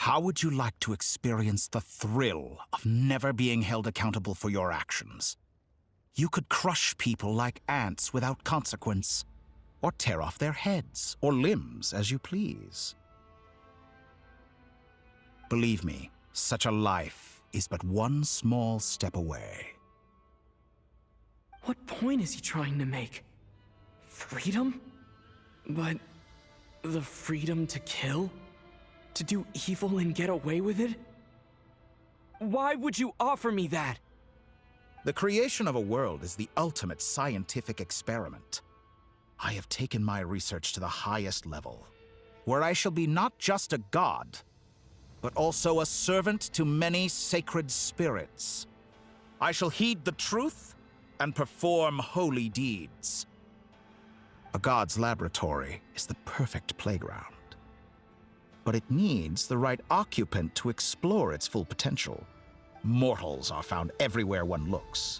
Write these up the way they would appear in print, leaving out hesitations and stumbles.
How would you like to experience the thrill of never being held accountable for your actions? You could crush people like ants without consequence, or tear off their heads or limbs as you please. Believe me, such a life is but one small step away. What point is he trying to make? Freedom? But the freedom to kill? To do evil and get away with it? Why would you offer me that? The creation of a world is the ultimate scientific experiment. I have taken my research to the highest level, where I shall be not just a god, but also a servant to many sacred spirits. I shall heed the truth and perform holy deeds. A god's laboratory is the perfect playground, but it needs the right occupant to explore its full potential. Mortals are found everywhere one looks.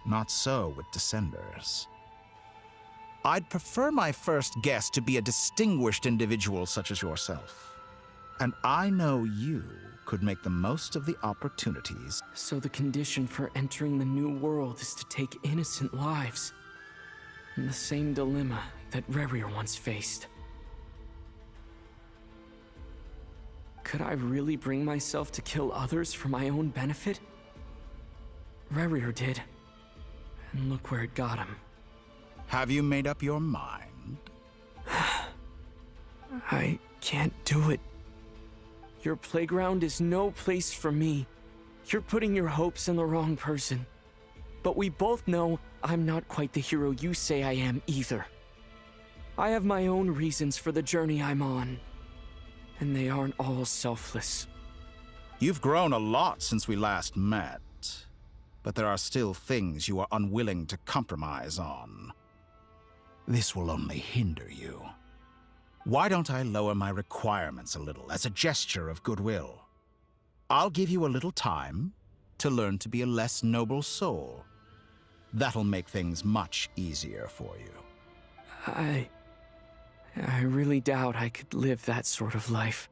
Not so with Descenders. I'd prefer my first guest to be a distinguished individual such as yourself. And I know you could make the most of the opportunities. So the condition for entering the new world is to take innocent lives. The same dilemma that Rerir once faced. Could I really bring myself to kill others for my own benefit? Rerir did. And look where it got him. Have you made up your mind? I can't do it. Your playground is no place for me. You're putting your hopes in the wrong person. But we both know I'm not quite the hero you say I am either. I have my own reasons for the journey I'm on. And they aren't all selfless. You've grown a lot since we last met. But there are still things you are unwilling to compromise on. This will only hinder you. Why don't I lower my requirements a little as a gesture of goodwill? I'll give you a little time to learn to be a less noble soul. That'll make things much easier for you. I really doubt I could live that sort of life.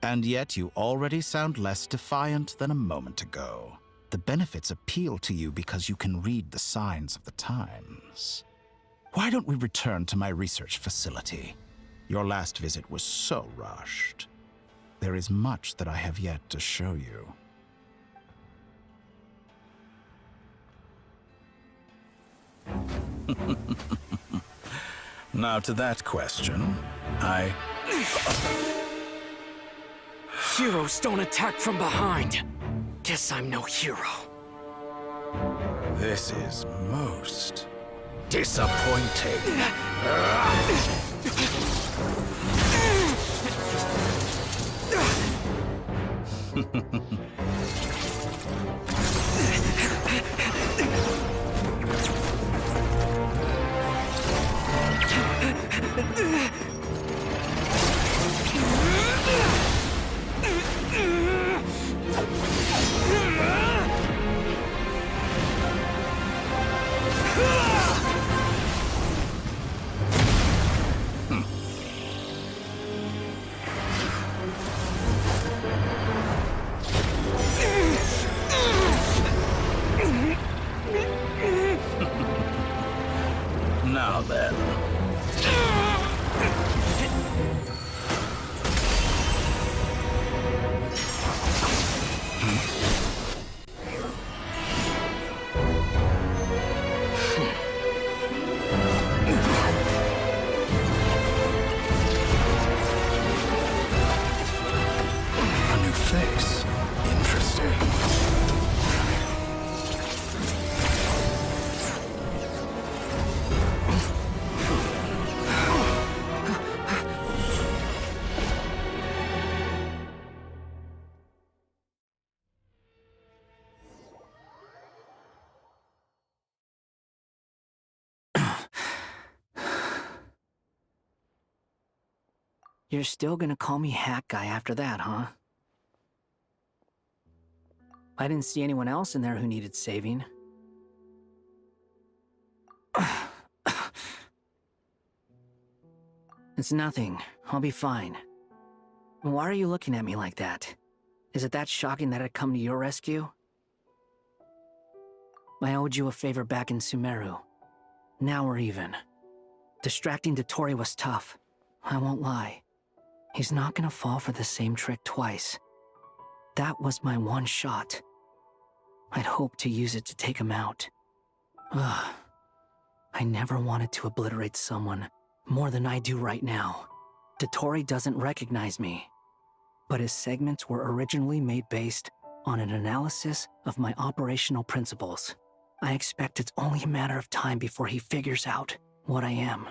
And yet you already sound less defiant than a moment ago. The benefits appeal to you because you can read the signs of the times. Why don't we return to my research facility? Your last visit was so rushed. There is much that I have yet to show you. Now to that question, Heroes don't attack from behind. Guess I'm no hero. This is most disappointing. Now then. A new face. Interesting. You're still gonna call me Hack Guy after that, huh? I didn't see anyone else in there who needed saving. It's nothing. I'll be fine. Why are you looking at me like that? Is it that shocking that I'd come to your rescue? I owed you a favor back in Sumeru. Now we're even. Distracting Dotori was tough. I won't lie. He's not gonna fall for the same trick twice. That was my one shot. I'd hoped to use it to take him out. Ugh. I never wanted to obliterate someone more than I do right now. Dotori doesn't recognize me, but his segments were originally made based on an analysis of my operational principles. I expect it's only a matter of time before he figures out what I am.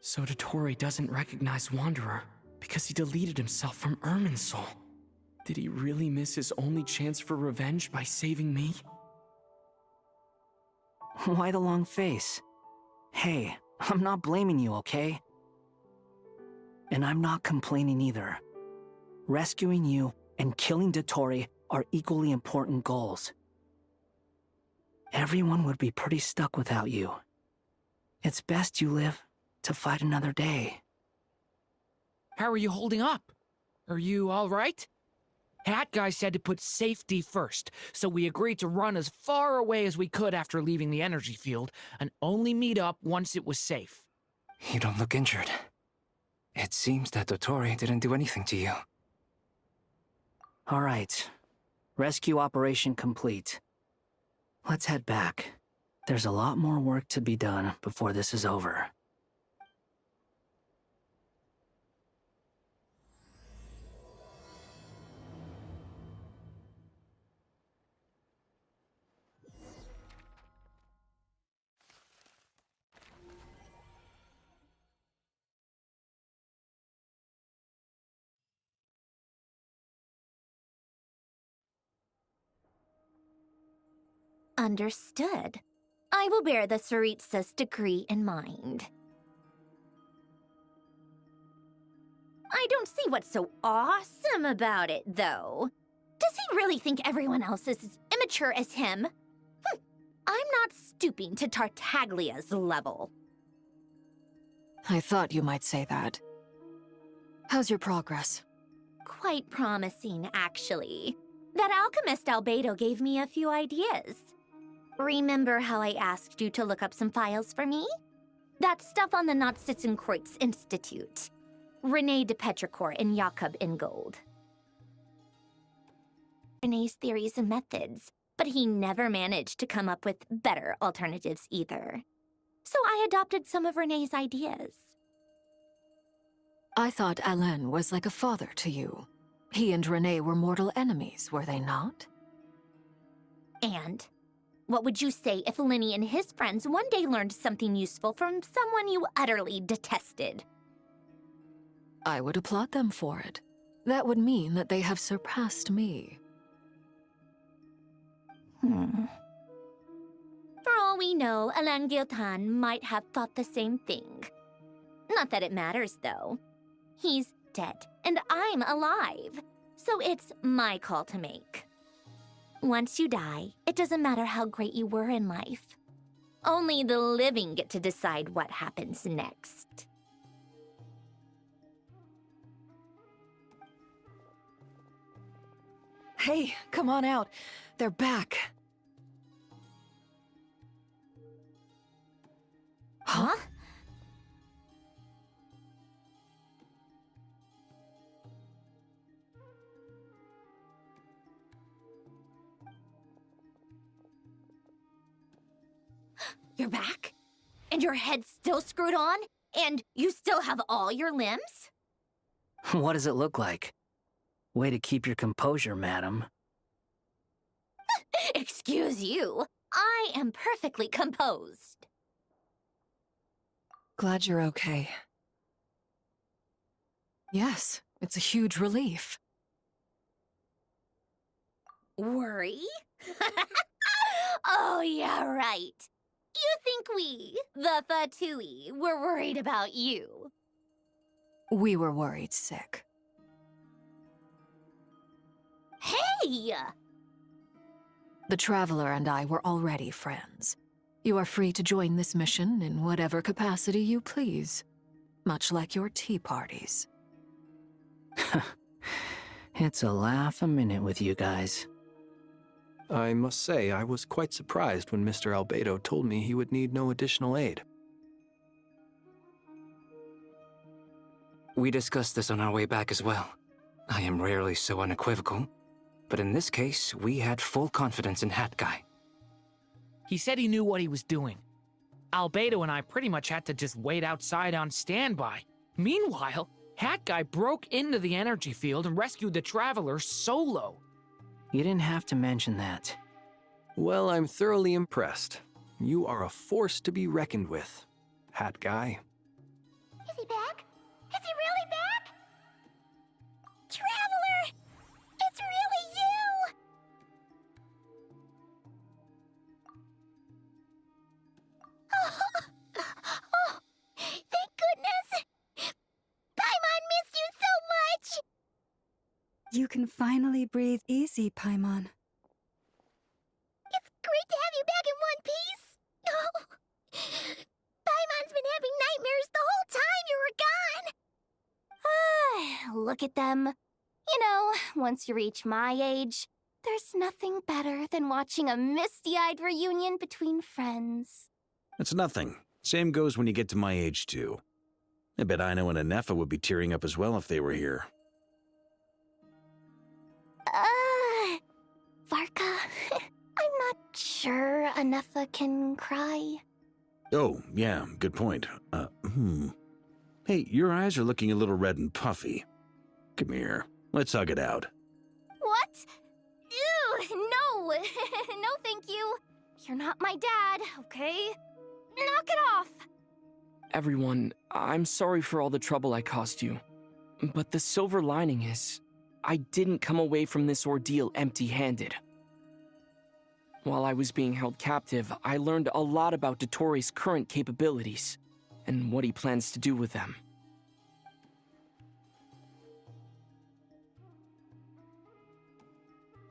So Dotori doesn't recognize Wanderer because he deleted himself from Irminsul. Did he really miss his only chance for revenge by saving me? Why the long face? Hey, I'm not blaming you, okay? And I'm not complaining either. Rescuing you and killing Dotori are equally important goals. Everyone would be pretty stuck without you. It's best you live to fight another day. How are you holding up? Are you all right? Hat Guy said to put safety first, so we agreed to run as far away as we could after leaving the energy field, and only meet up once it was safe. You don't look injured. It seems that Dotori didn't do anything to you. All right. Rescue operation complete. Let's head back. There's a lot more work to be done before this is over. Understood. I will bear the Tsaritsa's decree in mind. I don't see what's so awesome about it, though. Does he really think everyone else is as immature as him? I'm not stooping to Tartaglia's level. I thought you might say that. How's your progress? Quite promising, actually. That alchemist Albedo gave me a few ideas. Remember how I asked you to look up some files for me? That stuff on the Nazi-Kreuz Institute. René de Petrichor and Jakob Ingold. René's theories and methods, but he never managed to come up with better alternatives either. So I adopted some of René's ideas. I thought Alain was like a father to you. He and René were mortal enemies, were they not? And what would you say if Lenny and his friends one day learned something useful from someone you utterly detested? I would applaud them for it. That would mean that they have surpassed me. For all we know, Alain Giltan might have thought the same thing. Not that it matters, though. He's dead, and I'm alive. So it's my call to make. Once you die, it doesn't matter how great you were in life. Only the living get to decide what happens next. Hey, come on out. They're back. Huh? You're back? And your head's still screwed on? And you still have all your limbs? What does it look like? Way to keep your composure, madam. Excuse you. I am perfectly composed. Glad you're okay. Yes, it's a huge relief. Worry? Oh, yeah, right. You think we, the Fatui, were worried about you? We were worried sick. Hey! The Traveler and I were already friends. You are free to join this mission in whatever capacity you please, much like your tea parties. It's a laugh a minute with you guys. I must say, I was quite surprised when Mr. Albedo told me he would need no additional aid. We discussed this on our way back as well. I am rarely so unequivocal, but in this case, we had full confidence in Hat Guy. He said he knew what he was doing. Albedo and I pretty much had to just wait outside on standby. Meanwhile, Hat Guy broke into the energy field and rescued the Traveler solo. You didn't have to mention that. Well, I'm thoroughly impressed. You are a force to be reckoned with, Hat Guy. Is he back? Is he really back? Traveler! It's really you! Oh, thank goodness! Paimon missed you so much! You can finally breathe easy, Paimon. It's great to have you back in one piece! Oh, Paimon's been having nightmares the whole time you were gone! Look at them. You know, once you reach my age, there's nothing better than watching a misty-eyed reunion between friends. It's nothing. Same goes when you get to my age, too. I bet Ino and Anefa would be tearing up as well if they were here. Varka, I'm not sure Anefa can cry. Oh, yeah, good point. Hey, your eyes are looking a little red and puffy. Come here. Let's hug it out. What? Ew, no. No, thank you. You're not my dad, okay? Knock it off. Everyone, I'm sorry for all the trouble I caused you. But the silver lining is, I didn't come away from this ordeal empty-handed. While I was being held captive, I learned a lot about Dottoro's current capabilities, and what he plans to do with them.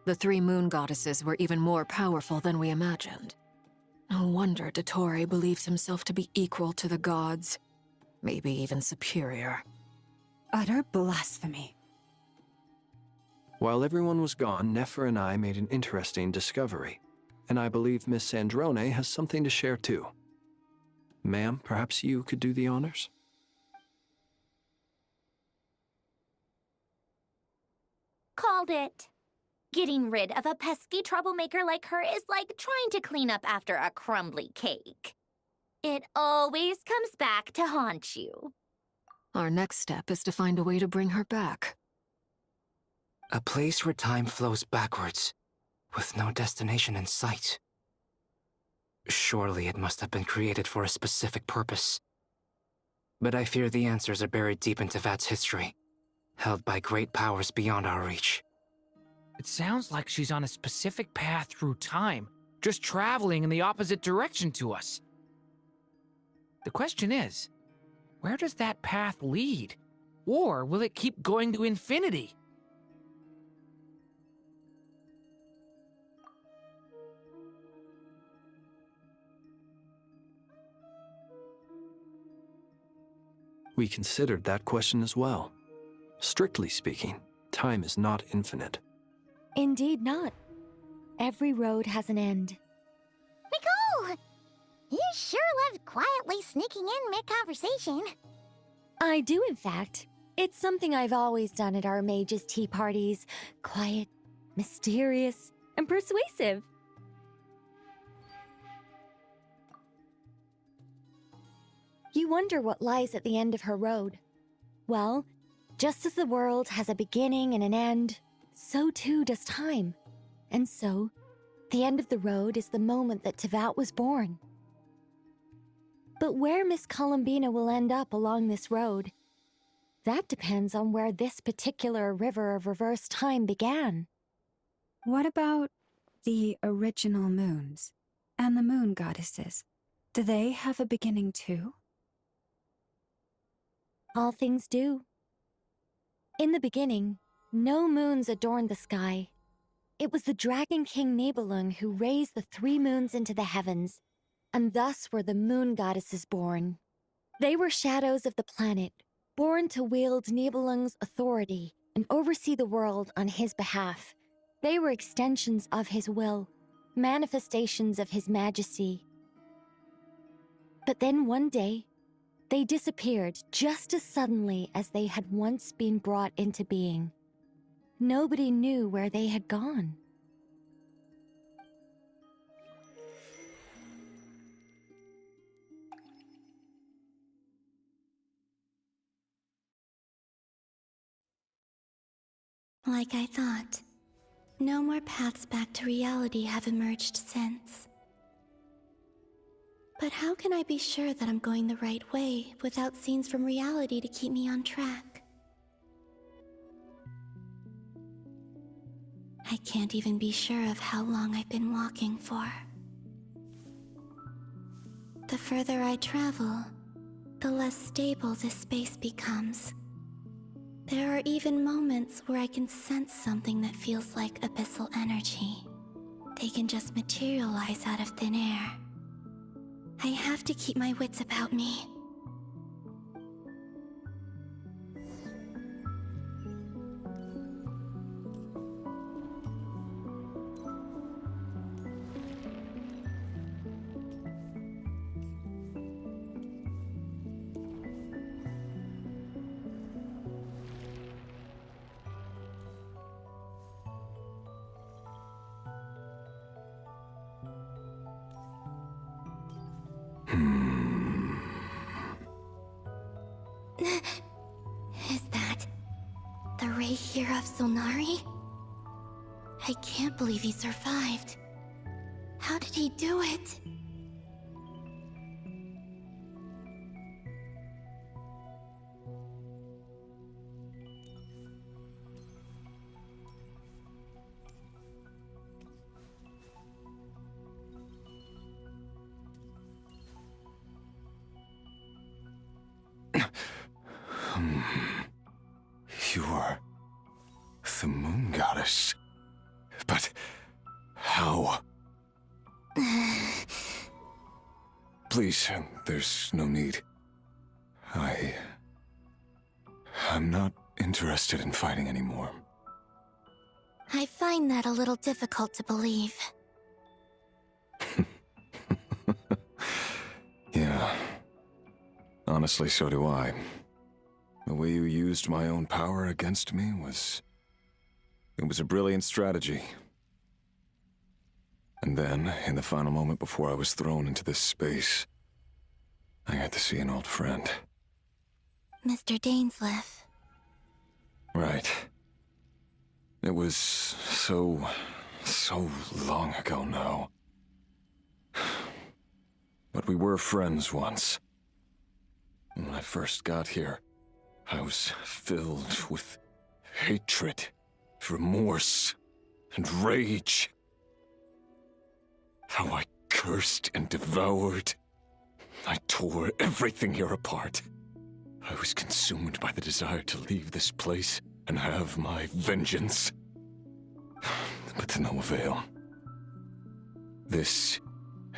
The three moon goddesses were even more powerful than we imagined. No wonder Dottore believes himself to be equal to the gods, maybe even superior. Utter blasphemy. While everyone was gone, Nefer and I made an interesting discovery, and I believe Miss Sandrone has something to share too. Ma'am, perhaps you could do the honors? Called it. Getting rid of a pesky troublemaker like her is like trying to clean up after a crumbly cake. It always comes back to haunt you. Our next step is to find a way to bring her back. A place where time flows backwards, with no destination in sight. Surely it must have been created for a specific purpose. But I fear the answers are buried deep into VAT's history, held by great powers beyond our reach. It sounds like she's on a specific path through time, just traveling in the opposite direction to us. The question is, where does that path lead? Or will it keep going to infinity? We considered that question as well. Strictly speaking, time is not infinite. Indeed not. Every road has an end. Nicole! You sure love quietly sneaking in mid-conversation. I do, in fact. It's something I've always done at our mages' tea parties. Quiet, mysterious, and persuasive. You wonder what lies at the end of her road. Well, just as the world has a beginning and an end, so too does time. And so, the end of the road is the moment that Tevat was born. But where Miss Columbina will end up along this road, that depends on where this particular river of reverse time began. What about the original moons and the moon goddesses? Do they have a beginning too? All things do. In the beginning, no moons adorned the sky. It was the Dragon King Nibelung who raised the three moons into the heavens, and thus were the moon goddesses born. They were shadows of the planet, born to wield Nibelung's authority and oversee the world on his behalf. They were extensions of his will, manifestations of his majesty. But then one day, they disappeared just as suddenly as they had once been brought into being. Nobody knew where they had gone. Like I thought, no more paths back to reality have emerged since. But how can I be sure that I'm going the right way without scenes from reality to keep me on track? I can't even be sure of how long I've been walking for. The further I travel, the less stable this space becomes. There are even moments where I can sense something that feels like abyssal energy. They can just materialize out of thin air. I have to keep my wits about me. Is that the Ray here of Solnari? I can't believe he survived. How did he do it? You are the moon goddess. But how? Please, there's no need. I'm not interested in fighting anymore. I find that a little difficult to believe. Yeah. Honestly, so do I. The way you used my own power against me was... It was a brilliant strategy. And then, in the final moment before I was thrown into this space, I got to see an old friend. Mr. Dainsleif. Right. It was so long ago now. But we were friends once. When I first got here, I was filled with hatred, remorse, and rage. How I cursed and devoured. I tore everything here apart. I was consumed by the desire to leave this place and have my vengeance. But to no avail. This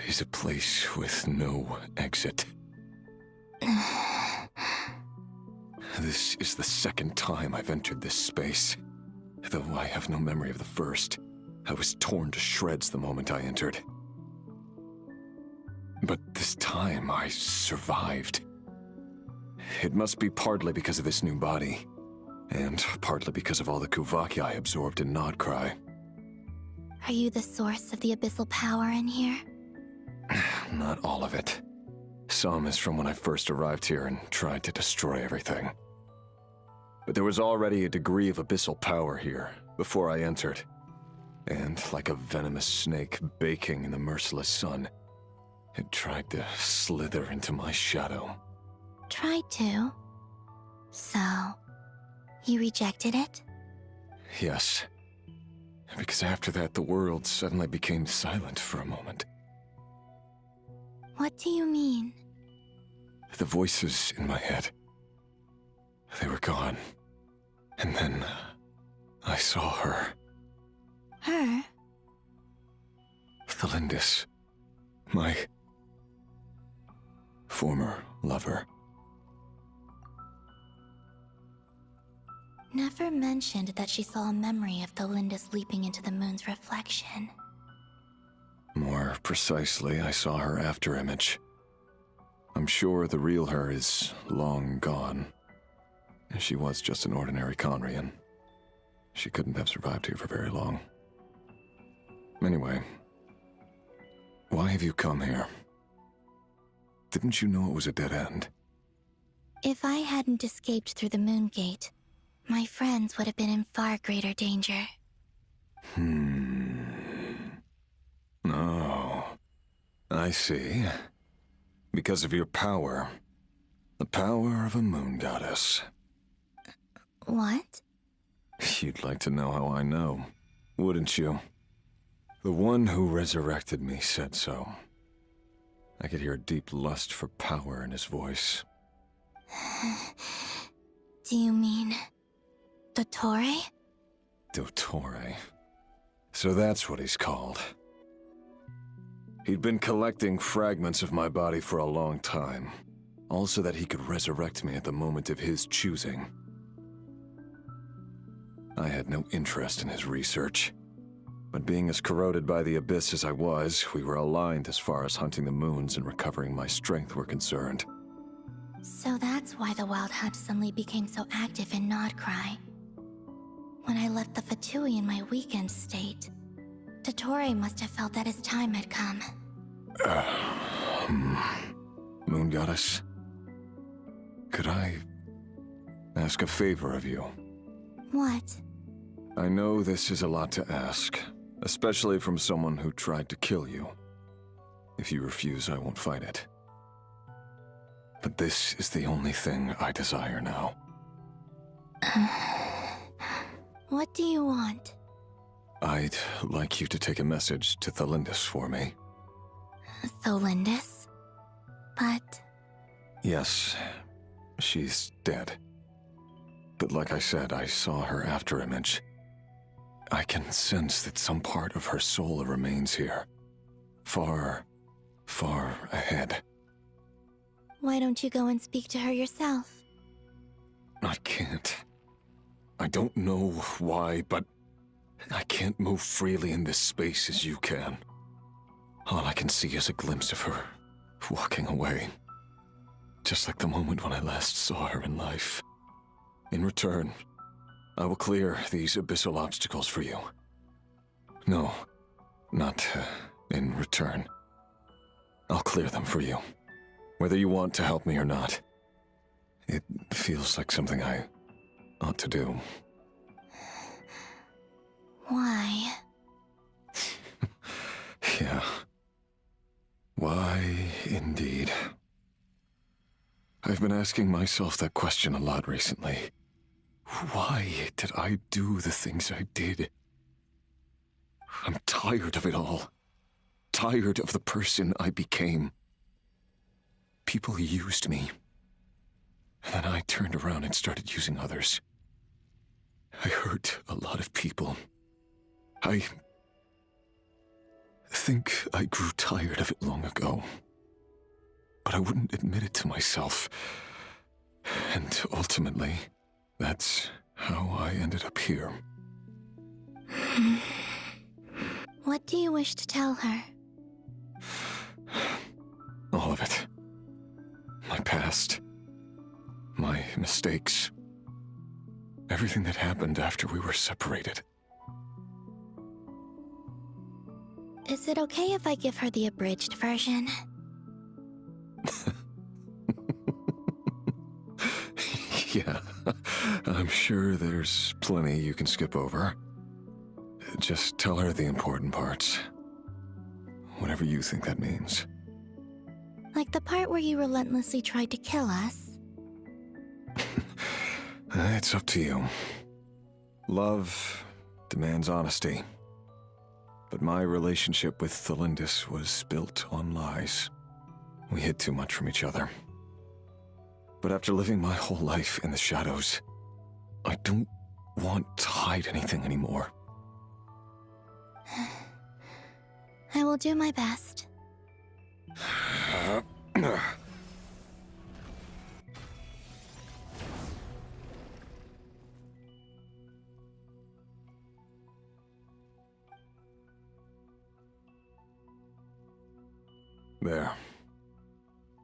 is a place with no exit. This is the second time I've entered this space. Though I have no memory of the first, I was torn to shreds the moment I entered. But this time I survived. It must be partly because of this new body, and partly because of all the Kuvaki I absorbed in Nodcry. Are you the source of the abyssal power in here? Not all of it. Some is from when I first arrived here and tried to destroy everything. But there was already a degree of abyssal power here before I entered. And like a venomous snake baking in the merciless sun, it tried to slither into my shadow. Tried to? So, you rejected it? Yes. Because after that, the world suddenly became silent for a moment. What do you mean? The voices in my head, they were gone. And then I saw her. Her? Thelindis, my former lover. never mentioned that she saw a memory of Thalindis leaping into the moon's reflection. More precisely, I saw her afterimage. I'm sure the real her is long gone. She was just an ordinary Conrian. She couldn't have survived here for very long. Anyway, why have you come here? Didn't you know it was a dead end? If I hadn't escaped through the moon gate, my friends would have been in far greater danger. Oh, I see. Because of your power. The power of a moon goddess. What? You'd like to know how I know, wouldn't you? The one who resurrected me said so. I could hear a deep lust for power in his voice. Do you mean... Dottore? Dottore. So that's what he's called. He'd been collecting fragments of my body for a long time, all so that he could resurrect me at the moment of his choosing. I had no interest in his research, but being as corroded by the abyss as I was, we were aligned as far as hunting the moons and recovering my strength were concerned. So that's why the Wild Hunt suddenly became so active in Nodcry. When I left the Fatui in my weakened state, Dottore must have felt that his time had come. Moon Goddess? Could I ask a favor of you? What? I know this is a lot to ask, especially from someone who tried to kill you. If you refuse, I won't fight it. But this is the only thing I desire now. What do you want? I'd like you to take a message to Thalindis for me. Thalindis? But... Yes, she's dead. But like I said, I saw her afterimage. I can sense that some part of her soul remains here. Far, far ahead. Why don't you go and speak to her yourself? I can't. I don't know why, but I can't move freely in this space as you can. All I can see is a glimpse of her, walking away. Just like the moment when I last saw her in life. In return, I will clear these abyssal obstacles for you. No, not in return. I'll clear them for you, whether you want to help me or not. It feels like something I ought to do. Why? Yeah. Why, indeed. I've been asking myself that question a lot recently. Why did I do the things I did? I'm tired of it all. Tired of the person I became. People used me. And then I turned around and started using others. I hurt a lot of people. I think I grew tired of it long ago. But I wouldn't admit it to myself. And ultimately, that's how I ended up here. What do you wish to tell her? All of it. My past. My mistakes. Everything that happened after we were separated. Is it okay if I give her the abridged version? Yeah, I'm sure there's plenty you can skip over. Just tell her the important parts. Whatever you think that means. Like the part where you relentlessly tried to kill us? It's up to you. Love demands honesty. But my relationship with Thalindis was built on lies. We hid too much from each other. But after living my whole life in the shadows, I don't want to hide anything anymore. I will do my best.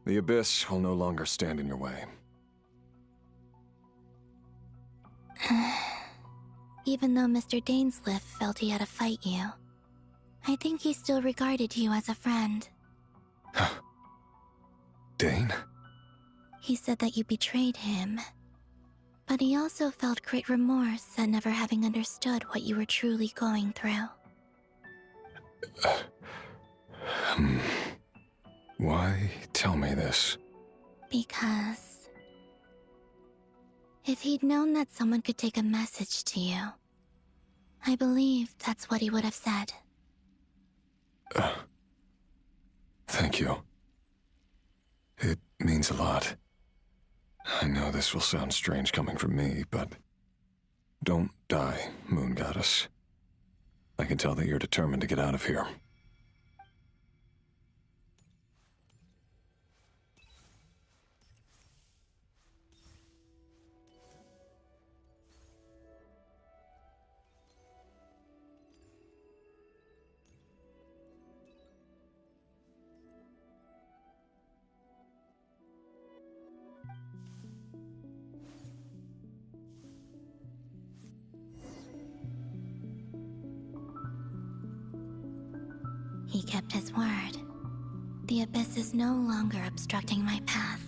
The Abyss will no longer stand in your way. Even though Mr. Dainsliff felt he had to fight you, I think he still regarded you as a friend. Dane? He said that you betrayed him, but he also felt great remorse at never having understood what you were truly going through. Why tell me this? Because if he'd known that someone could take a message to you, I believe that's what he would have said. Thank you. It means a lot. I know this will sound strange coming from me, but don't die, Moon Goddess. I can tell that you're determined to get out of here. He kept his word. The Abyss is no longer obstructing my path.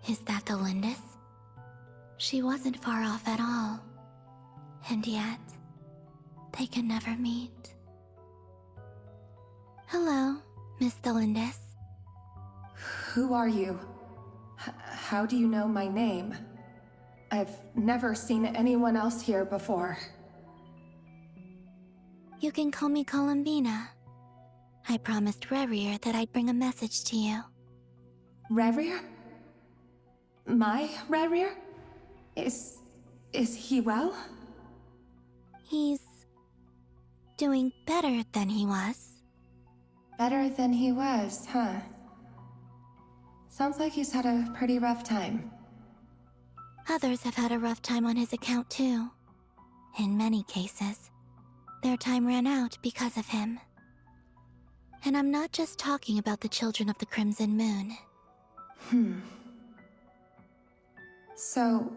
Is that the Lindis? She wasn't far off at all. And yet, they can never meet. Hello, Miss Lindis. Who are you? How do you know my name? I've never seen anyone else here before. You can call me Columbina. I promised Rerir that I'd bring a message to you. Rerir? My Rerir? Is he well? He's doing better than he was. Better than he was, huh? Sounds like he's had a pretty rough time. Others have had a rough time on his account too. In many cases, their time ran out because of him. And I'm not just talking about the children of the Crimson Moon. So,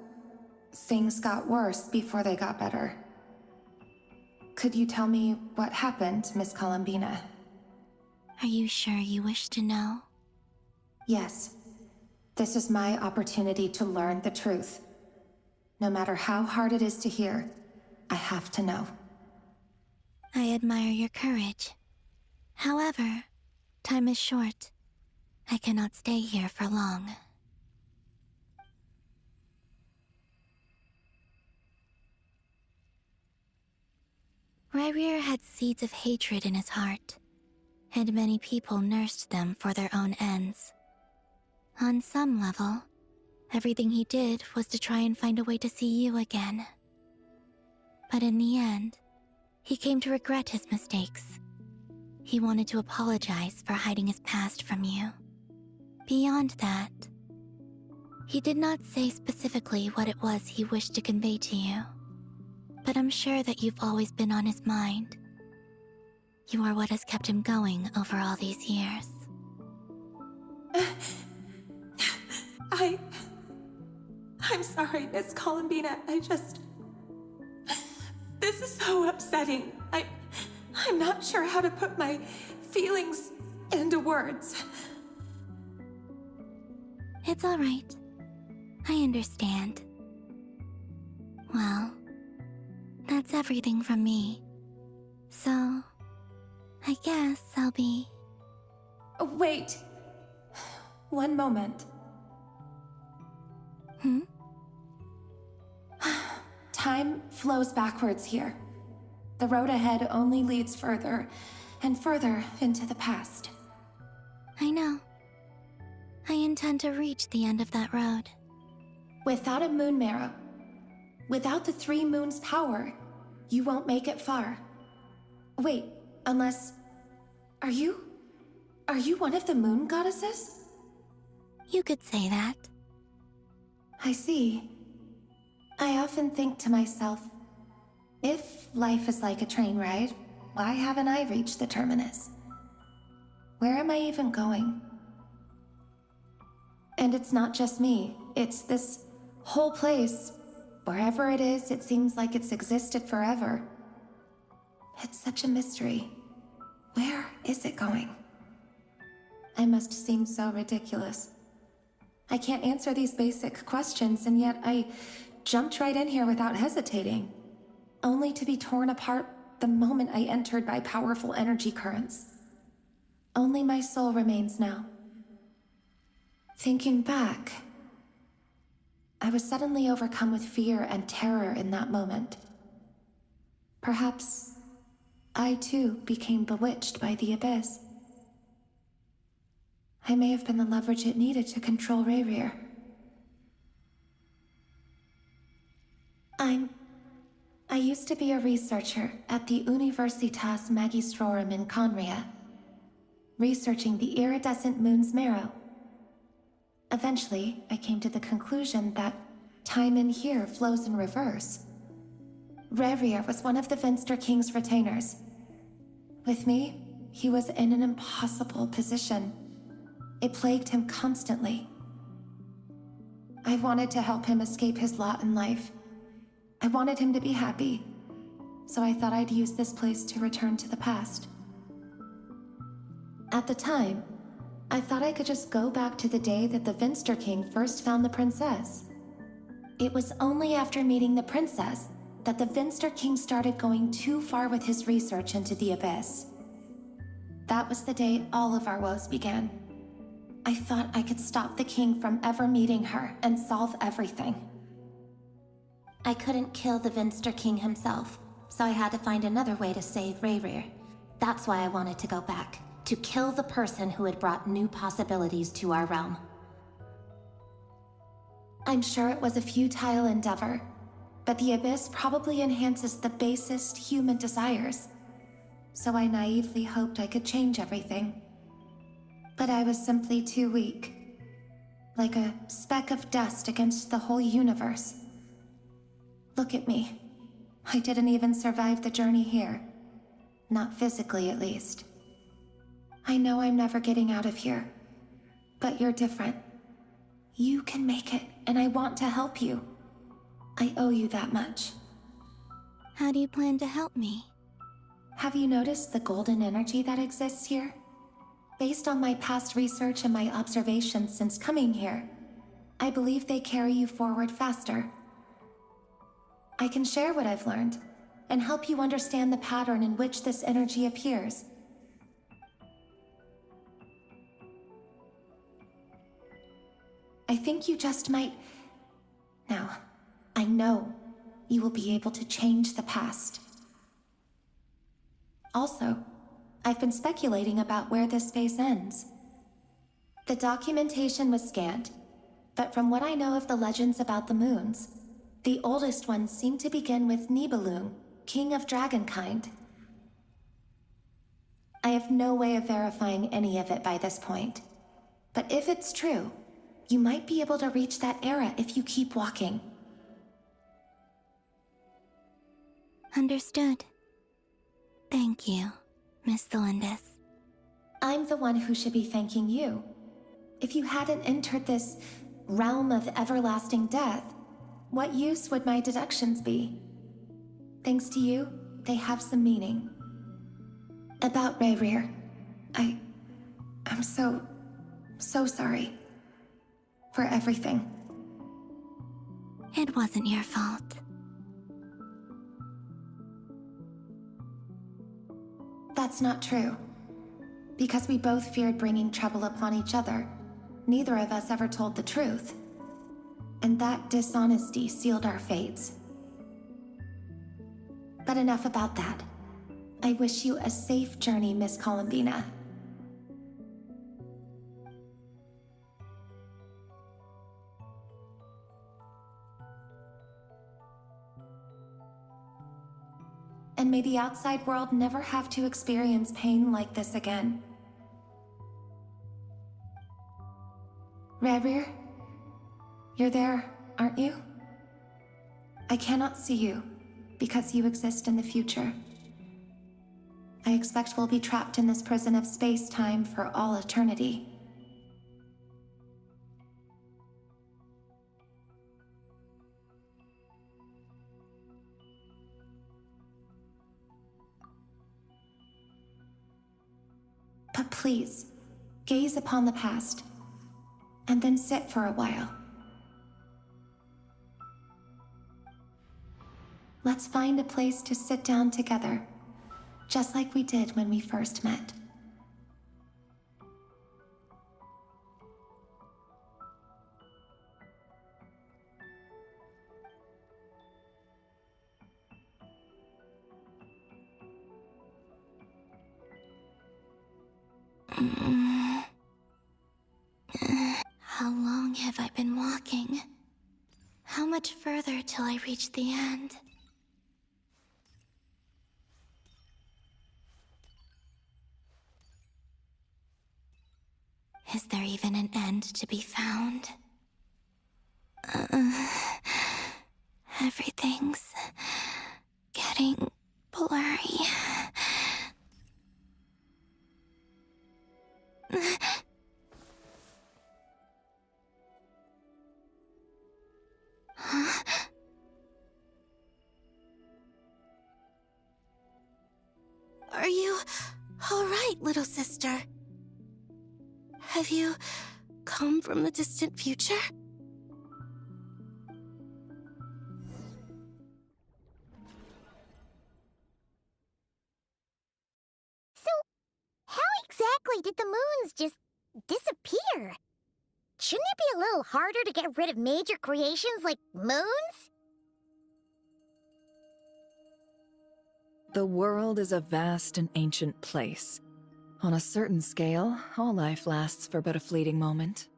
things got worse before they got better. Could you tell me what happened, Miss Columbina? Are you sure you wish to know? Yes. This is my opportunity to learn the truth. No matter how hard it is to hear, I have to know. I admire your courage. However, time is short. I cannot stay here for long. Rerir had seeds of hatred in his heart, and many people nursed them for their own ends. On some level, everything he did was to try and find a way to see you again. But in the end, he came to regret his mistakes. He wanted to apologize for hiding his past from you. Beyond that, he did not say specifically what it was he wished to convey to you. But I'm sure that you've always been on his mind. You are what has kept him going over all these years. I'm sorry, Miss Columbina. This is so upsetting. I'm not sure how to put my feelings into words. It's all right. I understand. Well, that's everything from me. So, I guess I'll be... Wait. One moment. Time flows backwards here. The road ahead only leads further and further into the past. I know. I intend to reach the end of that road. Without a moon marrow, without the 3 moons' power, you won't make it far. Wait, unless... Are you one of the moon goddesses? You could say that. I see. I often think to myself, if life is like a train ride, why haven't I reached the terminus? Where am I even going? And it's not just me, it's this whole place. Wherever it is, it seems like it's existed forever. It's such a mystery. Where is it going? I must seem so ridiculous. I can't answer these basic questions, and yet I jumped right in here without hesitating, only to be torn apart the moment I entered by powerful energy currents. Only my soul remains now. Thinking back, I was suddenly overcome with fear and terror in that moment. Perhaps I too became bewitched by the abyss. I may have been the leverage it needed to control Rayrir. I used to be a researcher at the Universitas Magistrorum in Conria, researching the iridescent moon's marrow. Eventually, I came to the conclusion that time in here flows in reverse. Rayrir was one of the Vinster King's retainers. With me, he was in an impossible position. It plagued him constantly. I wanted to help him escape his lot in life. I wanted him to be happy, so I thought I'd use this place to return to the past. At the time, I thought I could just go back to the day that the Vinster King first found the princess. It was only after meeting the princess that the Vinster King started going too far with his research into the abyss. That was the day all of our woes began. I thought I could stop the king from ever meeting her and solve everything. I couldn't kill the Vinster King himself, so I had to find another way to save Rayrir. That's why I wanted to go back, to kill the person who had brought new possibilities to our realm. I'm sure it was a futile endeavor, but the abyss probably enhances the basest human desires. So I naively hoped I could change everything. But I was simply too weak. Like a speck of dust against the whole universe. Look at me. I didn't even survive the journey here. Not physically, at least. I know I'm never getting out of here. But you're different. You can make it, and I want to help you. I owe you that much. How do you plan to help me? Have you noticed the golden energy that exists here? Based on my past research and my observations since coming here, I believe they carry you forward faster. I can share what I've learned, and help you understand the pattern in which this energy appears. I think you just might... Now, I know you will be able to change the past. Also, I've been speculating about where this space ends. The documentation was scanned, but from what I know of the legends about the moons, the oldest ones seem to begin with Nibelung, king of dragonkind. I have no way of verifying any of it by this point, but if it's true, you might be able to reach that era if you keep walking. Understood. Thank you, Miss Thelindis. I'm the one who should be thanking you. If you hadn't entered this realm of everlasting death, what use would my deductions be? Thanks to you, they have some meaning. About Rayrir, I'm so sorry. For everything. It wasn't your fault. That's not true. Because we both feared bringing trouble upon each other, neither of us ever told the truth. And that dishonesty sealed our fates. But enough about that. I wish you a safe journey, Miss Columbina. and may the outside world never have to experience pain like this again. Rerir, you're there, aren't you? I cannot see you, because you exist in the future. I expect we'll be trapped in this prison of space-time for all eternity. But please, gaze upon the past, and then sit for a while. Let's find a place to sit down together, just like we did when we first met. How long have I been walking? How much further till I reach the end? Is there even an end to be found? Everything's getting blurry. Huh? Are you all right, little sister? Have you come from the distant future? So, how exactly did the moons just disappear? Shouldn't it be a little harder to get rid of major creations like moons? The world is a vast and ancient place. On a certain scale, all life lasts for but a fleeting moment.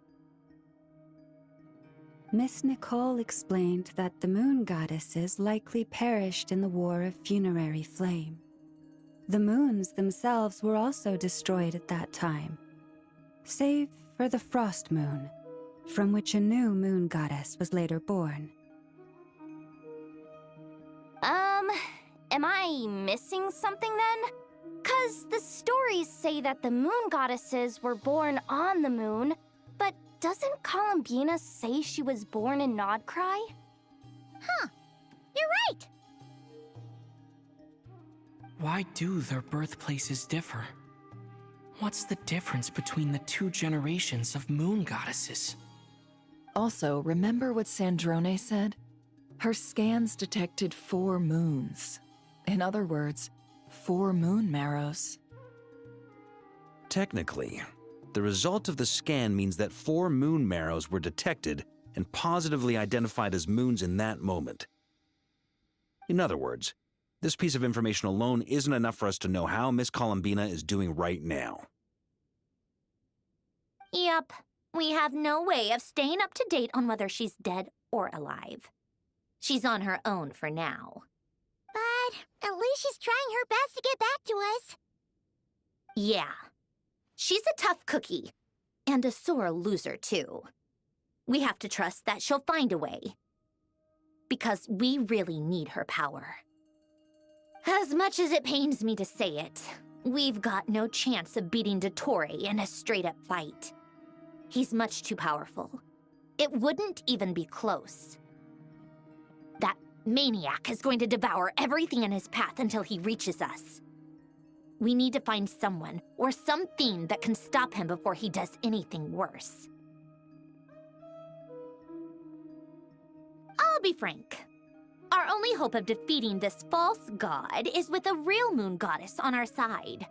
Miss Nicole explained that the moon goddesses likely perished in the War of Funerary Flame. The moons themselves were also destroyed at that time, save for the Frost Moon, from which a new moon goddess was later born. Am I missing something then? 'Cause the stories say that the moon goddesses were born on the moon, but doesn't Columbina say she was born in Nodcry? Huh, you're right! Why do their birthplaces differ? What's the difference between the two generations of moon goddesses? Also, remember what Sandrone said? Her scans detected 4 moons. In other words, 4 moon marrows. Technically, the result of the scan means that 4 moon marrows were detected and positively identified as moons in that moment. In other words, this piece of information alone isn't enough for us to know how Miss Columbina is doing right now. Yep, we have no way of staying up to date on whether she's dead or alive. She's on her own for now. But at least she's trying her best to get back to us. Yeah. She's a tough cookie. And a sore loser, too. We have to trust that she'll find a way. Because we really need her power. As much as it pains me to say it, we've got no chance of beating Dottore in a straight-up fight. He's much too powerful. It wouldn't even be close. That maniac is going to devour everything in his path until he reaches us. We need to find someone or something that can stop him before he does anything worse. I'll be frank. Our only hope of defeating this false god is with a real moon goddess on our side.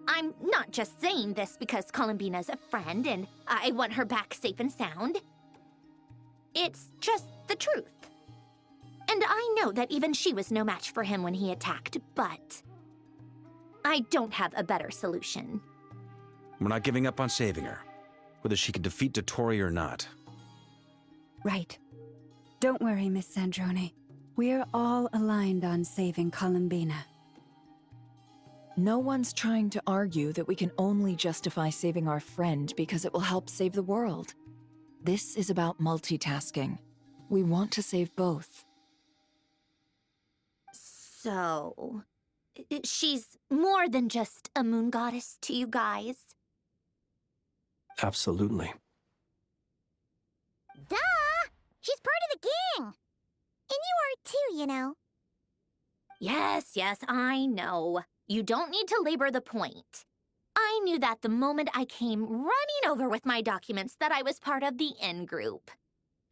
I'm not just saying this because Columbina's a friend and I want her back safe and sound. It's just the truth. And I know that even she was no match for him when he attacked, but I don't have a better solution. We're not giving up on saving her, whether she can defeat Dottore or not. Right. Don't worry, Miss Sandrone. We're all aligned on saving Columbina. No one's trying to argue that we can only justify saving our friend because it will help save the world. This is about multitasking. We want to save both. So, she's more than just a moon goddess to you guys? Absolutely. Duh! She's part of the king! And you are too, you know. Yes, I know. You don't need to labor the point. I knew that the moment I came running over with my documents that I was part of the in-group.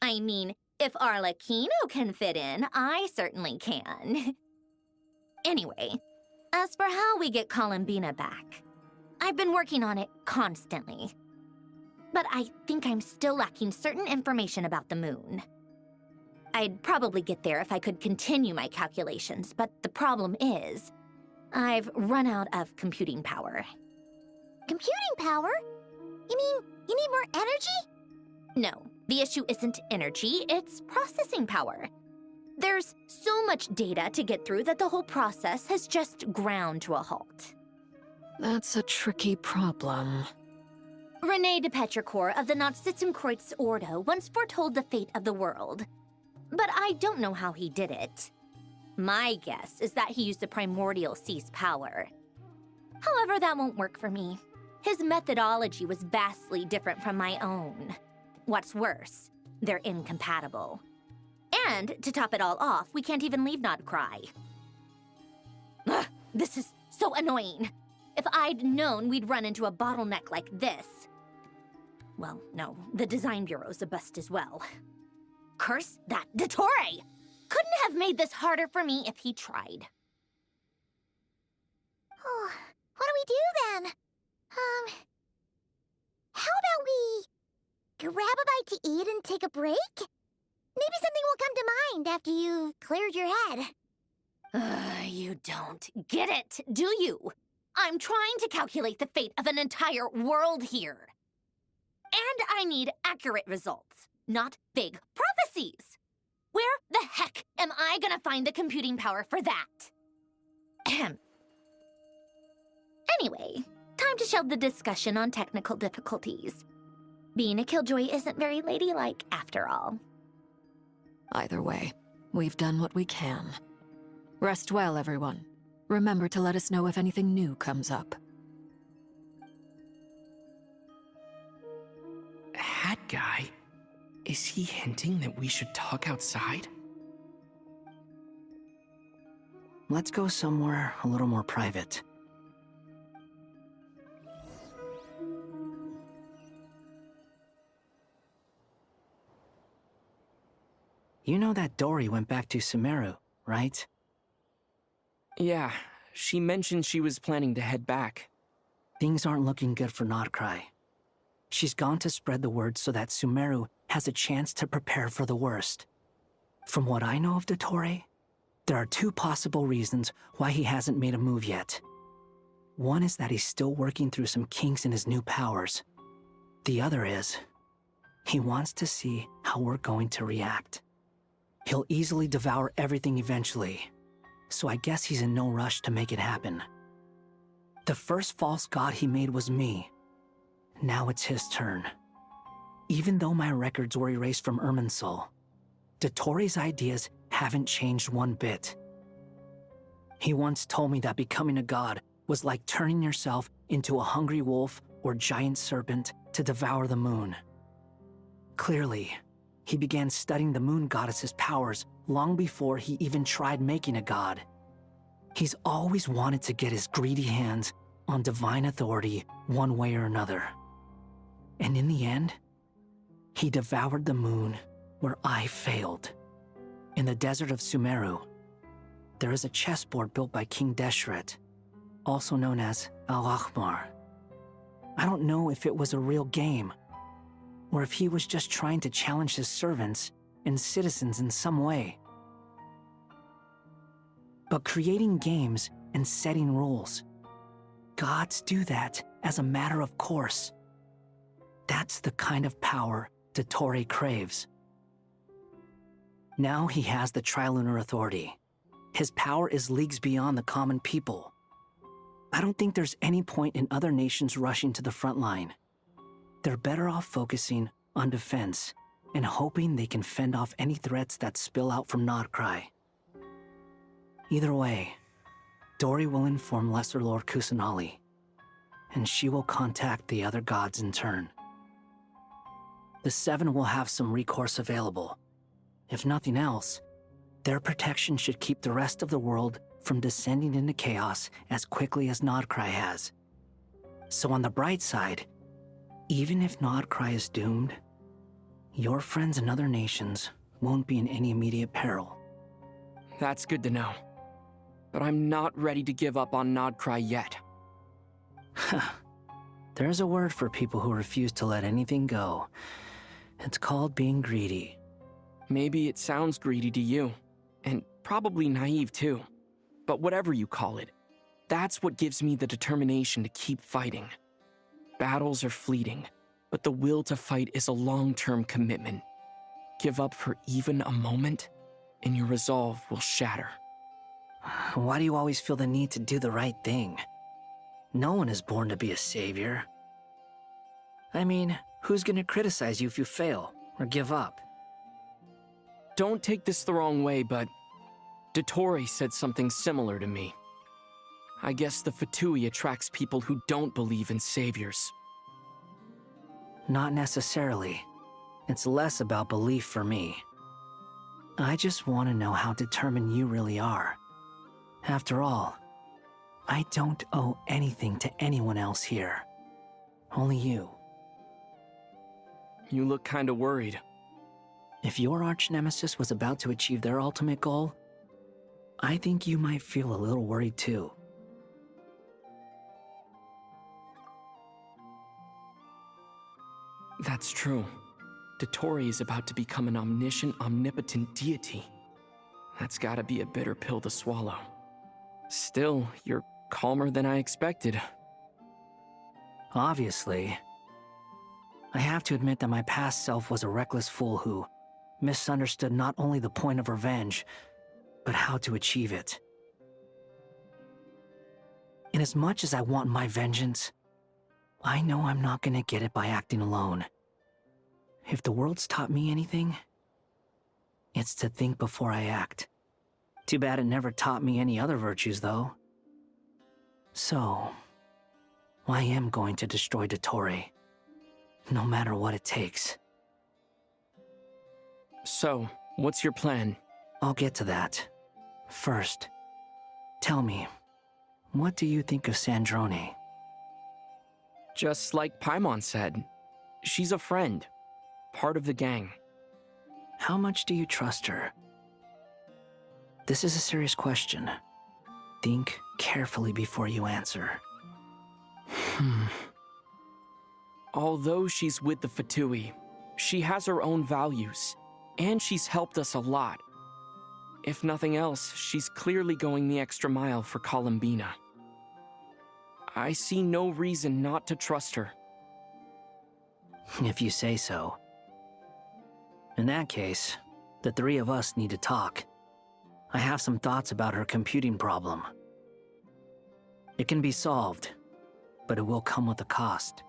I mean, if Arlecchino can fit in, I certainly can. Anyway, as for how we get Columbina back, I've been working on it constantly. But I think I'm still lacking certain information about the moon. I'd probably get there if I could continue my calculations, but the problem is, I've run out of computing power. Computing power? You mean you need more energy? No, the issue isn't energy, it's processing power. There's so much data to get through that the whole process has just ground to a halt. That's a tricky problem. René de Petrichor of the Nazissenkreuz Ordo once foretold the fate of the world. But I don't know how he did it. My guess is that he used the primordial sea's power. However, that won't work for me. His methodology was vastly different from my own. What's worse, they're incompatible. And, to top it all off, we can't even leave Nodcry. Ugh, this is so annoying. If I'd known we'd run into a bottleneck like this... Well, no, the design bureau's a bust as well. Curse that Dottore! Couldn't have made this harder for me if he tried. Oh, what do we do then? How about we grab a bite to eat and take a break? Maybe something will come to mind after you've cleared your head. You don't get it, do you? I'm trying to calculate the fate of an entire world here. And I need accurate results, not vague prophecies. Where the heck am I gonna find the computing power for that? Ahem. Anyway, time to shelve the discussion on technical difficulties. Being a killjoy isn't very ladylike, after all. Either way, we've done what we can. Rest well, everyone. Remember to let us know if anything new comes up. Hat guy? Is he hinting that we should talk outside? Let's go somewhere a little more private. You know that Dory went back to Sumeru, right? Yeah, she mentioned she was planning to head back. Things aren't looking good for Nodcry. She's gone to spread the word so that Sumeru has a chance to prepare for the worst. From what I know of Dottore, there are two possible reasons why he hasn't made a move yet. One is that he's still working through some kinks in his new powers. The other is, he wants to see how we're going to react. He'll easily devour everything eventually, so I guess he's in no rush to make it happen. The first false god he made was me. Now it's his turn. Even though my records were erased from Irminsul, Dottore's ideas haven't changed one bit. He once told me that becoming a god was like turning yourself into a hungry wolf or giant serpent to devour the moon. Clearly, he began studying the moon goddess's powers long before he even tried making a god. He's always wanted to get his greedy hands on divine authority one way or another. And in the end, he devoured the moon where I failed. In the desert of Sumeru, there is a chessboard built by King Deshret, also known as Al-Ahmar. I don't know if it was a real game, or if he was just trying to challenge his servants and citizens in some way. But creating games and setting rules, gods do that as a matter of course. That's the kind of power Dottore craves. Now he has the Trilunar Authority. His power is leagues beyond the common people. I don't think there's any point in other nations rushing to the front line. They're better off focusing on defense and hoping they can fend off any threats that spill out from Nodcry. Either way, Dori will inform Lesser Lord Kusanali, and she will contact the other gods in turn. The Seven will have some recourse available. If nothing else, their protection should keep the rest of the world from descending into chaos as quickly as Nodcry has. So on the bright side, even if Nodcry is doomed, your friends in other nations won't be in any immediate peril. That's good to know. But I'm not ready to give up on Nodcry yet. There's a word for people who refuse to let anything go. It's called being greedy. Maybe it sounds greedy to you, and probably naive too. But whatever you call it, that's what gives me the determination to keep fighting. Battles are fleeting, but the will to fight is a long-term commitment. Give up for even a moment, and your resolve will shatter. Why do you always feel the need to do the right thing? No one is born to be a savior. I mean, who's gonna criticize you if you fail or give up? Don't take this the wrong way, but Dottore said something similar to me. I guess the Fatui attracts people who don't believe in saviors. Not necessarily. It's less about belief for me. I just want to know how determined you really are. After all, I don't owe anything to anyone else here. Only you. You look kinda worried. If your arch-nemesis was about to achieve their ultimate goal, I think you might feel a little worried too. That's true. Dottore is about to become an omniscient, omnipotent deity. That's gotta be a bitter pill to swallow. Still, you're calmer than I expected. Obviously. I have to admit that my past self was a reckless fool who misunderstood not only the point of revenge, but how to achieve it. Inasmuch as I want my vengeance, I know I'm not gonna get it by acting alone. If the world's taught me anything, it's to think before I act. Too bad it never taught me any other virtues, though. So, I am going to destroy Dottore, no matter what it takes. So, what's your plan? I'll get to that. First, tell me, what do you think of Sandrone? Just like Paimon said, she's a friend, part of the gang. How much do you trust her? This is a serious question. Think carefully before you answer. Although she's with the Fatui, she has her own values, and she's helped us a lot. If nothing else, she's clearly going the extra mile for Columbina. I see no reason not to trust her. If you say so. In that case, the three of us need to talk. I have some thoughts about her computing problem. It can be solved, but it will come with a cost.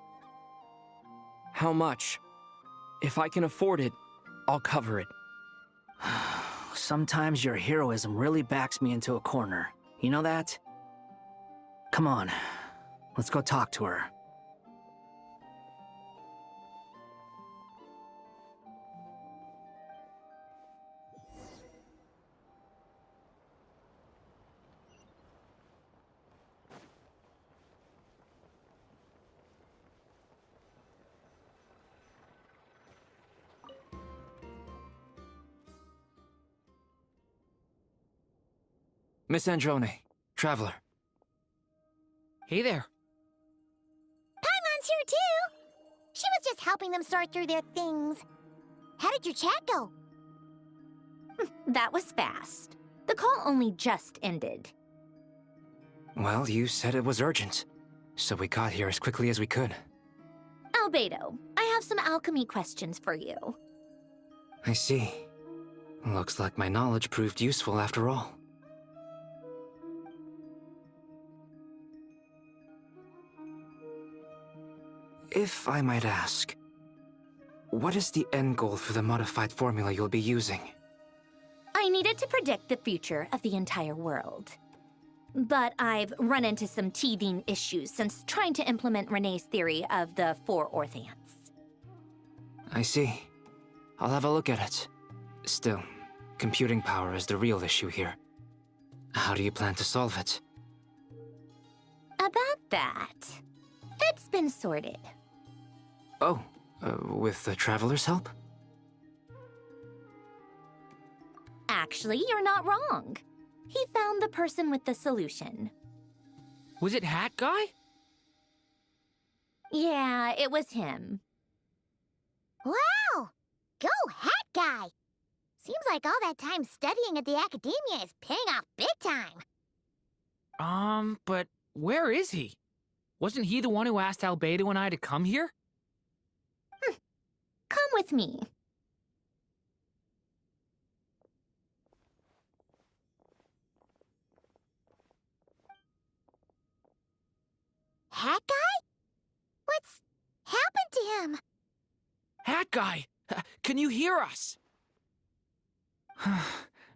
How much? If I can afford it, I'll cover it. Sometimes your heroism really backs me into a corner. You know that? Come on, let's go talk to her. Miss Androne, Traveler. Hey there. Paimon's here too! She was just helping them sort through their things. How did your chat go? That was fast. The call only just ended. Well, you said it was urgent, so we got here as quickly as we could. Albedo, I have some alchemy questions for you. I see. Looks like my knowledge proved useful after all. If I might ask, what is the end goal for the modified formula you'll be using? I needed to predict the future of the entire world. But I've run into some teething issues since trying to implement Renee's theory of the 4 Orthants. I see. I'll have a look at it. Still, computing power is the real issue here. How do you plan to solve it? About that, it's been sorted. Oh, with the Traveler's help? Actually, you're not wrong. He found the person with the solution. Was it Hat Guy? Yeah, it was him. Wow! Go Hat Guy! Seems like all that time studying at the academia is paying off big time. But where is he? Wasn't he the one who asked Albedo and I to come here? Come with me. Hat Guy? What's happened to him? Hat Guy! Can you hear us?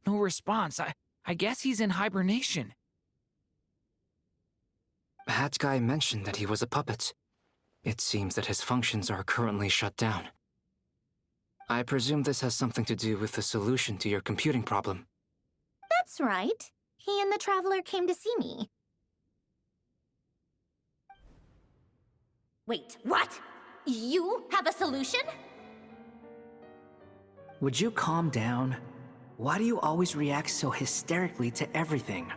No response. I guess he's in hibernation. Hat Guy mentioned that he was a puppet. It seems that his functions are currently shut down. I presume this has something to do with the solution to your computing problem. That's right. He and the Traveler came to see me. Wait, what? You have a solution? Would you calm down? Why do you always react so hysterically to everything?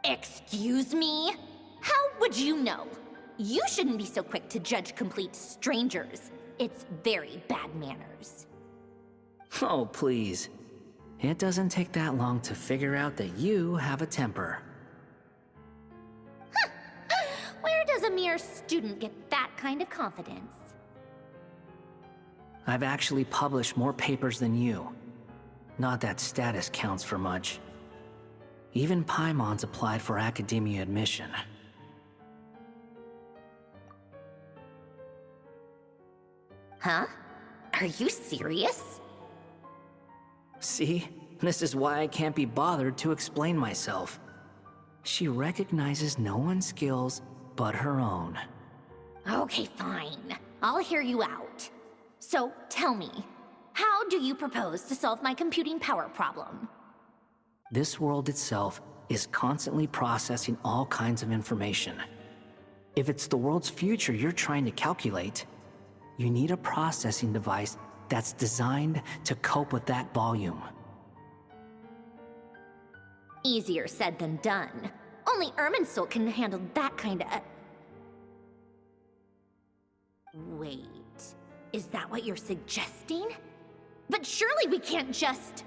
Excuse me? How would you know? You shouldn't be so quick to judge complete strangers. It's very bad manners. Oh, please. It doesn't take that long to figure out that you have a temper. Where does a mere student get that kind of confidence? I've actually published more papers than you. Not that status counts for much. Even Paimon's applied for academia admission. Huh? Are you serious? See? This is why I can't be bothered to explain myself. She recognizes no one's skills but her own. Okay, fine. I'll hear you out. So, tell me, how do you propose to solve my computing power problem? This world itself is constantly processing all kinds of information. If it's the world's future you're trying to calculate, you need a processing device that's designed to cope with that volume. Easier said than done. Only Irminsul can handle that kind of... Wait, is that what you're suggesting? But surely we can't just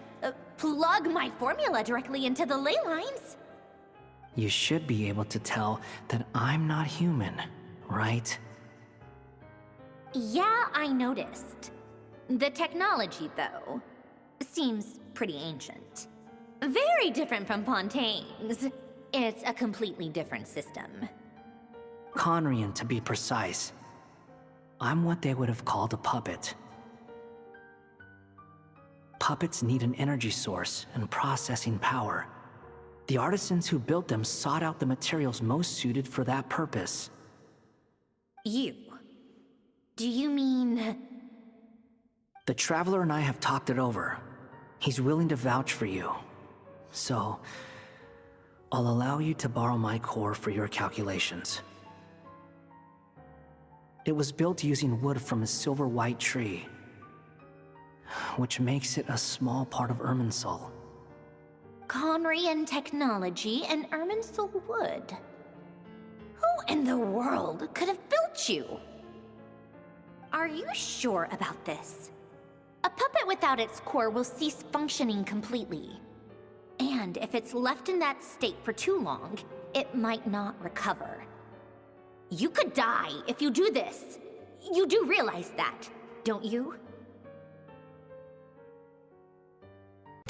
plug my formula directly into the ley lines. You should be able to tell that I'm not human, right? Yeah, I noticed. The technology, though, seems pretty ancient. Very different from Pontaine's. It's a completely different system. Conrian, to be precise. I'm what they would have called a puppet. Puppets need an energy source and processing power. The artisans who built them sought out the materials most suited for that purpose. You? Do you mean... The Traveler and I have talked it over. He's willing to vouch for you. So, I'll allow you to borrow my core for your calculations. It was built using wood from a silver-white tree, which makes it a small part of Irminsul. Conrian technology and Irminsul wood. Who in the world could have built you? Are you sure about this? A puppet without its core will cease functioning completely. And if it's left in that state for too long, it might not recover. You could die if you do this. You do realize that, don't you?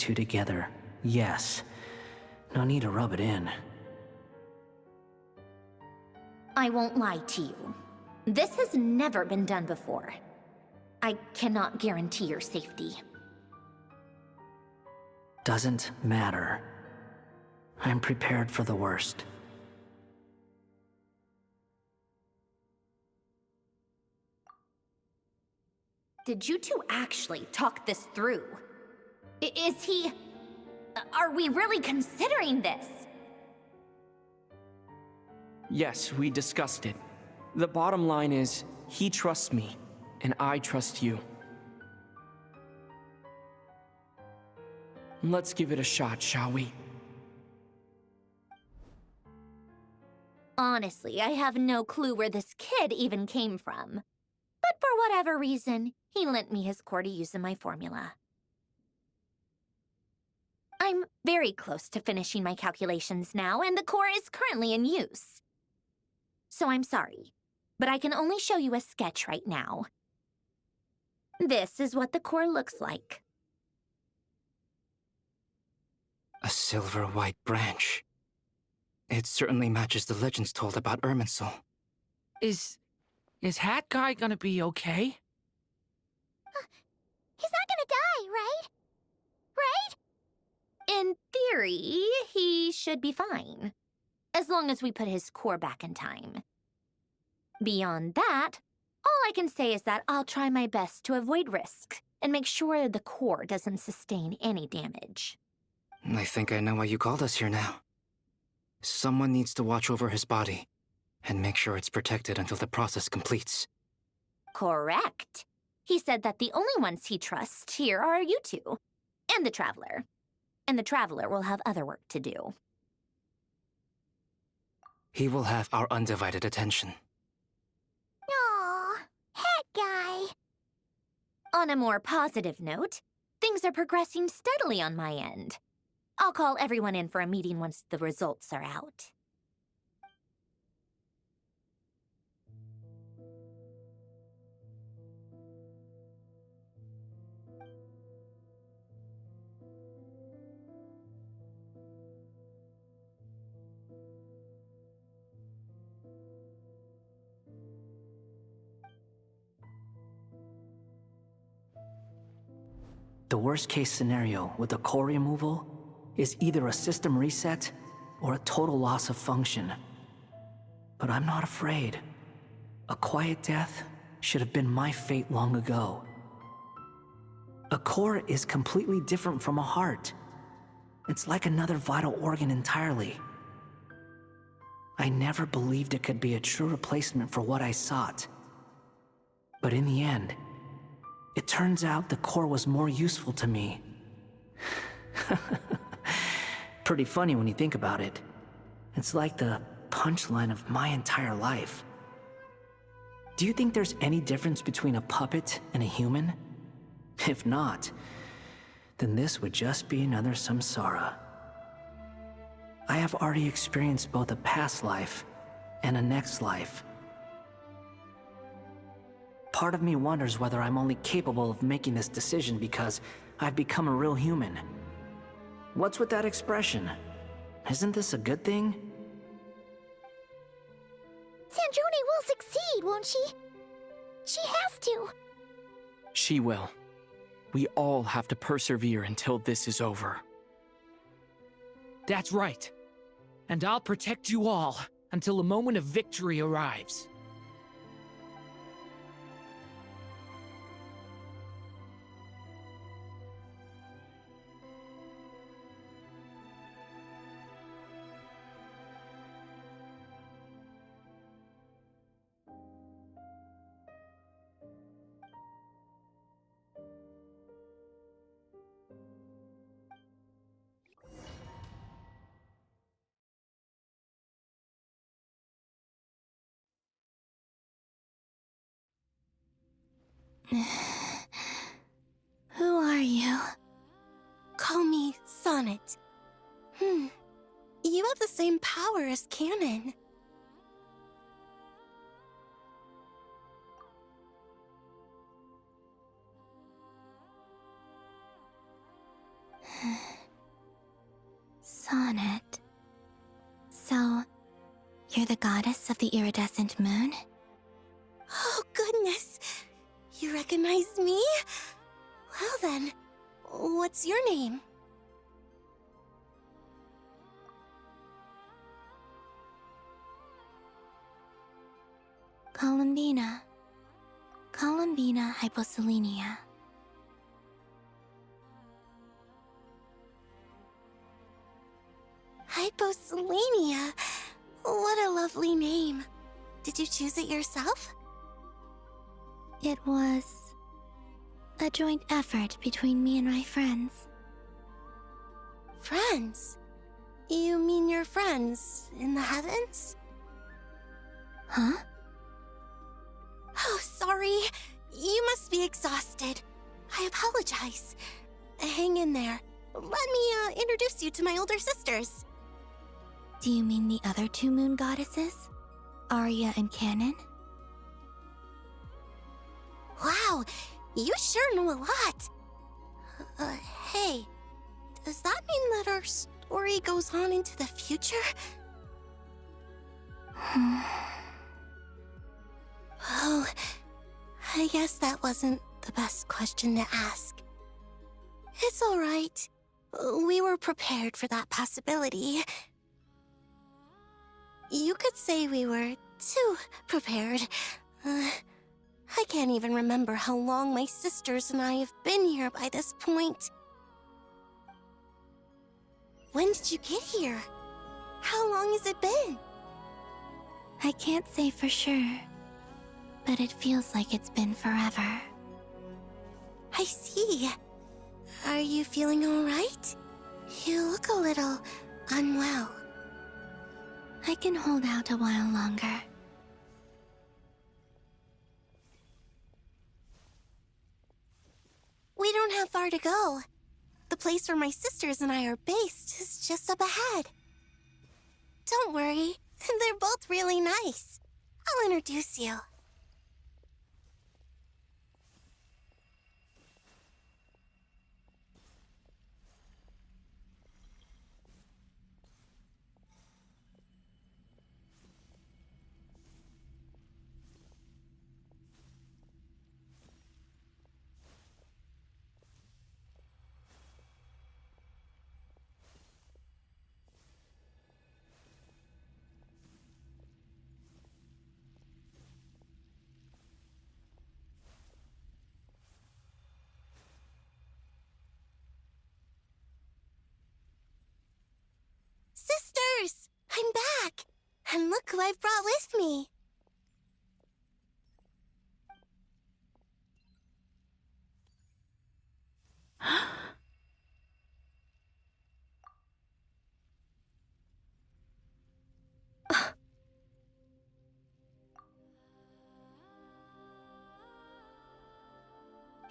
two together, yes. No need to rub it in. I won't lie to you. This has never been done before. I cannot guarantee your safety. Doesn't matter. I'm prepared for the worst. Did you two actually talk this through? Is he... Are we really considering this? Yes, we discussed it. The bottom line is, he trusts me, and I trust you. Let's give it a shot, shall we? Honestly, I have no clue where this kid even came from. But for whatever reason, he lent me his core to use in my formula. I'm very close to finishing my calculations now, and the core is currently in use. So I'm sorry, but I can only show you a sketch right now. This is what the core looks like. A silver-white branch. It certainly matches the legends told about Irminsul. Is Hat Guy gonna be okay? He's not gonna die, right? Right? In theory, he should be fine. As long as we put his core back in time. Beyond that, all I can say is that I'll try my best to avoid risk and make sure the core doesn't sustain any damage. I think I know why you called us here now. Someone needs to watch over his body and make sure it's protected until the process completes. Correct. He said that the only ones he trusts here are you two, and the Traveler. And the Traveler will have other work to do. He will have our undivided attention. Aww, Hat Guy. On a more positive note, things are progressing steadily on my end. I'll call everyone in for a meeting once the results are out. The worst case scenario with the core removal is either a system reset or a total loss of function. But I'm not afraid. A quiet death should have been my fate long ago. A core is completely different from a heart. It's like another vital organ entirely. I never believed it could be a true replacement for what I sought. But in the end, it turns out the core was more useful to me. Pretty funny when you think about it. It's like the punchline of my entire life. Do you think there's any difference between a puppet and a human? If not, then this would just be another samsara. I have already experienced both a past life and a next life. Part of me wonders whether I'm only capable of making this decision because I've become a real human. What's with that expression? Isn't this a good thing? Sandrone will succeed, won't she? She has to. She will. We all have to persevere until this is over. That's right. And I'll protect you all until a moment of victory arrives. Who are you? Call me Sonnet. You have the same power as Canon. Sonnet. So, you're the goddess of the iridescent moon? Oh, goodness. You recognize me? Well then, what's your name? Columbina. Columbina hyposelenia. Hyposelenia? What a lovely name. Did you choose it yourself? It was a joint effort between me and my friends. Friends? You mean your friends in the heavens? Huh? Oh, sorry. You must be exhausted. I apologize. Hang in there. Let me introduce you to my older sisters. Do you mean the other two moon goddesses? Arya and Canon? Wow, you sure know a lot. Hey, does that mean that our story goes on into the future? Oh, I guess that wasn't the best question to ask. It's all right. We were prepared for that possibility. You could say we were too prepared. I can't even remember how long my sisters and I have been here by this point. When did you get here? How long has it been? I can't say for sure, but it feels like it's been forever. I see. Are you feeling all right? You look a little unwell. I can hold out a while longer. We don't have far to go. The place where my sisters and I are based is just up ahead. Don't worry, they're both really nice. I'll introduce you. Sisters! I'm back! And look who I've brought with me!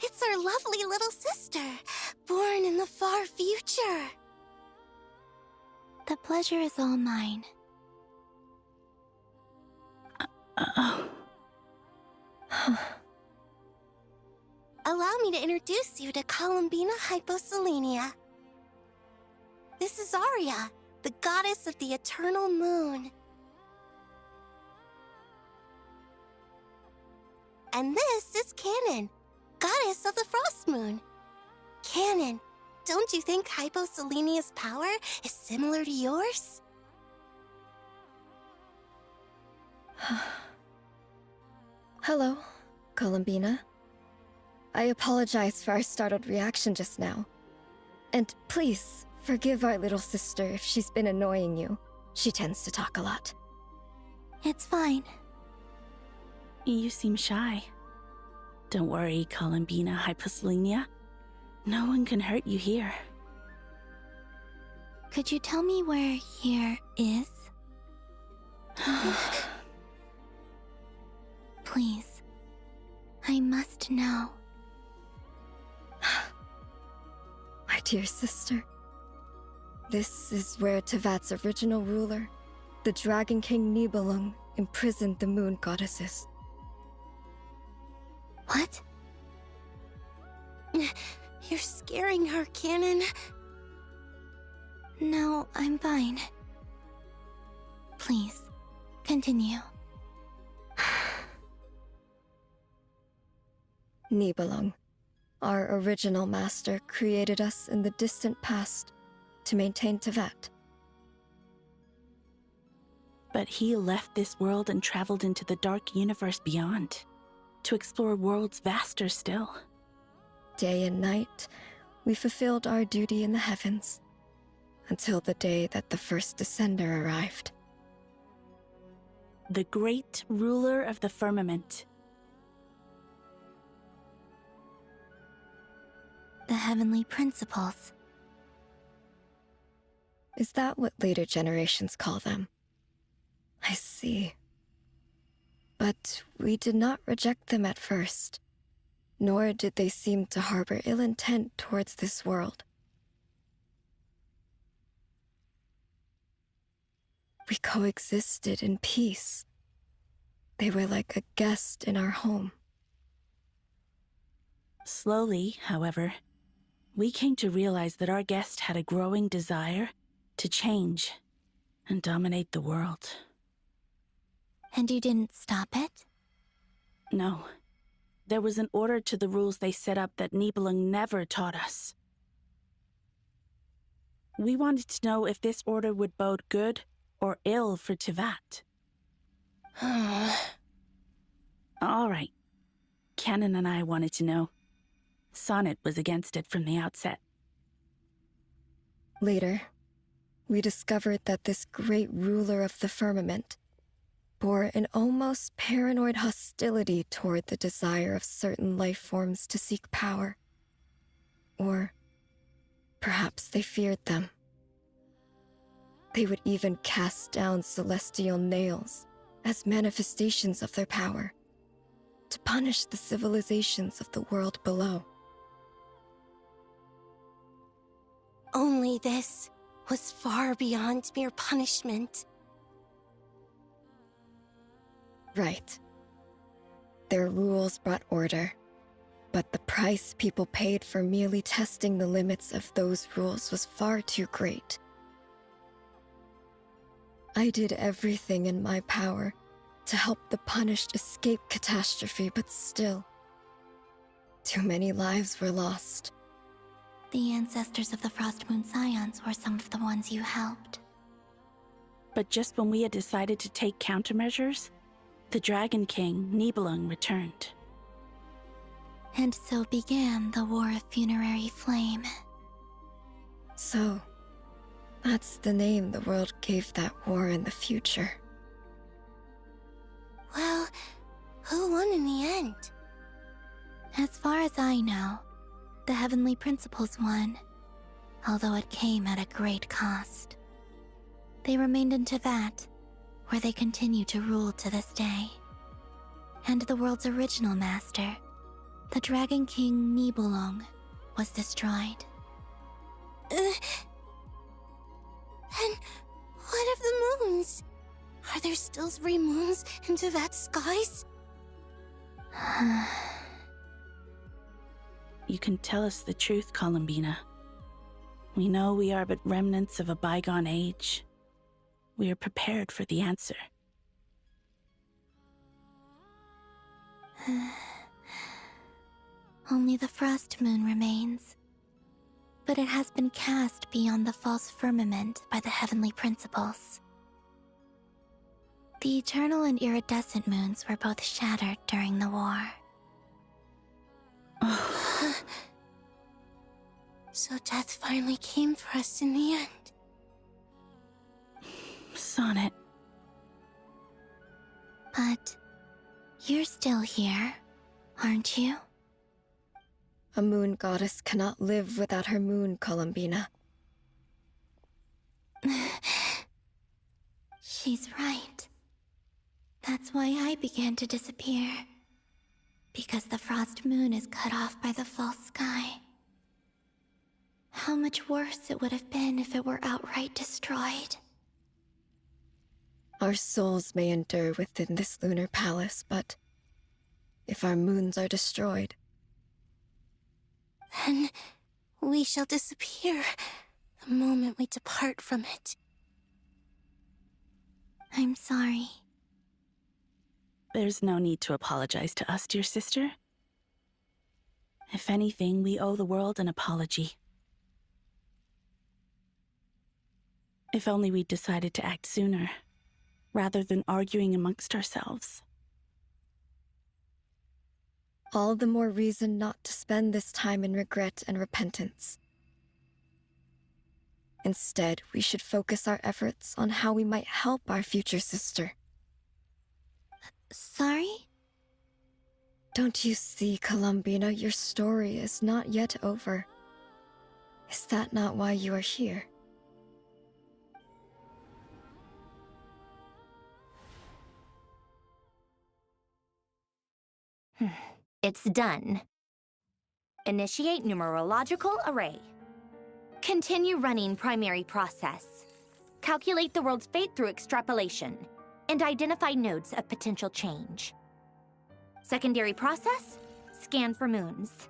It's our lovely little sister, born in the far future. The pleasure is all mine. Allow me to introduce you to Columbina hyposelenia. This is Arya, the goddess of the eternal moon. And this is Canon, goddess of the frost moon. Canon, don't you think hyposelenia's power is similar to yours? Hello, Columbina. I apologize for our startled reaction just now. And please, forgive our little sister if she's been annoying you. She tends to talk a lot. It's fine. You seem shy. Don't worry, Columbina hyposelenia. No one can hurt you here. Could you tell me where here is? Please. I must know. My dear sister. This is where Tevat's original ruler, the Dragon King Nibelung, imprisoned the moon goddesses. What? You're scaring her, Canon. No, I'm fine. Please, continue. Nibelung, our original master, created us in the distant past to maintain Tevat. But he left this world and traveled into the dark universe beyond, to explore worlds vaster still. Day and night, we fulfilled our duty in the heavens, until the day that the first Descender arrived. The great ruler of the firmament. The heavenly principles. Is that what later generations call them? I see. But we did not reject them at first, nor did they seem to harbor ill intent towards this world. We coexisted in peace. They were like a guest in our home. Slowly, however, we came to realize that our guest had a growing desire to change and dominate the world. And you didn't stop it? No. There was an order to the rules they set up that Nibelung never taught us. We wanted to know if this order would bode good or ill for Tevat. All right. Canon and I wanted to know. Sonnet was against it from the outset. Later, we discovered that this great ruler of the firmament bore an almost paranoid hostility toward the desire of certain life forms to seek power. Or perhaps they feared them. They would even cast down celestial nails as manifestations of their power, to punish the civilizations of the world below. Only this was far beyond mere punishment. Right. Their rules brought order, but the price people paid for merely testing the limits of those rules was far too great. I did everything in my power to help the punished escape catastrophe, but still, too many lives were lost. The ancestors of the Frostmoon Scions were some of the ones you helped. But just when we had decided to take countermeasures, the Dragon King, Nibelung, returned. And so began the War of Funerary Flame. So, that's the name the world gave that war in the future. Well, who won in the end? As far as I know, the Heavenly Principles won, although it came at a great cost. They remained in Tevat, where they continue to rule to this day. And the world's original master, the Dragon King Nibelung, was destroyed. And what of the moons? Are there still 3 moons in Tevat's skies? You can tell us the truth, Columbina. We know we are but remnants of a bygone age. We are prepared for the answer. Only the Frost Moon remains. But it has been cast beyond the false firmament by the Heavenly Principles. The eternal and iridescent moons were both shattered during the war. So death finally came for us in the end. Sonnet. But you're still here, aren't you? A moon goddess cannot live without her moon, Columbina. She's right. That's why I began to disappear. Because the Frost Moon is cut off by the false sky. How much worse it would have been if it were outright destroyed. Our souls may endure within this lunar palace, but if our moons are destroyed, then we shall disappear the moment we depart from it. I'm sorry. There's no need to apologize to us, dear sister. If anything, we owe the world an apology. If only we'd decided to act sooner, rather than arguing amongst ourselves. All the more reason not to spend this time in regret and repentance. Instead, we should focus our efforts on how we might help our future sister. Sorry? Don't you see, Columbina, your story is not yet over. Is that not why you are here? It's done. Initiate numerological array. Continue running primary process. Calculate the world's fate through extrapolation, and identify nodes of potential change. Secondary process, scan for moons.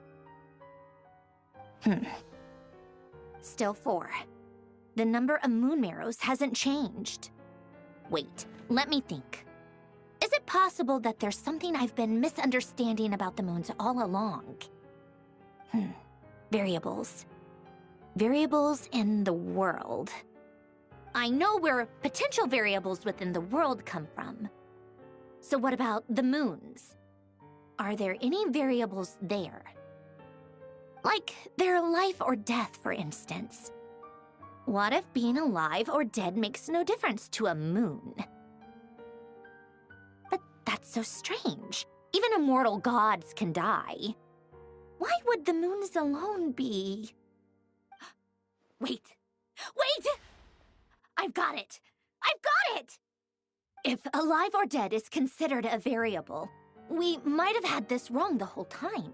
Still 4. The number of moon marrows hasn't changed. Wait, let me think. Is it possible that there's something I've been misunderstanding about the moons all along? Variables. Variables in the world. I know where potential variables within the world come from. So what about the moons? Are there any variables there? Like their life or death, for instance. What if being alive or dead makes no difference to a moon? But that's so strange. Even immortal gods can die. Why would the moons alone be? Wait! Wait! I've got it! I've got it! If alive or dead is considered a variable, we might have had this wrong the whole time.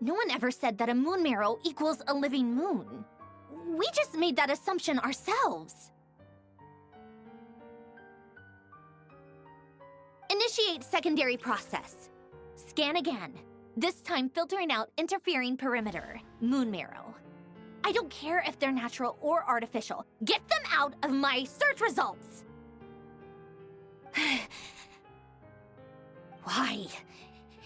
No one ever said that a moon marrow equals a living moon. We just made that assumption ourselves. Initiate secondary process. Scan again, this time filtering out interfering perimeter, moon marrow. I don't care if they're natural or artificial. Get them out of my search results! Why?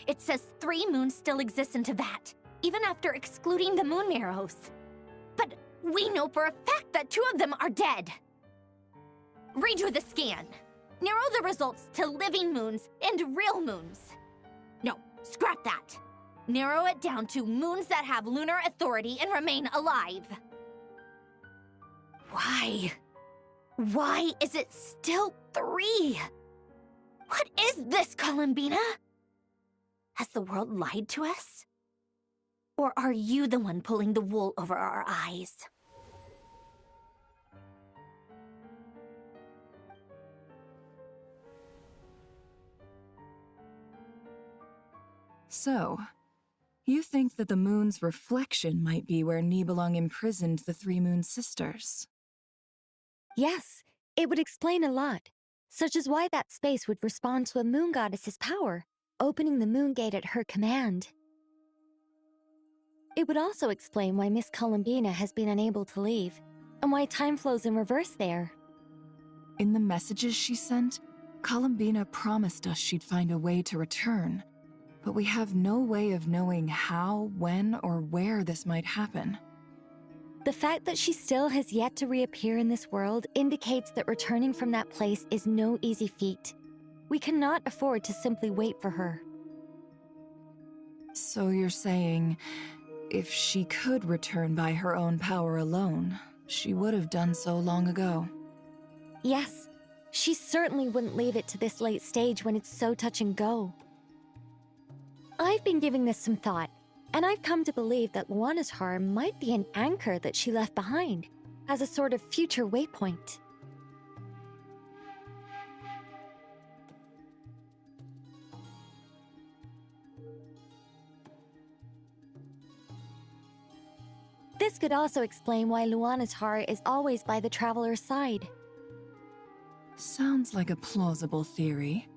It says 3 moons still exist in Teyvat, even after excluding the moon marrows. But we know for a fact that 2 of them are dead. Redo the scan. Narrow the results to living moons and real moons. No, scrap that. Narrow it down to moons that have lunar authority and remain alive. Why? Why is it still 3? What is this, Columbina? Has the world lied to us? Or are you the one pulling the wool over our eyes? So, you think that the moon's reflection might be where Nibelung imprisoned the 3 moon sisters? Yes, it would explain a lot, such as why that space would respond to a moon goddess's power, opening the moon gate at her command. It would also explain why Miss Columbina has been unable to leave, and why time flows in reverse there. In the messages she sent, Columbina promised us she'd find a way to return. But we have no way of knowing how, when, or where this might happen. The fact that she still has yet to reappear in this world indicates that returning from that place is no easy feat. We cannot afford to simply wait for her. So you're saying, if she could return by her own power alone, she would have done so long ago? Yes, she certainly wouldn't leave it to this late stage when it's so touch and go. I've been giving this some thought, and I've come to believe that Luana's harm might be an anchor that she left behind, as a sort of future waypoint. This could also explain why Luana's heart is always by the traveler's side. Sounds like a plausible theory.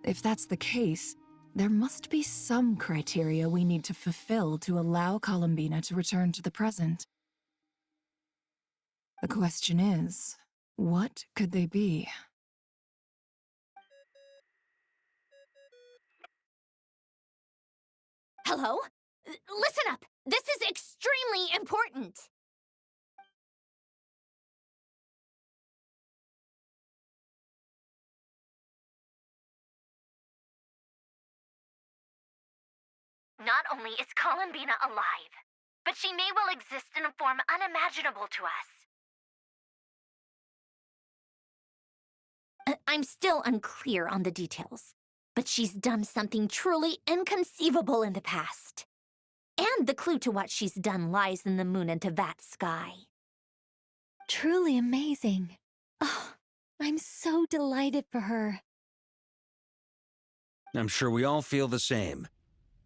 If that's the case, there must be some criteria we need to fulfill to allow Columbina to return to the present. The question is, what could they be? Hello? Listen up! This is extremely important! Not only is Columbina alive, but she may well exist in a form unimaginable to us. I'm still unclear on the details, but she's done something truly inconceivable in the past. And the clue to what she's done lies in the moon and Tevat sky. Truly amazing. Oh, I'm so delighted for her. I'm sure we all feel the same.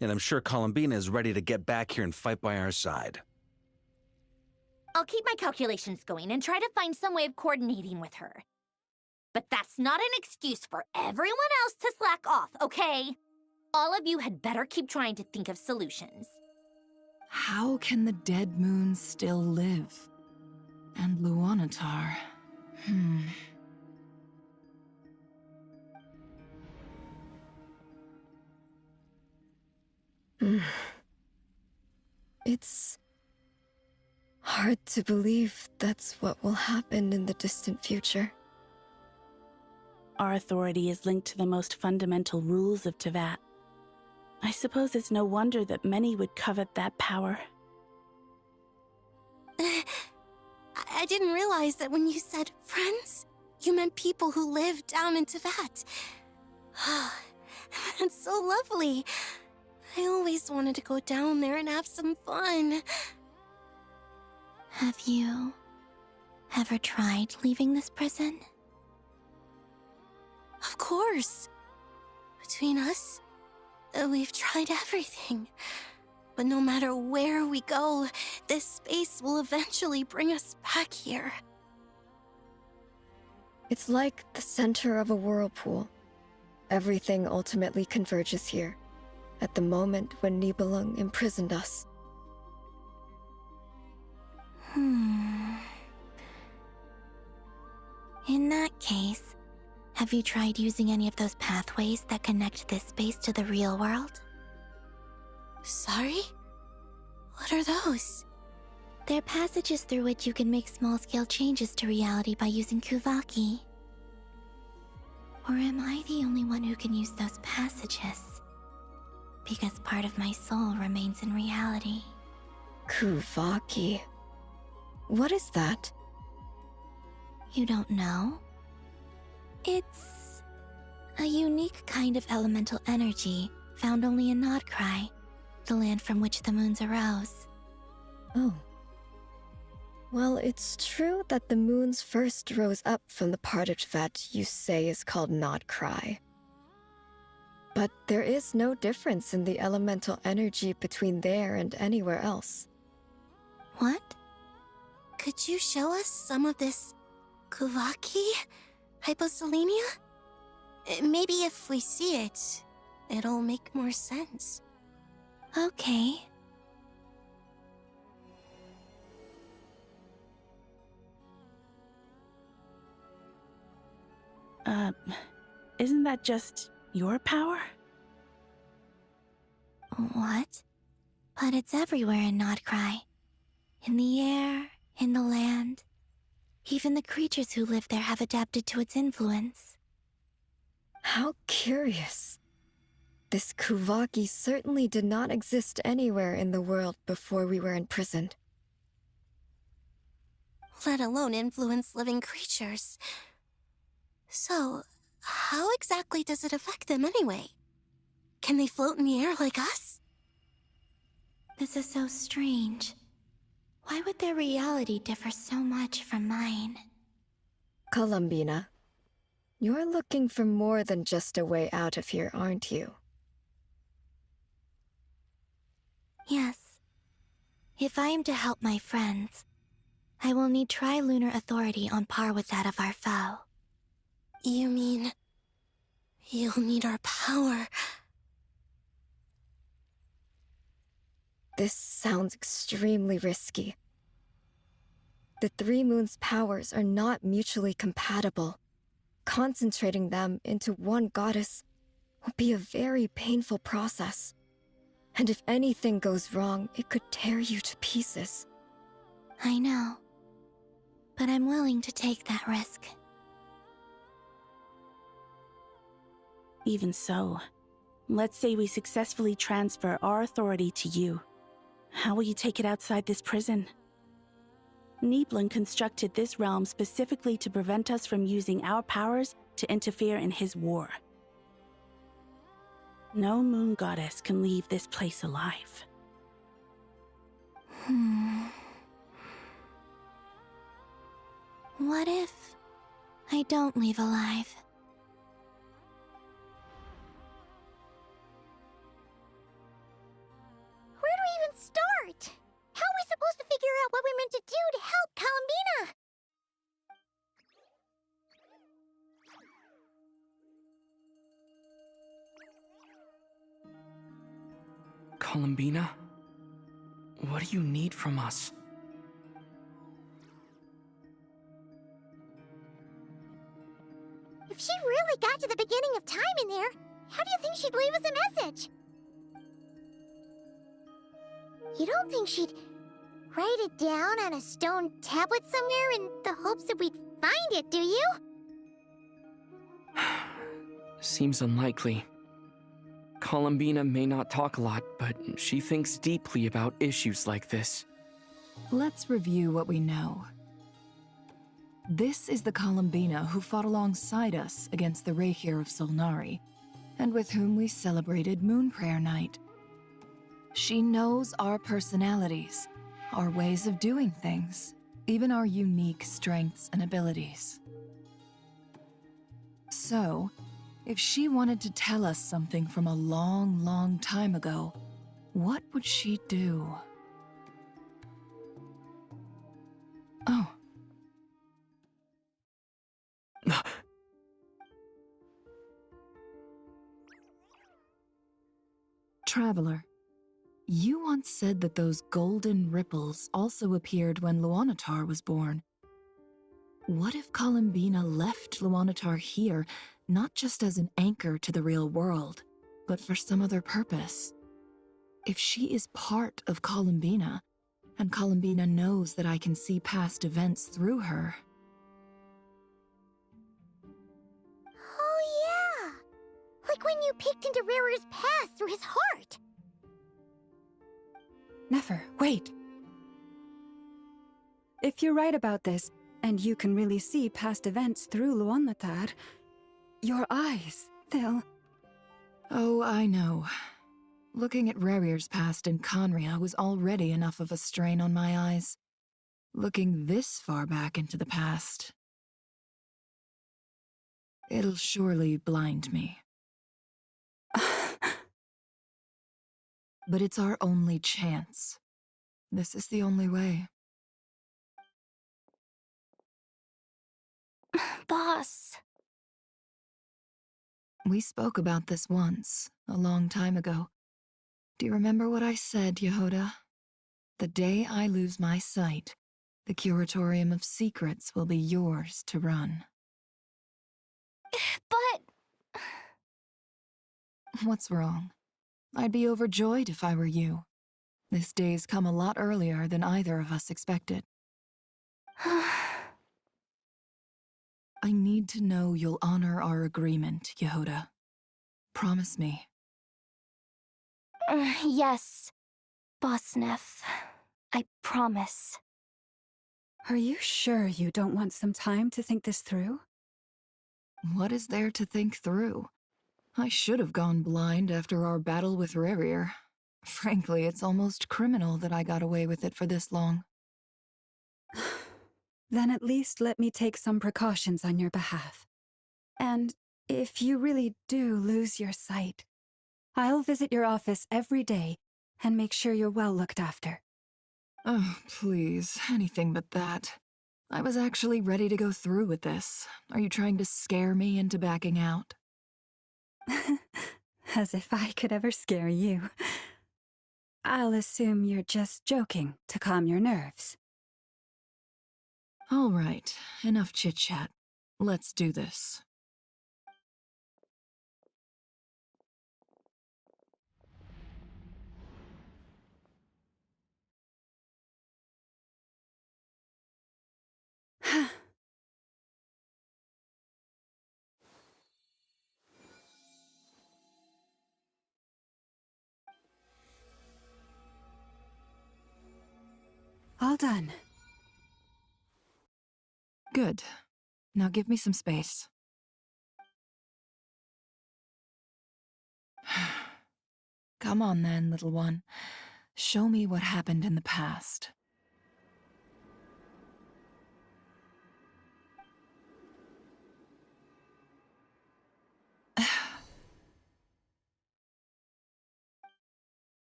And I'm sure Columbina is ready to get back here and fight by our side. I'll keep my calculations going and try to find some way of coordinating with her. But that's not an excuse for everyone else to slack off, okay? All of you had better keep trying to think of solutions. How can the dead moon still live? And Luanatar... It's hard to believe that's what will happen in the distant future. Our authority is linked to the most fundamental rules of Tevat. I suppose it's no wonder that many would covet that power. I didn't realize that when you said friends, you meant people who live down in Tevat. That's so lovely. I always wanted to go down there and have some fun. Have you ever tried leaving this prison? Of course. Between us, we've tried everything. But no matter where we go, this space will eventually bring us back here. It's like the center of a whirlpool. Everything ultimately converges here, at the moment when Nibelung imprisoned us. In that case, have you tried using any of those pathways that connect this space to the real world? Sorry? What are those? They're passages through which you can make small-scale changes to reality by using Kuvaki. Or am I the only one who can use those passages? Because part of my soul remains in reality. Kuvaki. What is that? You don't know? It's a unique kind of elemental energy found only in Nodcry, the land from which the moons arose. Oh. Well, it's true that the moons first rose up from the part of Tevat you say is called Nodcry. But there is no difference in the elemental energy between there and anywhere else. What? Could you show us some of this Kuvaki? Hyposelenia? Maybe if we see it, it'll make more sense. Okay. Isn't that just your power? What? But it's everywhere in Nodcry. In the air, in the land. Even the creatures who live there have adapted to its influence. How curious. This Kuvaki certainly did not exist anywhere in the world before we were imprisoned. Let alone influence living creatures. So, how exactly does it affect them anyway? Can they float in the air like us? This is so strange. Why would their reality differ so much from mine? Columbina, you're looking for more than just a way out of here, aren't you? Yes. If I am to help my friends, I will need tri-lunar authority on par with that of our foe. You mean... you'll need our power? This sounds extremely risky. The three moons' powers are not mutually compatible. Concentrating them into one goddess will be a very painful process. And if anything goes wrong, it could tear you to pieces. I know. But I'm willing to take that risk. Even so, let's say we successfully transfer our authority to you. How will you take it outside this prison? Niblin constructed this realm specifically to prevent us from using our powers to interfere in his war. No moon goddess can leave this place alive. What if I don't leave alive? Where do we even start? How are we supposed to figure out what we're meant to do to help Columbina? Columbina? What do you need from us? If she really got to the beginning of time in there, how do you think she'd leave us a message? You don't think she'd write it down on a stone tablet somewhere in the hopes that we'd find it, do you? Seems unlikely. Columbina may not talk a lot, but she thinks deeply about issues like this. Let's review what we know. This is the Columbina who fought alongside us against the Rehir of Solnari, and with whom we celebrated Moon Prayer Night. She knows our personalities, our ways of doing things, even our unique strengths and abilities. So, if she wanted to tell us something from a long, long time ago, what would she do? Oh. Traveler, you once said that those golden ripples also appeared when Luanatar was born. What if Columbina left Luanatar here, not just as an anchor to the real world, but for some other purpose? If she is part of Columbina, and Columbina knows that I can see past events through her... Oh yeah! Like when you peeked into Rare's past through his heart! Nefer, wait! If you're right about this, and you can really see past events through Luanatar, your eyes, they'll... Oh, I know. Looking at Rare's past in Conria was already enough of a strain on my eyes. Looking this far back into the past... it'll surely blind me. But it's our only chance. This is the only way. Boss. We spoke about this once, a long time ago. Do you remember what I said, Yehoda? The day I lose my sight, the Curatorium of Secrets will be yours to run. But... What's wrong? I'd be overjoyed if I were you. This day's come a lot earlier than either of us expected. I need to know you'll honor our agreement, Yehoda. Promise me. Yes, Boss Neff. I promise. Are you sure you don't want some time to think this through? What is there to think through? I should have gone blind after our battle with Rerir. Frankly, it's almost criminal that I got away with it for this long. Then at least let me take some precautions on your behalf. And if you really do lose your sight, I'll visit your office every day and make sure you're well looked after. Oh, please, anything but that. I was actually ready to go through with this. Are you trying to scare me into backing out? As if I could ever scare you. I'll assume you're just joking to calm your nerves. All right, enough chit-chat. Let's do this. All done. Good. Now give me some space. Come on then, little one. Show me what happened in the past.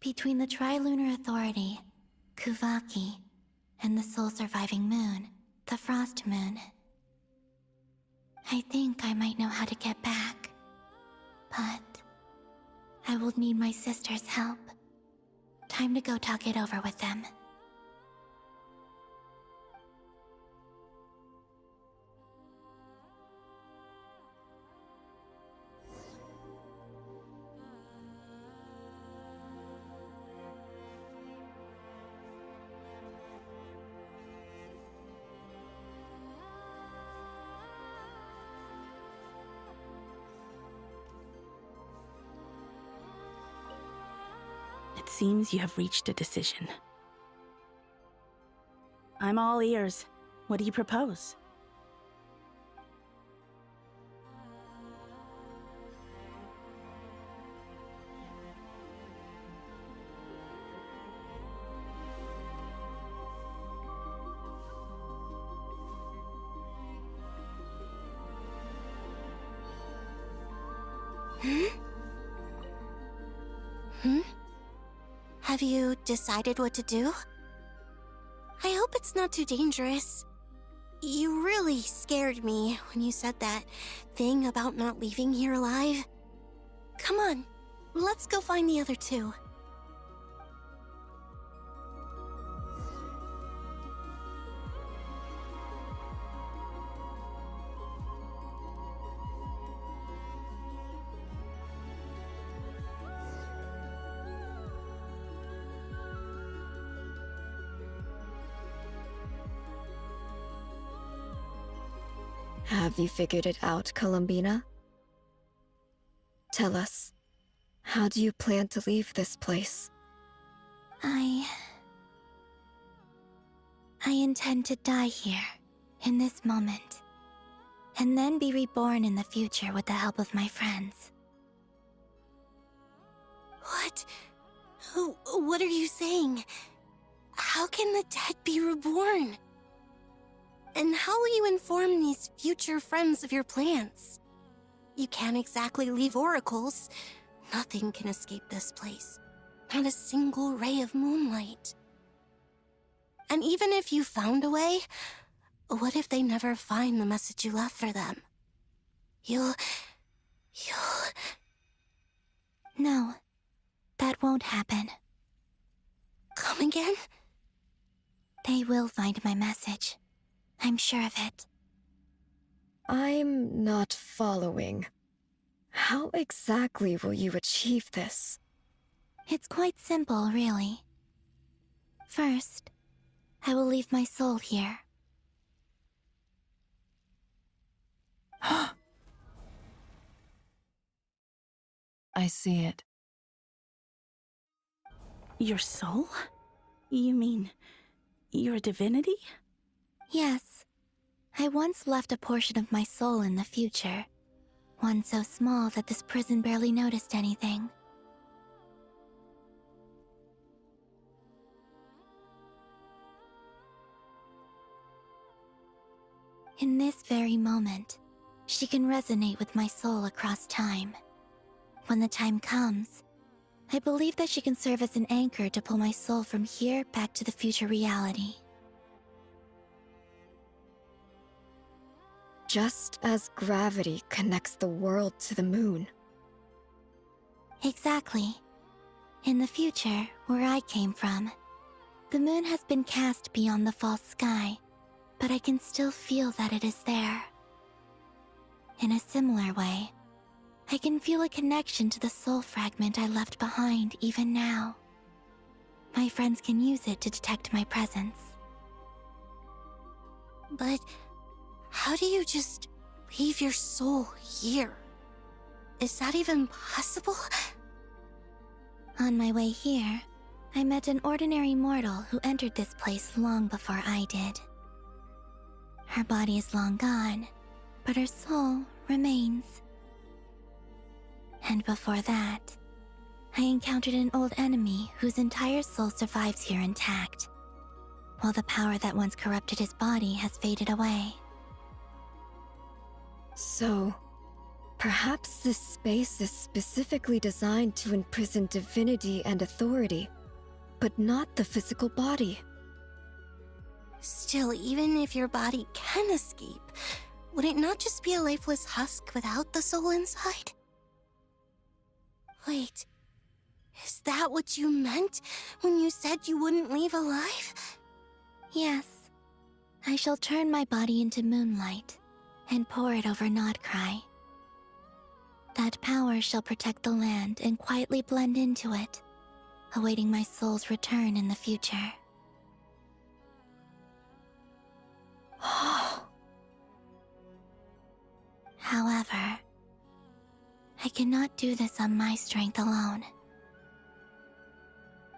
Between the Trilunar Authority, Kuvaki, and the soul-surviving moon, the Frost Moon, I think I might know how to get back. But I will need my sister's help. Time to go talk it over with them. It seems you have reached a decision. I'm all ears. What do you propose? Have you decided what to do? I hope it's not too dangerous. You really scared me when you said that thing about not leaving here alive. Come on, let's go find the other two. Have you figured it out, Columbina? Tell us, how do you plan to leave this place? I intend to die here, in this moment, and then be reborn in the future with the help of my friends. What? What are you saying? How can the dead be reborn? And how will you inform these future friends of your plans? You can't exactly leave oracles. Nothing can escape this place. Not a single ray of moonlight. And even if you found a way, what if they never find the message you left for them? You'll... No, that won't happen. Come again? They will find my message. I'm sure of it. I'm not following. How exactly will you achieve this? It's quite simple, really. First, I will leave my soul here. I see it. Your soul? You mean your divinity? Yes. I once left a portion of my soul in the future. One so small that this prison barely noticed anything. In this very moment, she can resonate with my soul across time. When the time comes, I believe that she can serve as an anchor to pull my soul from here back to the future reality. Just as gravity connects the world to the moon. Exactly. In the future, where I came from, the moon has been cast beyond the false sky, but I can still feel that it is there. In a similar way, I can feel a connection to the soul fragment I left behind even now. My friends can use it to detect my presence. But how do you just leave your soul here? Is that even possible? On my way here, I met an ordinary mortal who entered this place long before I did. Her body is long gone, but her soul remains. And before that, I encountered an old enemy whose entire soul survives here intact, while the power that once corrupted his body has faded away. So, perhaps this space is specifically designed to imprison divinity and authority, but not the physical body. Still, even if your body can escape, would it not just be a lifeless husk without the soul inside? Wait, is that what you meant when you said you wouldn't leave alive? Yes, I shall turn my body into moonlight and pour it over Nodcry. That power shall protect the land and quietly blend into it, awaiting my soul's return in the future. However, I cannot do this on my strength alone.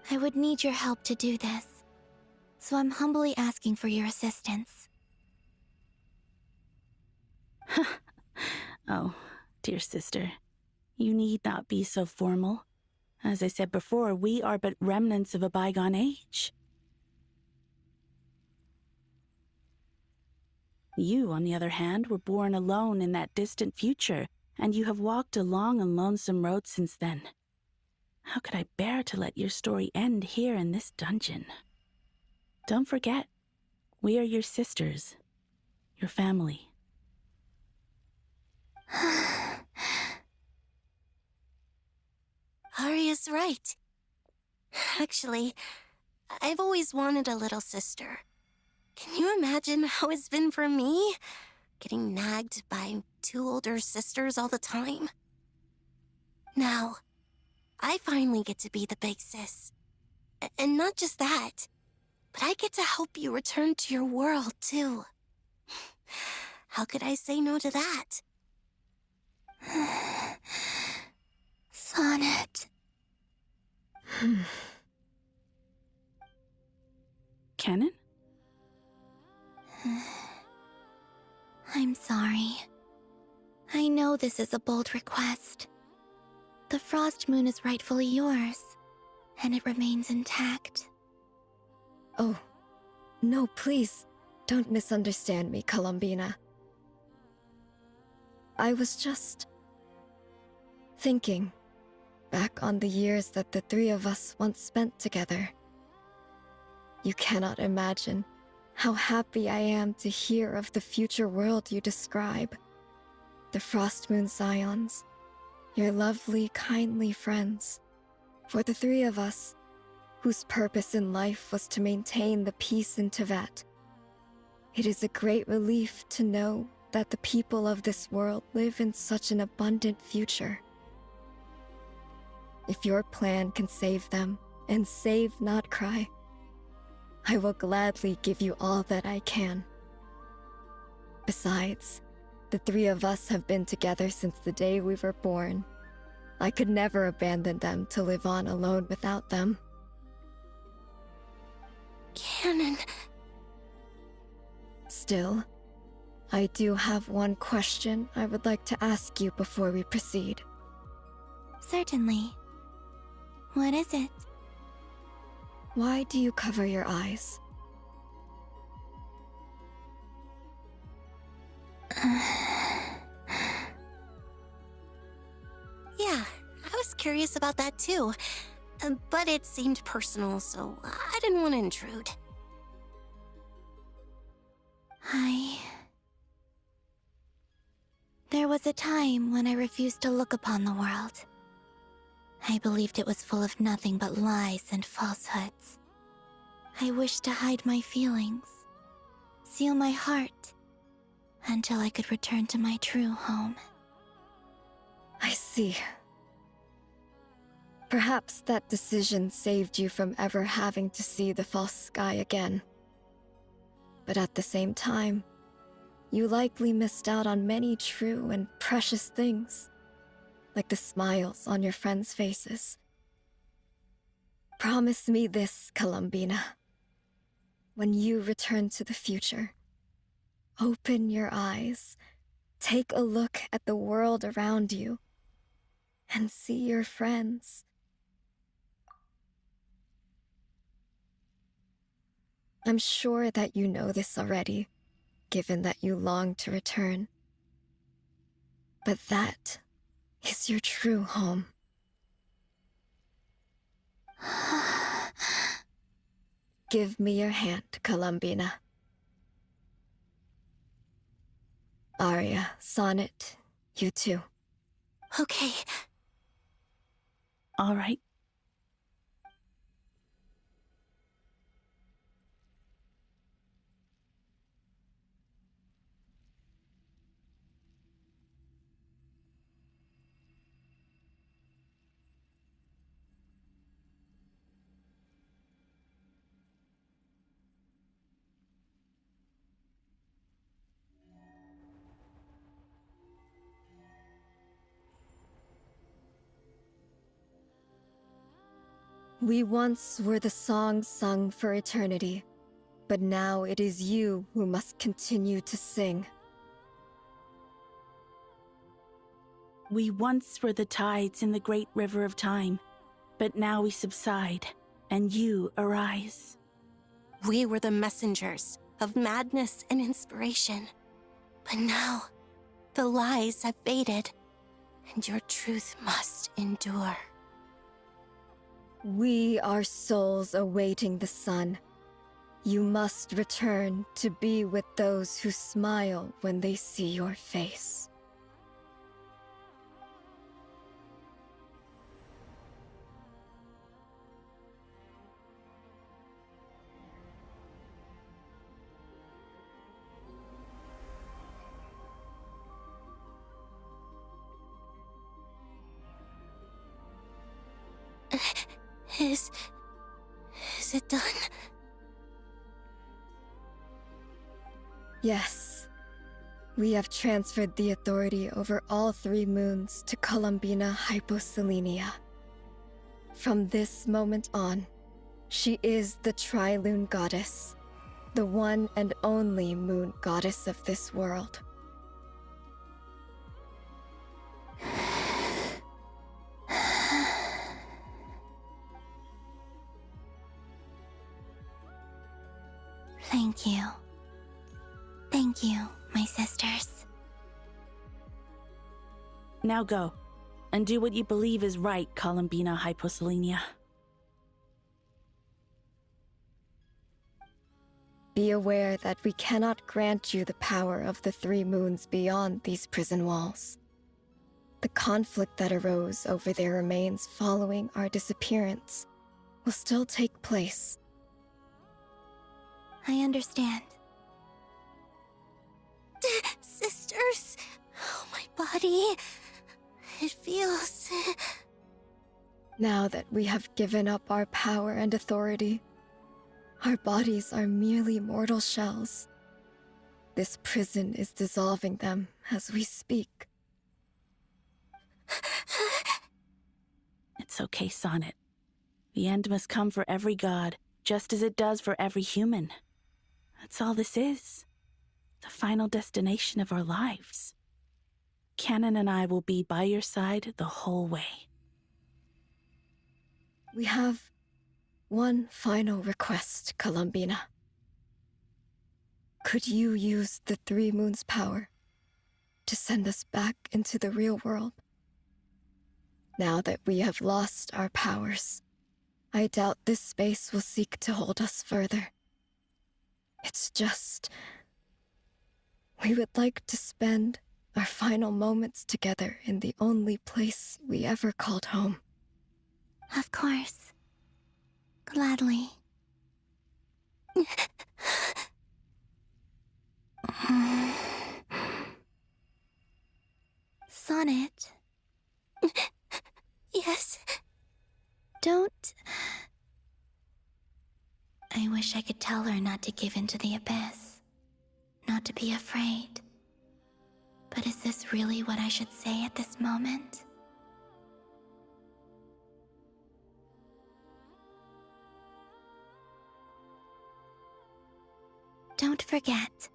I would need your help to do this, so I'm humbly asking for your assistance. Oh, dear sister, you need not be so formal. As I said before, we are but remnants of a bygone age. You, on the other hand, were born alone in that distant future, and you have walked a long and lonesome road since then. How could I bear to let your story end here in this dungeon? Don't forget, we are your sisters, your family. Arya's right. Actually, I've always wanted a little sister. Can you imagine how it's been for me? Getting nagged by two older sisters all the time. Now, I finally get to be the big sis. And not just that, but I get to help you return to your world, too. How could I say no to that? Sonnet. Canon? I'm sorry. I know this is a bold request. The Frost Moon is rightfully yours, and it remains intact. Oh, no, please, don't misunderstand me, Columbina. I was just thinking back on the years that the three of us once spent together. You cannot imagine how happy I am to hear of the future world you describe. The Frostmoon Scions, your lovely, kindly friends. For the three of us, whose purpose in life was to maintain the peace in Teyvat. It is a great relief to know that the people of this world live in such an abundant future. If your plan can save them, and save Nodcry, I will gladly give you all that I can. Besides, the three of us have been together since the day we were born. I could never abandon them to live on alone without them. Canon. Still, I do have one question I would like to ask you before we proceed. Certainly. What is it? Why do you cover your eyes? Yeah, I was curious about that too. But it seemed personal, so I didn't want to intrude. There was a time when I refused to look upon the world. I believed it was full of nothing but lies and falsehoods. I wished to hide my feelings, seal my heart, until I could return to my true home. I see. Perhaps that decision saved you from ever having to see the false sky again. But at the same time, you likely missed out on many true and precious things, like the smiles on your friends' faces. Promise me this, Columbina. When you return to the future, open your eyes, take a look at the world around you, and see your friends. I'm sure that you know this already, given that you long to return. But that is your true home. Give me your hand, Columbina. Aria, Sonnet, you too. Okay. All right. We once were the songs sung for eternity, but now it is you who must continue to sing. We once were the tides in the great river of time, but now we subside, and you arise. We were the messengers of madness and inspiration. But now, the lies have faded, and your truth must endure. We are souls awaiting the sun. You must return to be with those who smile when they see your face. Is it done? Yes. We have transferred the authority over all 3 moons to Columbina Hyposelenia. From this moment on, she is the Tri-Lune Goddess, the one and only moon goddess of this world. Thank you. Thank you, my sisters. Now go, and do what you believe is right, Columbina Hyposelenia. Be aware that we cannot grant you the power of the 3 moons beyond these prison walls. The conflict that arose over their remains following our disappearance will still take place. I understand. Sisters, oh, my body. It feels... Now that we have given up our power and authority, our bodies are merely mortal shells. This prison is dissolving them as we speak. It's okay, Sonnet. The end must come for every god, just as it does for every human. That's all this is. The final destination of our lives. Canon and I will be by your side the whole way. We have one final request, Columbina. Could you use the 3 moons' power to send us back into the real world? Now that we have lost our powers, I doubt this space will seek to hold us further. It's just... we would like to spend our final moments together in the only place we ever called home. Of course. Gladly. Sonnet. Yes? Don't... I wish I could tell her not to give in to the abyss. Not to be afraid. But is this really what I should say at this moment? Don't forget.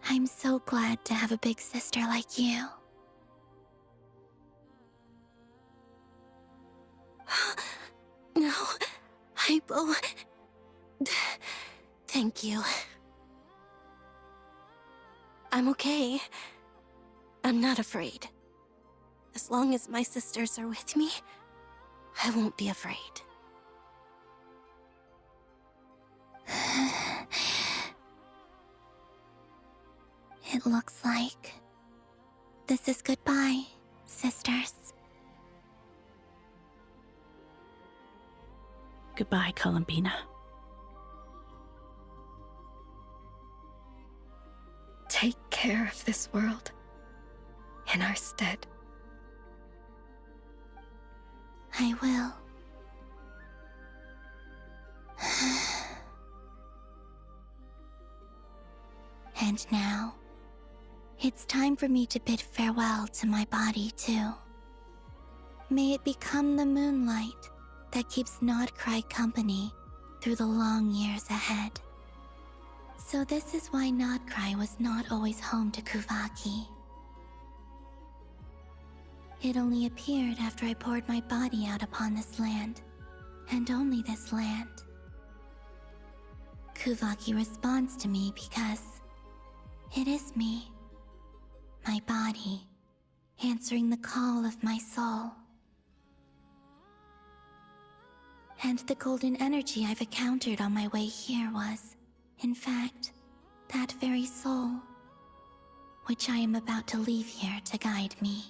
I'm so glad to have a big sister like you. No, Hypo. Thank you. I'm okay. I'm not afraid. As long as my sisters are with me, I won't be afraid. It looks like this is goodbye, sisters. Goodbye, Columbina. Take care of this world in our stead. I will. And now, it's time for me to bid farewell to my body, too. May it become the moonlight that keeps Nodcry company through the long years ahead. So this is why Nodcry was not always home to Kuvaki. It only appeared after I poured my body out upon this land, and only this land. Kuvaki responds to me because it is me, my body, answering the call of my soul. And the golden energy I've encountered on my way here was, in fact, that very soul, which I am about to leave here to guide me.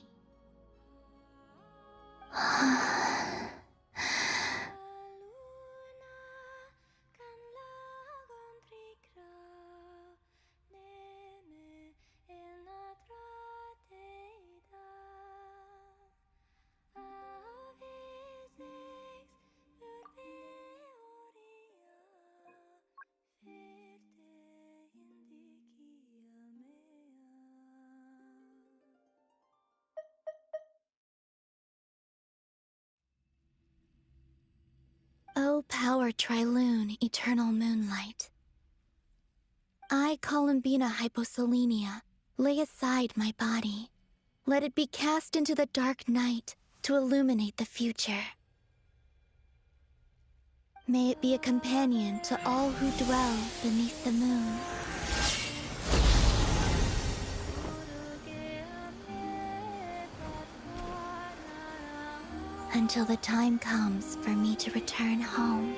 O power Trilune, eternal moonlight. I, Columbina Hyposelenia, lay aside my body. Let it be cast into the dark night to illuminate the future. May it be a companion to all who dwell beneath the moon. Until the time comes for me to return home.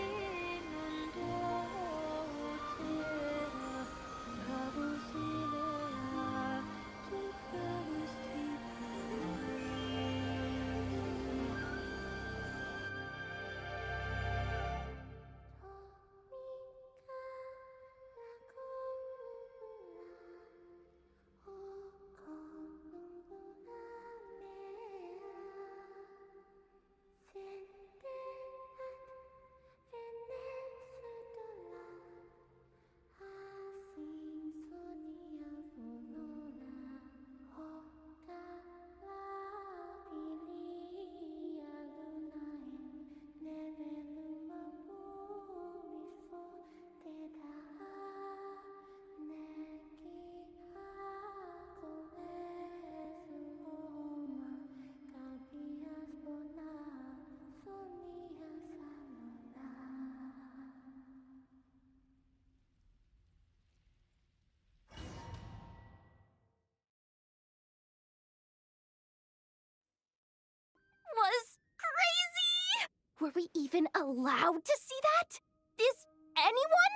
Was crazy! Were we even allowed to see that? Is anyone?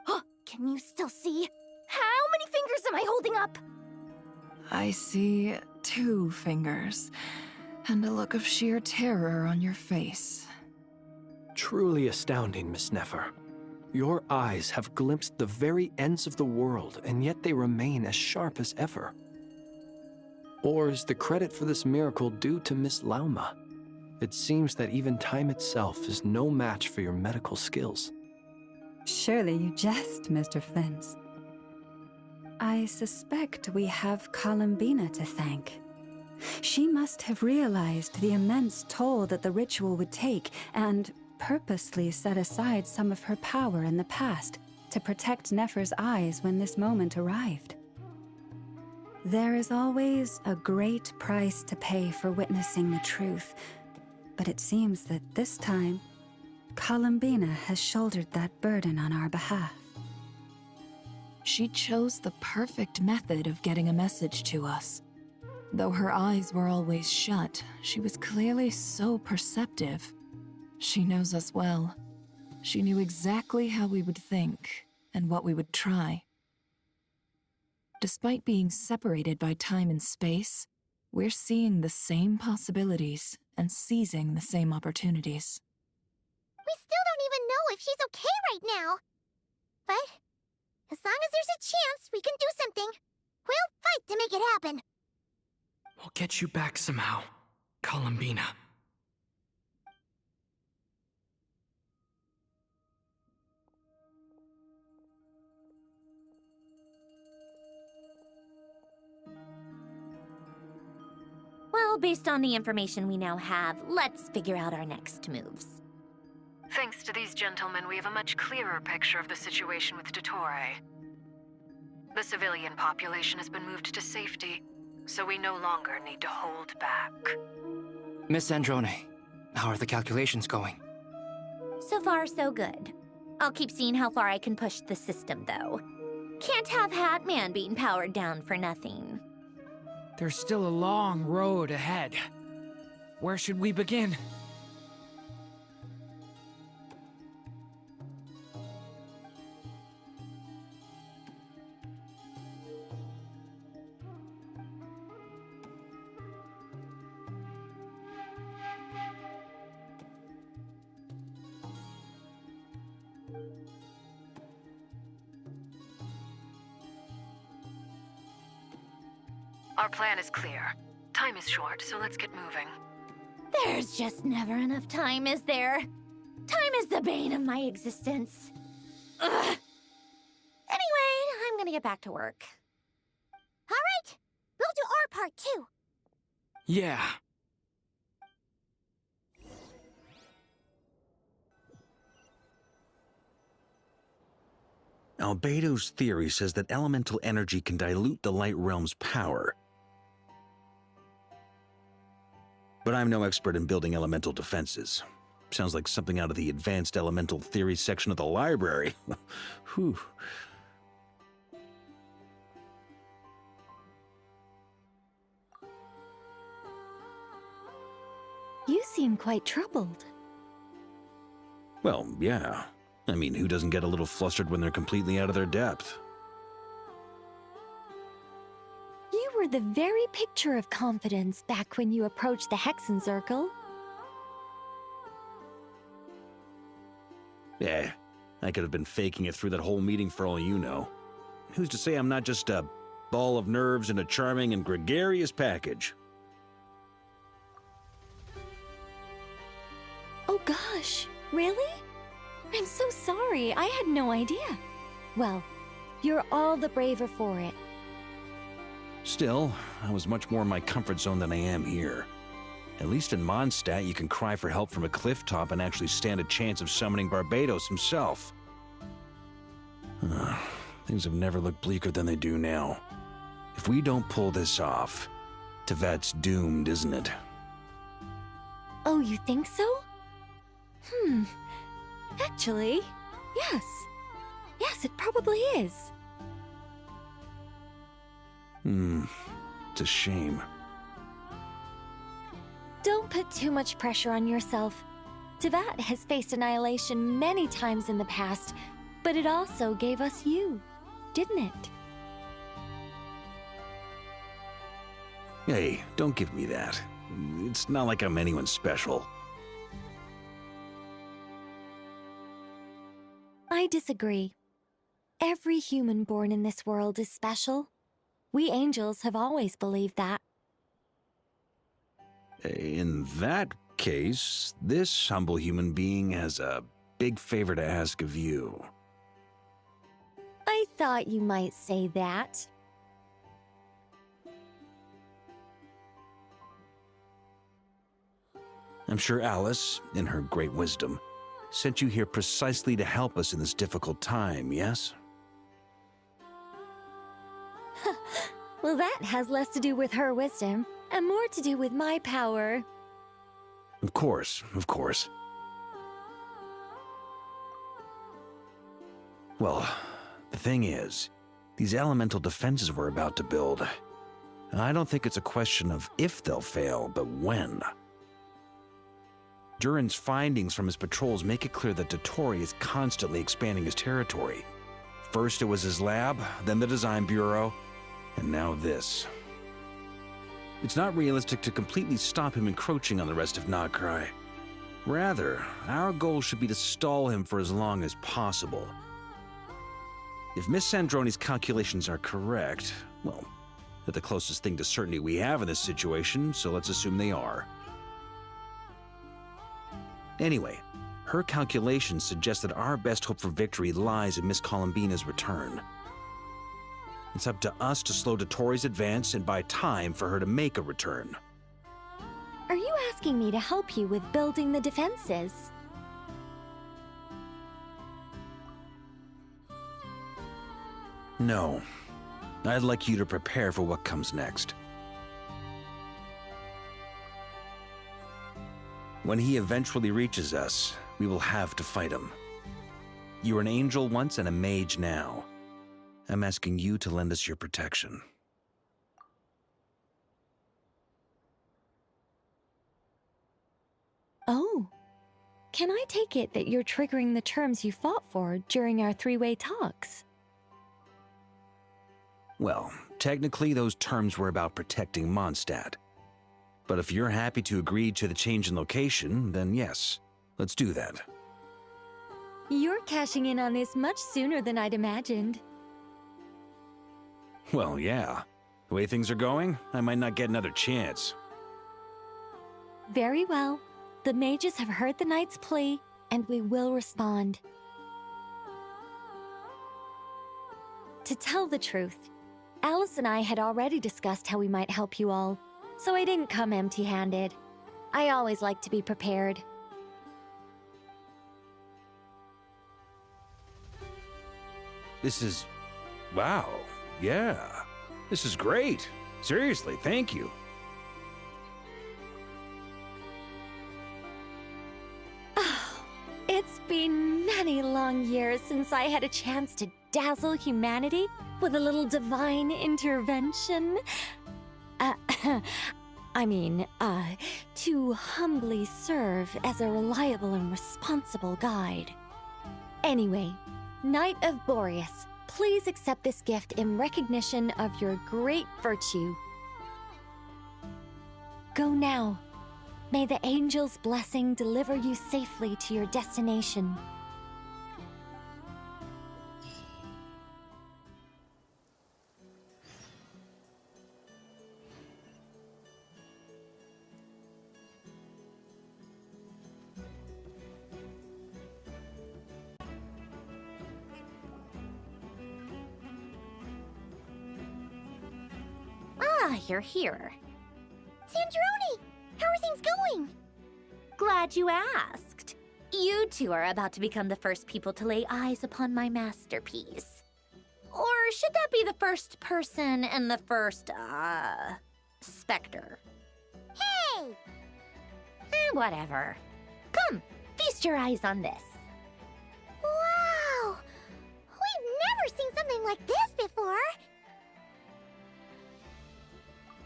Oh, can you still see? How many fingers am I holding up? I see 2 fingers. And a look of sheer terror on your face. Truly astounding, Miss Nefer. Your eyes have glimpsed the very ends of the world, and yet they remain as sharp as ever. Or is the credit for this miracle due to Miss Lauma? It seems that even time itself is no match for your medical skills. Surely you jest, Mr. Flins. I suspect we have Columbina to thank. She must have realized the immense toll that the ritual would take and purposely set aside some of her power in the past to protect Nefer's eyes when this moment arrived. There is always a great price to pay for witnessing the truth, but it seems that this time, Columbina has shouldered that burden on our behalf. She chose the perfect method of getting a message to us. Though her eyes were always shut, she was clearly so perceptive. She knows us well. She knew exactly how we would think and what we would try. Despite being separated by time and space, we're seeing the same possibilities and seizing the same opportunities. We still don't even know if she's okay right now. But as long as there's a chance we can do something, we'll fight to make it happen. We'll get you back somehow, Columbina. Well, based on the information we now have, let's figure out our next moves. Thanks to these gentlemen, we have a much clearer picture of the situation with Dottore. The civilian population has been moved to safety, so we no longer need to hold back. Miss Androne, how are the calculations going? So far, so good. I'll keep seeing how far I can push the system, though. Can't have Hat Man being powered down for nothing. There's still a long road ahead. Where should we begin? Our plan is clear. Time is short, so let's get moving. There's just never enough time, is there? Time is the bane of my existence. Ugh. Anyway, I'm gonna get back to work. All right, we'll do our part too. Yeah. Albedo's theory says that elemental energy can dilute the light realm's power. But I'm no expert in building elemental defenses. Sounds like something out of the advanced elemental theory section of the library. Whew. You seem quite troubled. Well, yeah. I mean, who doesn't get a little flustered when they're completely out of their depth? You were the very picture of confidence back when you approached the Hexen Circle. Yeah, I could have been faking it through that whole meeting for all you know. Who's to say I'm not just a ball of nerves in a charming and gregarious package? Oh gosh, really? I'm so sorry, I had no idea. Well, you're all the braver for it. Still, I was much more in my comfort zone than I am here. At least in Mondstadt, you can cry for help from a cliff top and actually stand a chance of summoning Barbados himself. Things have never looked bleaker than they do now. If we don't pull this off, Tevat's doomed, isn't it? Oh, you think so? Actually, yes. Yes, it probably is. It's a shame. Don't put too much pressure on yourself. Tevat has faced annihilation many times in the past, but it also gave us you, didn't it? Hey, don't give me that. It's not like I'm anyone special. I disagree. Every human born in this world is special. We angels have always believed that. In that case, this humble human being has a big favor to ask of you. I thought you might say that. I'm sure Alice, in her great wisdom, sent you here precisely to help us in this difficult time, yes? Well, that has less to do with her wisdom and more to do with my power. Of course, of course. Well, the thing is, these elemental defenses we're about to build, I don't think it's a question of if they'll fail, but when. Durin's findings from his patrols make it clear that Dottore is constantly expanding his territory. First it was his lab, then the design bureau, and now this. It's not realistic to completely stop him encroaching on the rest of Nagrai. Rather, our goal should be to stall him for as long as possible. If Miss Sandroni's calculations are correct, well, they're the closest thing to certainty we have in this situation, so let's assume they are. Anyway, her calculations suggest that our best hope for victory lies in Miss Columbina's return. It's up to us to slow Dottore's advance and buy time for her to make a return. Are you asking me to help you with building the defenses? No. I'd like you to prepare for what comes next. When he eventually reaches us, we will have to fight him. You were an angel once and a mage now. I'm asking you to lend us your protection. Oh. Can I take it that you're triggering the terms you fought for during our three-way talks? Well, technically those terms were about protecting Mondstadt. But if you're happy to agree to the change in location, then yes, let's do that. You're cashing in on this much sooner than I'd imagined. Well, yeah. The way things are going, I might not get another chance. Very well. The mages have heard the knight's plea, and we will respond. To tell the truth, Alice and I had already discussed how we might help you all, so I didn't come empty-handed. I always like to be prepared. This is... wow. Yeah. This is great. Seriously, thank you. It's been many long years since I had a chance to dazzle humanity with a little divine intervention. To humbly serve as a reliable and responsible guide. Anyway, Knight of Boreas, please accept this gift in recognition of your great virtue. Go now. May the angel's blessing deliver you safely to your destination. Ah, you're here. Sandroni! How are things going? Glad you asked. You two are about to become the first people to lay eyes upon my masterpiece. Or should that be the first person and the first, specter? Hey! Whatever. Come, feast your eyes on this. Wow! We've never seen something like this before!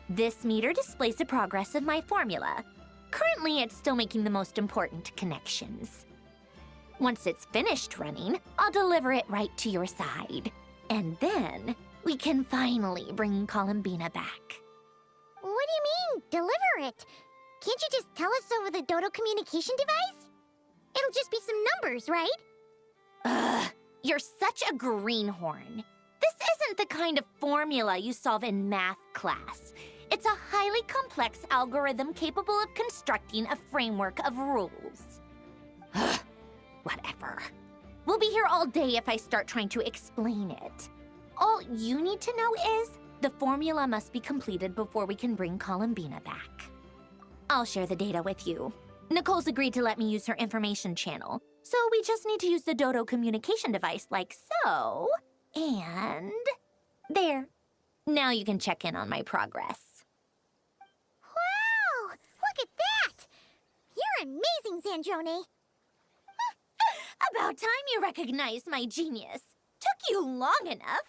This meter displays the progress of my formula. Currently, it's still making the most important connections. Once it's finished running, I'll deliver it right to your side. And then, we can finally bring Columbina back. What do you mean, deliver it? Can't you just tell us over the Dodo communication device? It'll just be some numbers, right? Ugh, you're such a greenhorn. This isn't the kind of formula you solve in math class. It's a highly complex algorithm capable of constructing a framework of rules. Ugh, whatever. We'll be here all day if I start trying to explain it. All you need to know is the formula must be completed before we can bring Columbina back. I'll share the data with you. Nicole's agreed to let me use her information channel, so we just need to use the Dodo communication device like so. And there. Now you can check in on my progress. Wow! Look at that! You're amazing, Zandrone. About time you recognized my genius. Took you long enough.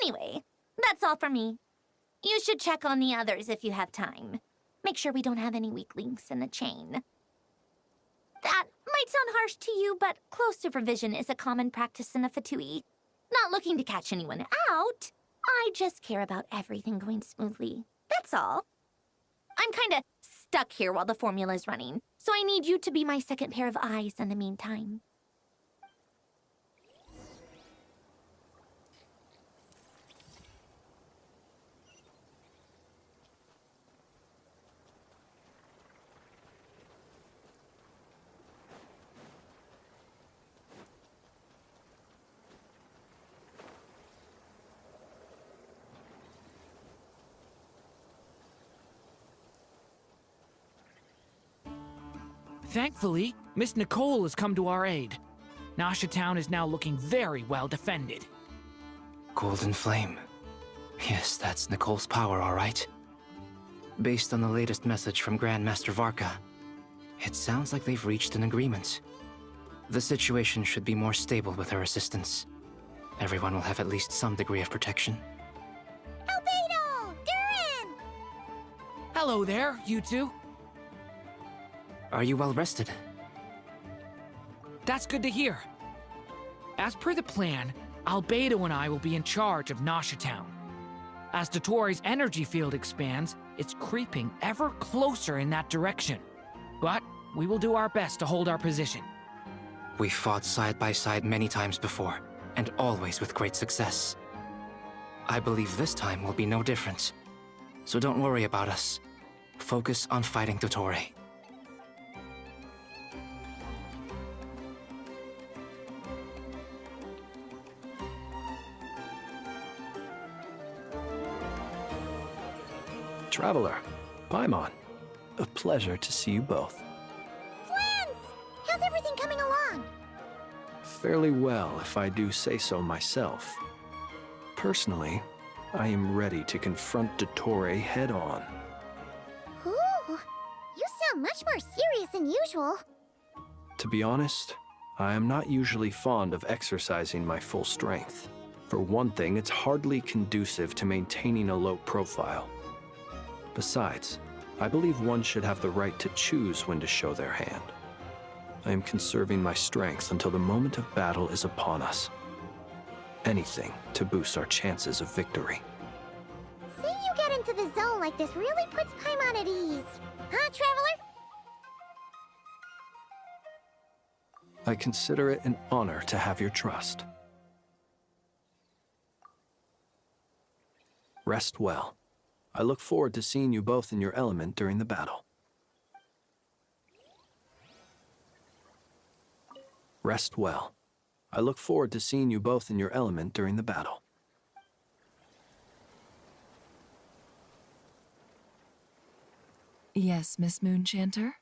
Anyway, that's all for me. You should check on the others if you have time. Make sure we don't have any weak links in the chain. That might sound harsh to you, but close supervision is a common practice in the Fatui. Not looking to catch anyone out. I just care about everything going smoothly. That's all. I'm kinda stuck here while the formula's running, so I need you to be my second pair of eyes in the meantime. Thankfully, Miss Nicole has come to our aid. Nasha Town is now looking very well defended. Golden Flame. Yes, that's Nicole's power, all right. Based on the latest message from Grandmaster Varka, it sounds like they've reached an agreement. The situation should be more stable with her assistance. Everyone will have at least some degree of protection. Albedo! Durin! Hello there, you two. Are you well rested? That's good to hear. As per the plan, Albedo and I will be in charge of Nasha Town. As Dottoro's energy field expands, it's creeping ever closer in that direction. But we will do our best to hold our position. We fought side by side many times before, and always with great success. I believe this time will be no different. So don't worry about us. Focus on fighting Dottore. Traveler, Paimon, a pleasure to see you both. Flans! How's everything coming along? Fairly well, if I do say so myself. Personally, I am ready to confront Dottore head-on. Ooh, you sound much more serious than usual. To be honest, I am not usually fond of exercising my full strength. For one thing, it's hardly conducive to maintaining a low profile. Besides, I believe one should have the right to choose when to show their hand. I am conserving my strength until the moment of battle is upon us. Anything to boost our chances of victory. Seeing you get into the zone like this really puts Paimon at ease. Huh, Traveler? I consider it an honor to have your trust. Rest well. I look forward to seeing you both in your element during the battle. Rest well. I look forward to seeing you both in your element during the battle. Yes, Miss Moonchanter?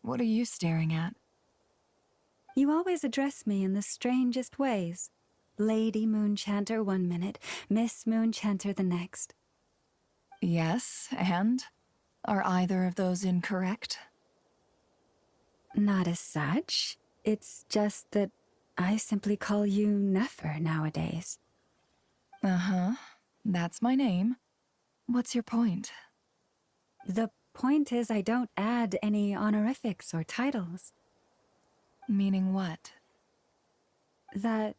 What are you staring at? You always address me in the strangest ways. Lady Moonchanter one minute, Miss Moonchanter the next. Yes, and? Are either of those incorrect? Not as such. It's just that I simply call you Nefer nowadays. Uh-huh. That's my name. What's your point? The point is I don't add any honorifics or titles. Meaning what? That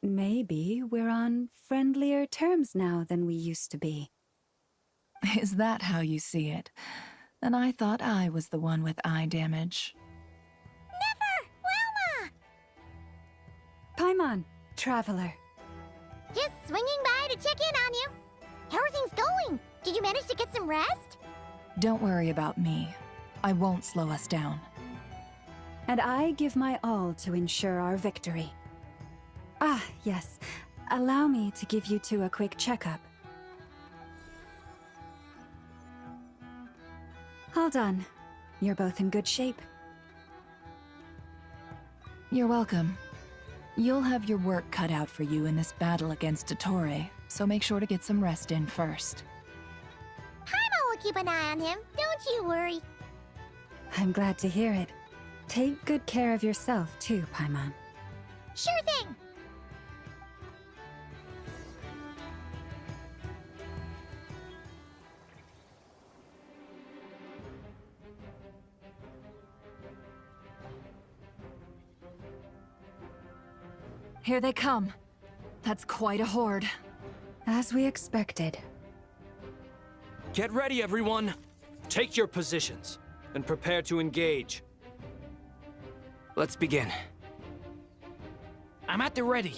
maybe we're on friendlier terms now than we used to be. Is that how you see it? Then I thought I was the one with eye damage. Wilma! Paimon, traveler. Just swinging by to check in on you. How are things going? Did you manage to get some rest? Don't worry about me. I won't slow us down. And I give my all to ensure our victory. Ah, yes. Allow me to give you two a quick checkup. All done. You're both in good shape. You're welcome. You'll have your work cut out for you in this battle against Dottore, so make sure to get some rest in first. Paimon will keep an eye on him, don't you worry. I'm glad to hear it. Take good care of yourself too, Paimon. Sure thing! Here they come. That's quite a horde. As we expected. Get ready, everyone! Take your positions, and prepare to engage. Let's begin. I'm at the ready.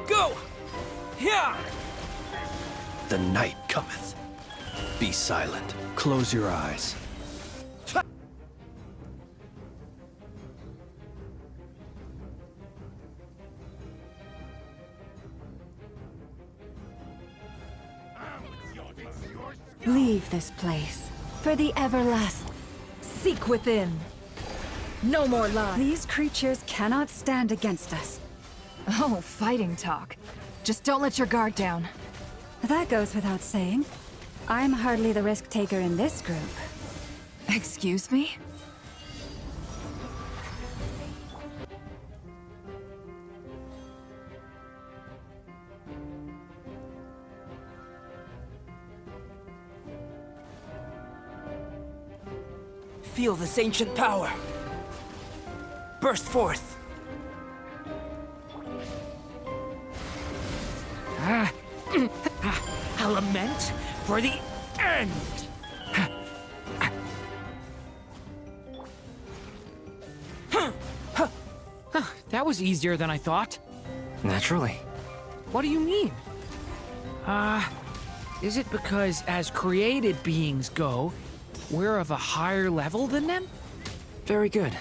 Go! Here! The night cometh. Be silent. Close your eyes. Leave this place. For the everlasting. Seek within. No more lies. These creatures cannot stand against us. Oh, fighting talk. Just don't let your guard down. That goes without saying. I'm hardly the risk taker in this group. Excuse me? Feel this ancient power. Burst forth. A lament for the end. That was easier than I thought. Naturally. What do you mean? Is it because as created beings go, we're of a higher level than them? Very good.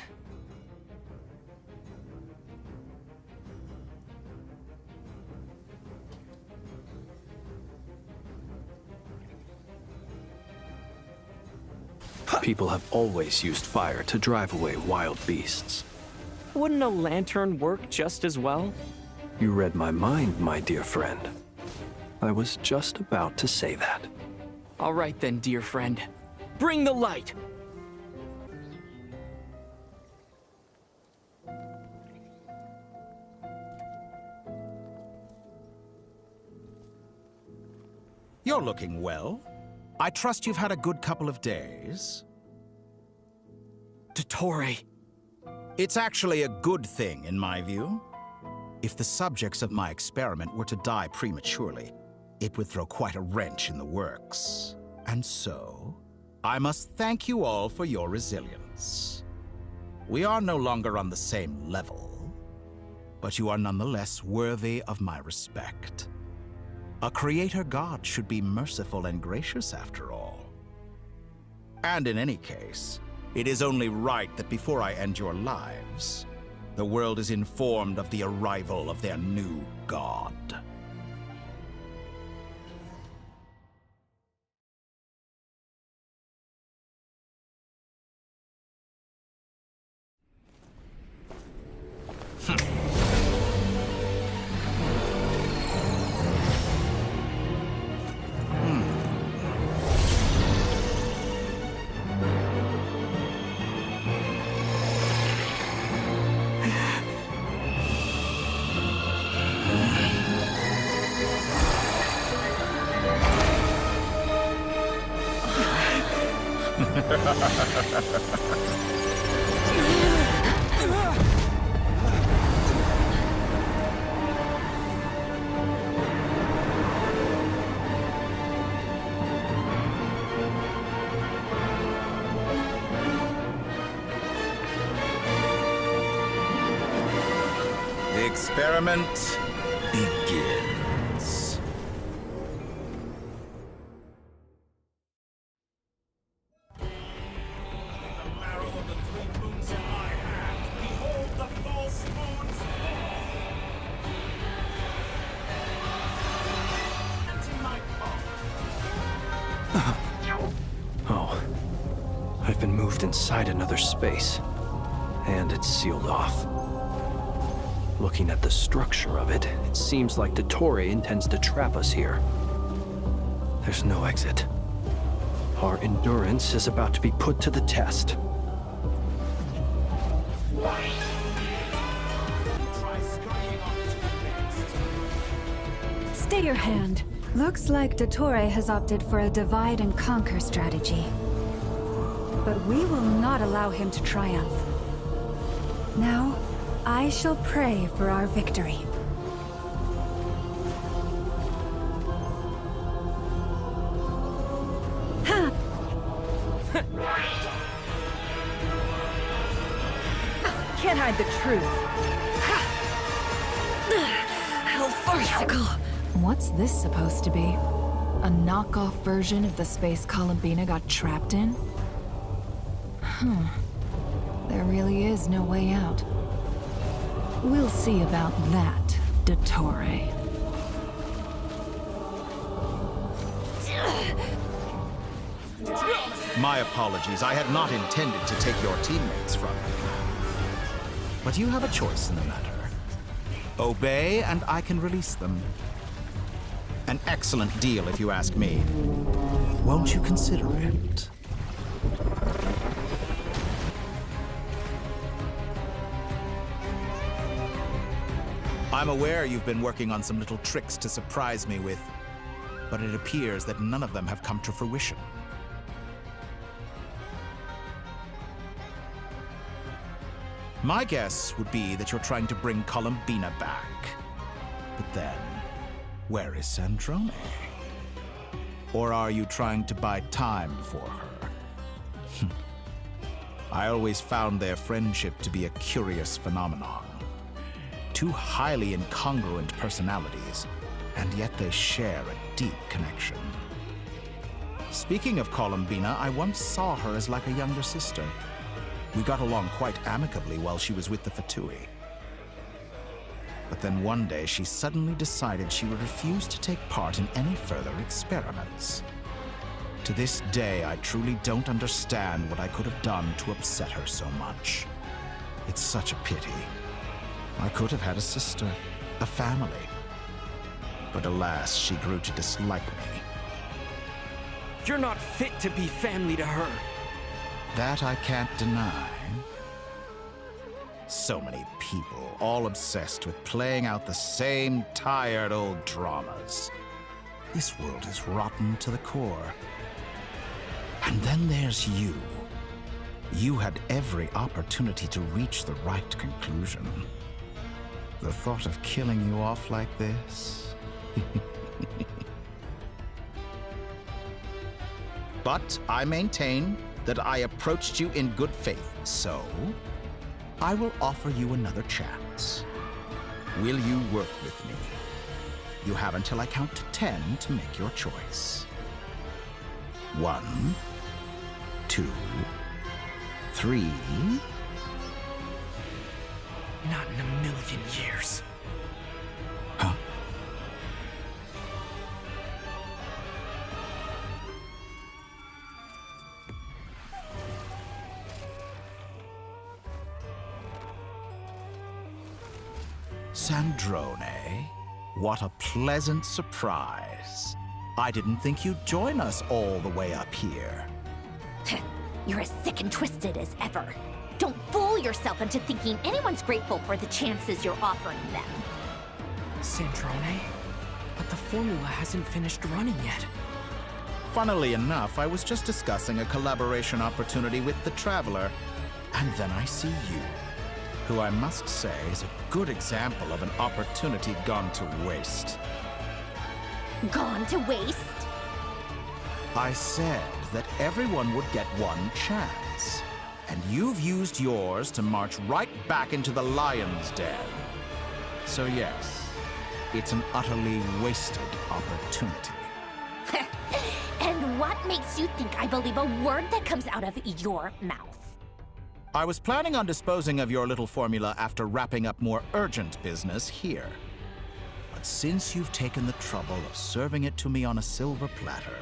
People have always used fire to drive away wild beasts. Wouldn't a lantern work just as well? You read my mind, my dear friend. I was just about to say that. All right then, dear friend. Bring the light! You're looking well. I trust you've had a good couple of days. Dottore. It's actually a good thing, in my view. If the subjects of my experiment were to die prematurely, it would throw quite a wrench in the works. And so, I must thank you all for your resilience. We are no longer on the same level, but you are nonetheless worthy of my respect. A creator god should be merciful and gracious after all. And in any case, it is only right that before I end your lives, the world is informed of the arrival of their new god. The experiment begins. Oh. I've been moved inside another space. And it's sealed off. Looking at the structure of it, it seems like Dottore intends to trap us here. There's no exit. Our endurance is about to be put to the test. Stay your hand. Looks like Dottore has opted for a divide and conquer strategy. But we will not allow him to triumph. Now, I shall pray for our victory. Ha! Can't hide the truth. How farcical. What's this supposed to be? A knockoff version of the space Columbina got trapped in? There really is no way out. We'll see about that, Dottore. My apologies. I had not intended to take your teammates from you. But you have a choice in the matter. Obey, and I can release them. An excellent deal, if you ask me. Won't you consider it? I'm aware you've been working on some little tricks to surprise me with, but it appears that none of them have come to fruition. My guess would be that you're trying to bring Columbina back. But then, where is Sandrone? Or are you trying to buy time for her? I always found their friendship to be a curious phenomenon. Two highly incongruent personalities, and yet they share a deep connection. Speaking of Columbina, I once saw her as like a younger sister. We got along quite amicably while she was with the VIII. But then one day she suddenly decided she would refuse to take part in any further experiments. To this day, I truly don't understand what I could have done to upset her so much. It's such a pity. I could have had a sister, a family. But alas, she grew to dislike me. You're not fit to be family to her. That I can't deny. So many people, all obsessed with playing out the same tired old dramas. This world is rotten to the core. And then there's you. You had every opportunity to reach the right conclusion. The thought of killing you off like this? But I maintain that I approached you in good faith, so I will offer you another chance. Will you work with me? You have until I count to 10 to make your choice. 1, 2, 3. Not in a million years. Huh? Sandrone, what a pleasant surprise. I didn't think you'd join us all the way up here. You're as sick and twisted as ever. Don't fool yourself into thinking anyone's grateful for the chances you're offering them. Sandrone? But the formula hasn't finished running yet. Funnily enough, I was just discussing a collaboration opportunity with the Traveler, and then I see you, who I must say is a good example of an opportunity gone to waste. Gone to waste? I said that everyone would get one chance, and you've used yours to march right back into the lion's den. So yes, it's an utterly wasted opportunity. And what makes you think I believe a word that comes out of your mouth? I was planning on disposing of your little formula after wrapping up more urgent business here. But since you've taken the trouble of serving it to me on a silver platter,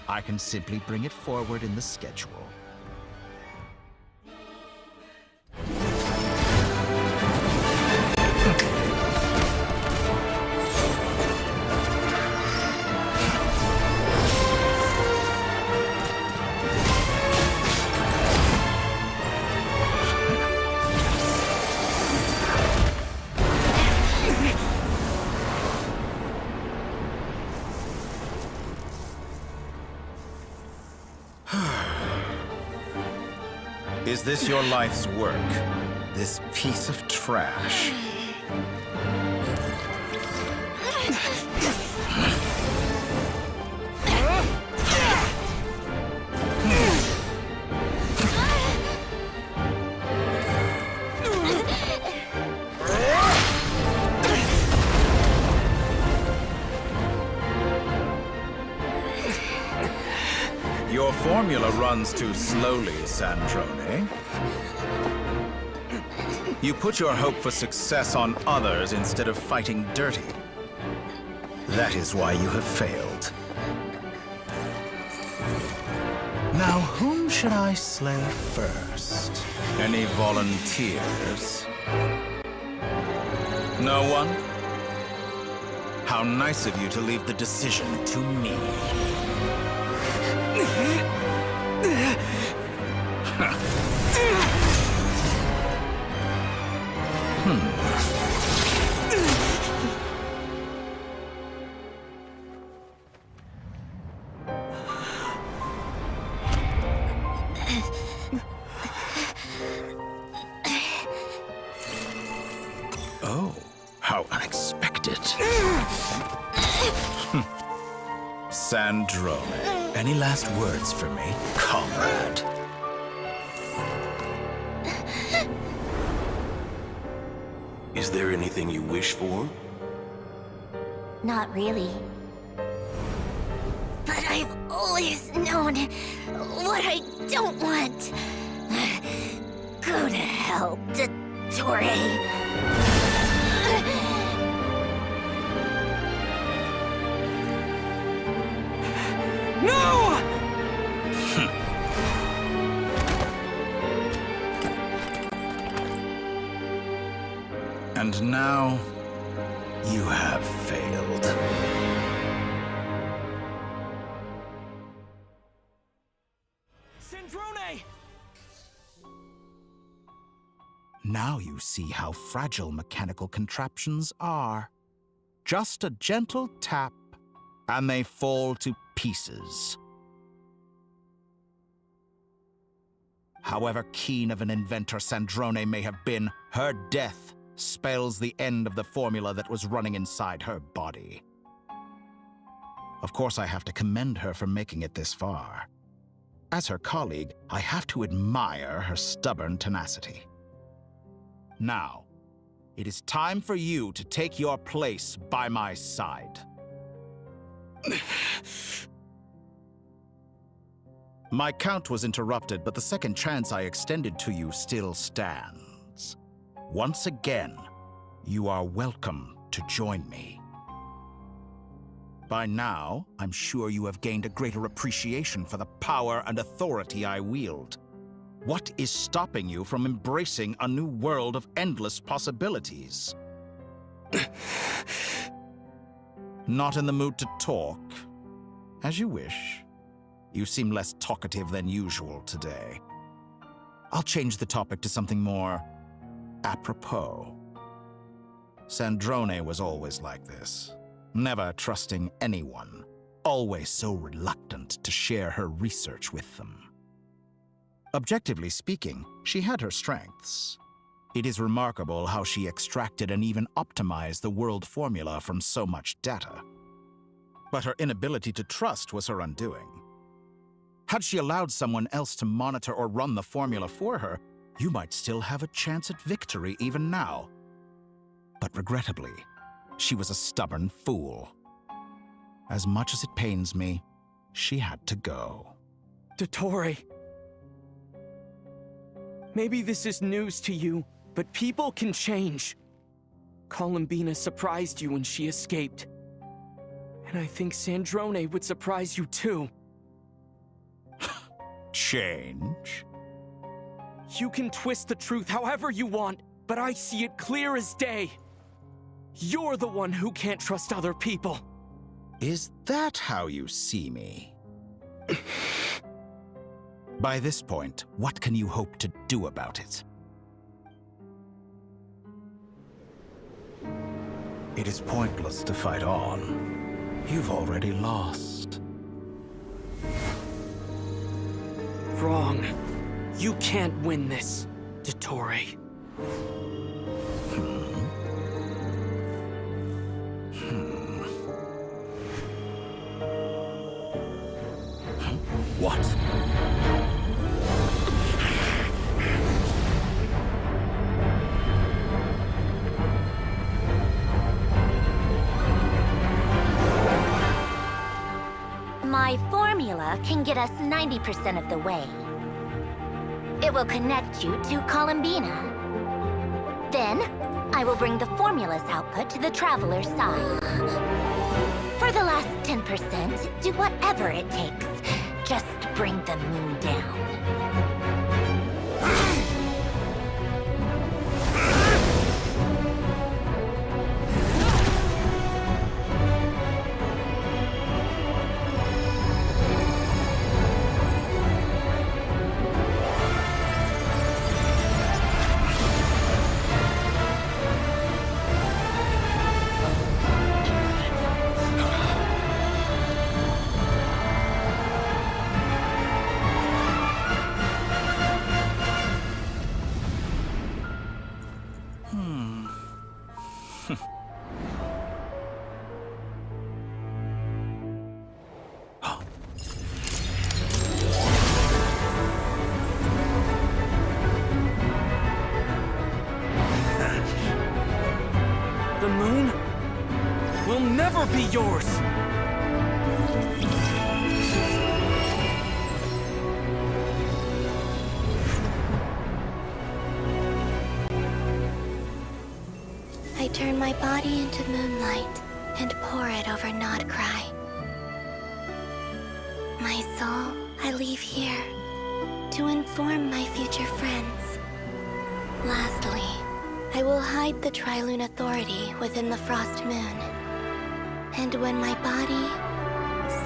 I can simply bring it forward in the schedule. Is this your life's work? This piece of trash? Your formula runs too slowly, Sandrone. You put your hope for success on others instead of fighting dirty. That is why you have failed. Now, whom should I slay first? Any volunteers? No one? How nice of you to leave the decision to me. Oh, how unexpected. Sandrone, any last words for me, comrade? Is there anything you wish for? Not really. But I've always known what I don't want. Go to hell, Dottore. No! And now, you have failed. Sandrone! Now you see how fragile mechanical contraptions are. Just a gentle tap, and they fall to pieces. However keen of an inventor Sandrone may have been, her death spells the end of the formula that was running inside her body. Of course, I have to commend her for making it this far. As her colleague, I have to admire her stubborn tenacity. Now, it is time for you to take your place by my side. My count was interrupted, but the second chance I extended to you still stands. Once again, you are welcome to join me. By now, I'm sure you have gained a greater appreciation for the power and authority I wield. What is stopping you from embracing a new world of endless possibilities? Not in the mood to talk? As you wish. You seem less talkative than usual today. I'll change the topic to something more apropos. Sandrone was always like this, never trusting anyone. always so reluctant to share her research with them. Objectively speaking, she had her strengths. It is remarkable how she extracted and even optimized the world formula from so much data. But her inability to trust was her undoing. Had she allowed someone else to monitor or run the formula for her, you might still have a chance at victory even now. But regrettably, she was a stubborn fool. As much as it pains me, she had to go. Dottore. Maybe this is news to you, but people can change. Columbina surprised you when she escaped. And I think Sandrone would surprise you too. Change? You can twist the truth however you want, but I see it clear as day. You're the one who can't trust other people. Is that how you see me? By this point, what can you hope to do about it? It is pointless to fight on. You've already lost. Wrong. You can't win this, Dottore. What? My formula can get us 90% of the way. It will connect you to Columbina. Then, I will bring the formula's output to the Traveler's side. For the last 10%, do whatever it takes. Just bring the moon down. The moon will never be yours! I turn my body into moonlight and pour it over Nodcry. My soul I leave here to inform my future friends. Lastly, I will hide the Trilune Authority within the Frost Moon. And when my body,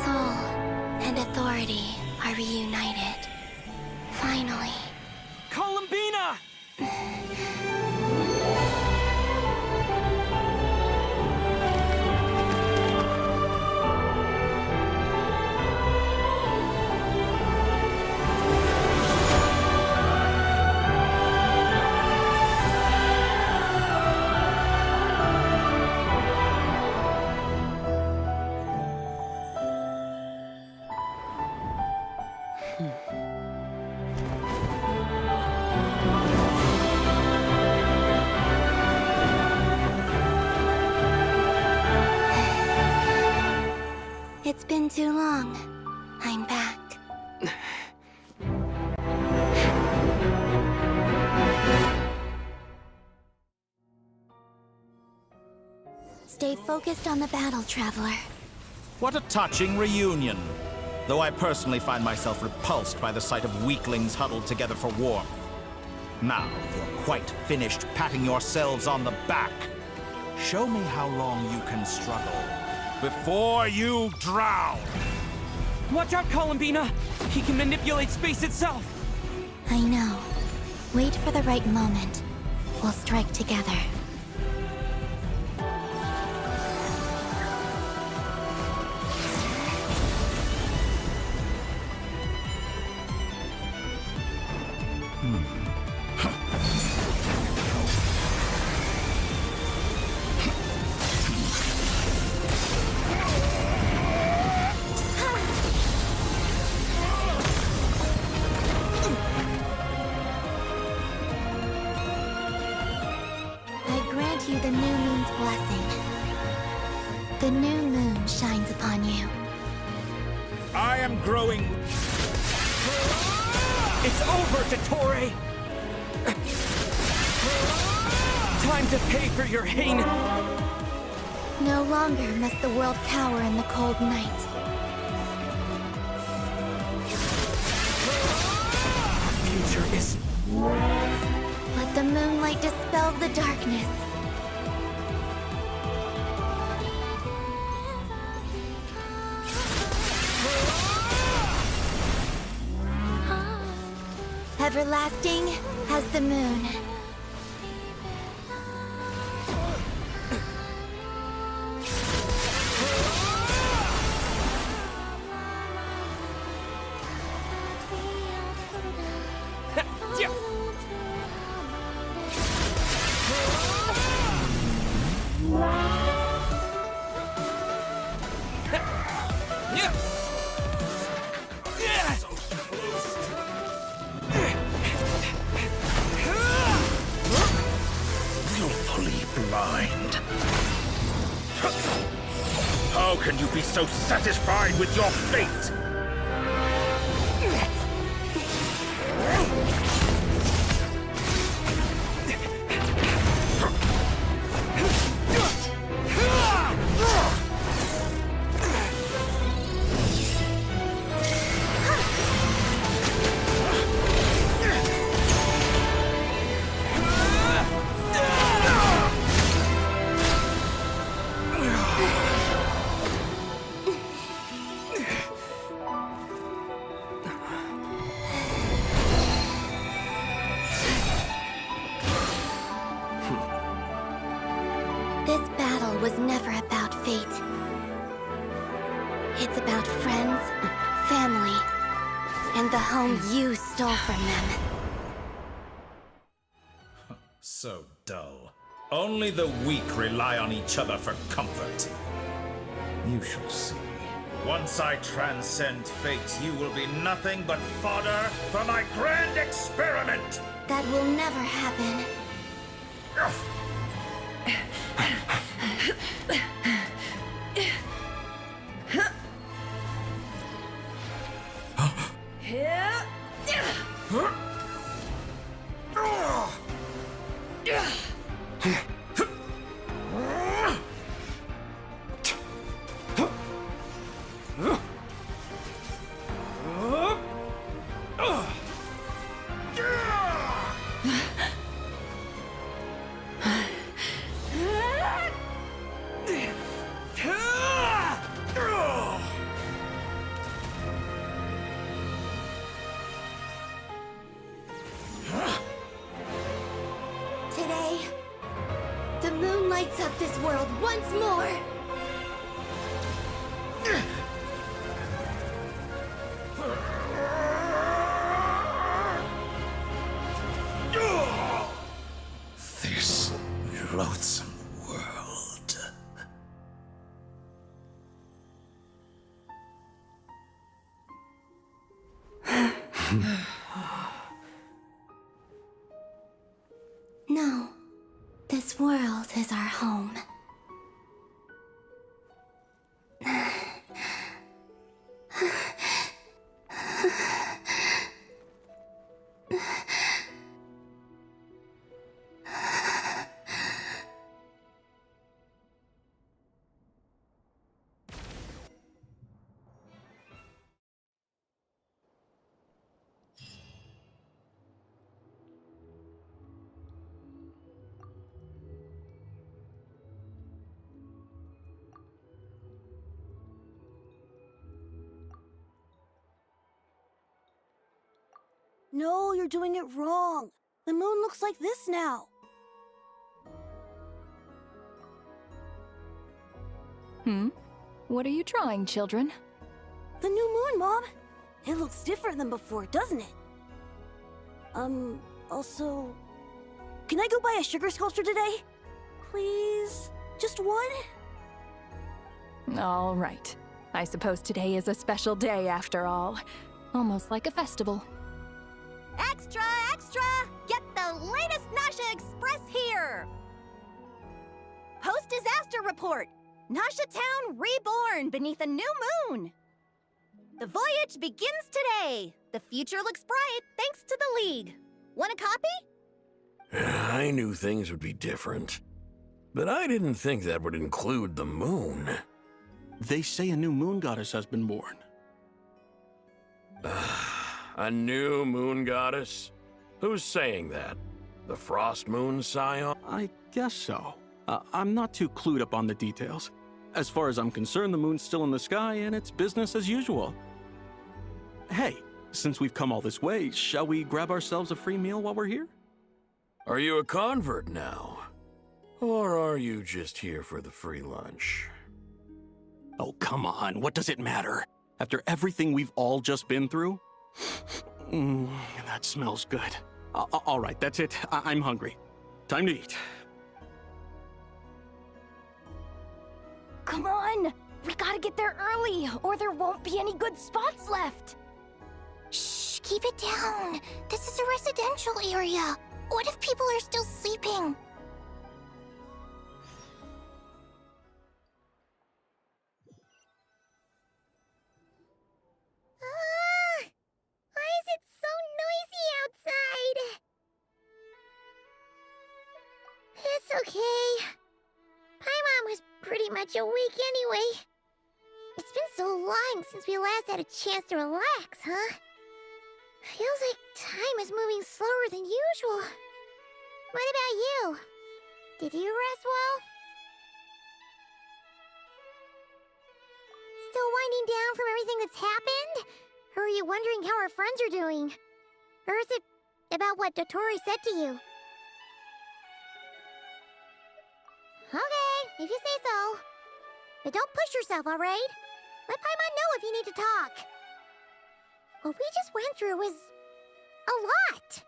soul, and authority are reunited, finally... Columbina! It's been too long. I'm back. Stay focused on the battle, Traveler. What a touching reunion. Though I personally find myself repulsed by the sight of weaklings huddled together for warmth. Now, if you're quite finished patting yourselves on the back, show me how long you can struggle before you drown. Watch out, Columbina! He can manipulate space itself! I know. Wait for the right moment. We'll strike together. you the new moon's blessing. The new moon shines upon you. I am growing... It's over, Dottore! Time to pay for your heinous... No longer must the world cower in the cold night. Future is... Let the moonlight dispel the darkness. Everlasting as the moon. How can you be so satisfied with your fate? This battle was never about fate. It's about friends, family, and the home you stole from them. So dull. Only the weak rely on each other for comfort. You shall see. Once I transcend fate, you will be nothing but fodder for my grand experiment! That will never happen. Today, the moon lights up this world once more! This loathsome world. No, this world is our home. No, you're doing it wrong. The moon looks like this now. What are you drawing, children? The new moon, Mom. It looks different than before, doesn't it? Also... Can I go buy a sugar sculpture today? Please? Just one? All right. I suppose today is a special day after all. Almost like a festival. Extra, extra! Get the latest Nasha Express here! latest disaster report! Nasha Town reborn beneath a new moon! The voyage begins today! The future looks bright thanks to the League. Want a copy? I knew things would be different. But I didn't think that would include the moon. They say a new moon goddess has been born. A new moon goddess? Who's saying that? The Frost Moon Scion? I guess so. I'm not too clued up on the details. As far as I'm concerned, the moon's still in the sky and it's business as usual. Hey, since we've come all this way, shall we grab ourselves a free meal while we're here? Are you a convert now? Or are you just here for the free lunch? Oh, come on. What does it matter? After everything we've all just been through? That smells good. All right, that's it. I'm hungry. Time to eat. Come on! We gotta get there early, or there won't be any good spots left! Shh, keep it down. This is a residential area. What if people are still sleeping? Why is it so noisy outside? It's okay. Paimon was pretty much awake anyway. It's been so long since we last had a chance to relax, huh? Feels like time is moving slower than usual. What about you? Did you rest well? Still winding down from everything that's happened? Or are you wondering how our friends are doing? Or is it about what Dotori said to you? Okay, if you say so. But don't push yourself, alright? Let Paimon know if you need to talk. What we just went through was a lot.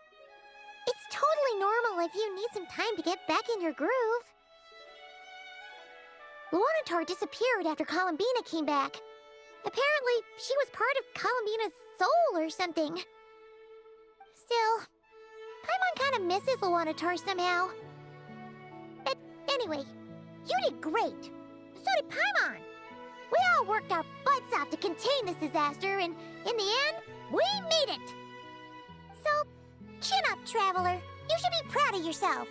It's totally normal if you need some time to get back in your groove. Luonatar disappeared after Columbina came back. Apparently, she was part of Columbina's soul or something. Still, Paimon kind of misses Luonatar somehow. But anyway, you did great. So did Paimon. We all worked our butts off to contain this disaster, and in the end, we made it. So, chin up, Traveler. You should be proud of yourself.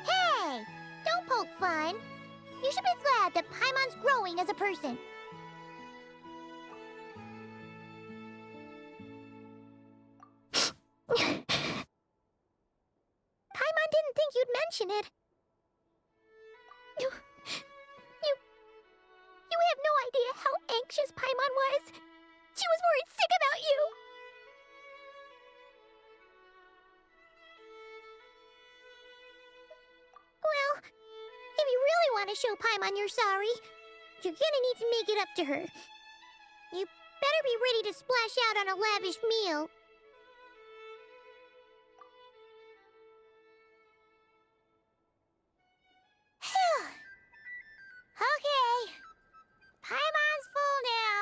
Hey, don't poke fun. You should be glad that Paimon's growing as a person. Paimon didn't think you'd mention it. You have no idea how anxious Paimon was. She was worried sick about you. Well, if you really want to show Paimon you're sorry, you're gonna need to make it up to her. You better be ready to splash out on a lavish meal. Okay. Paimon's full now.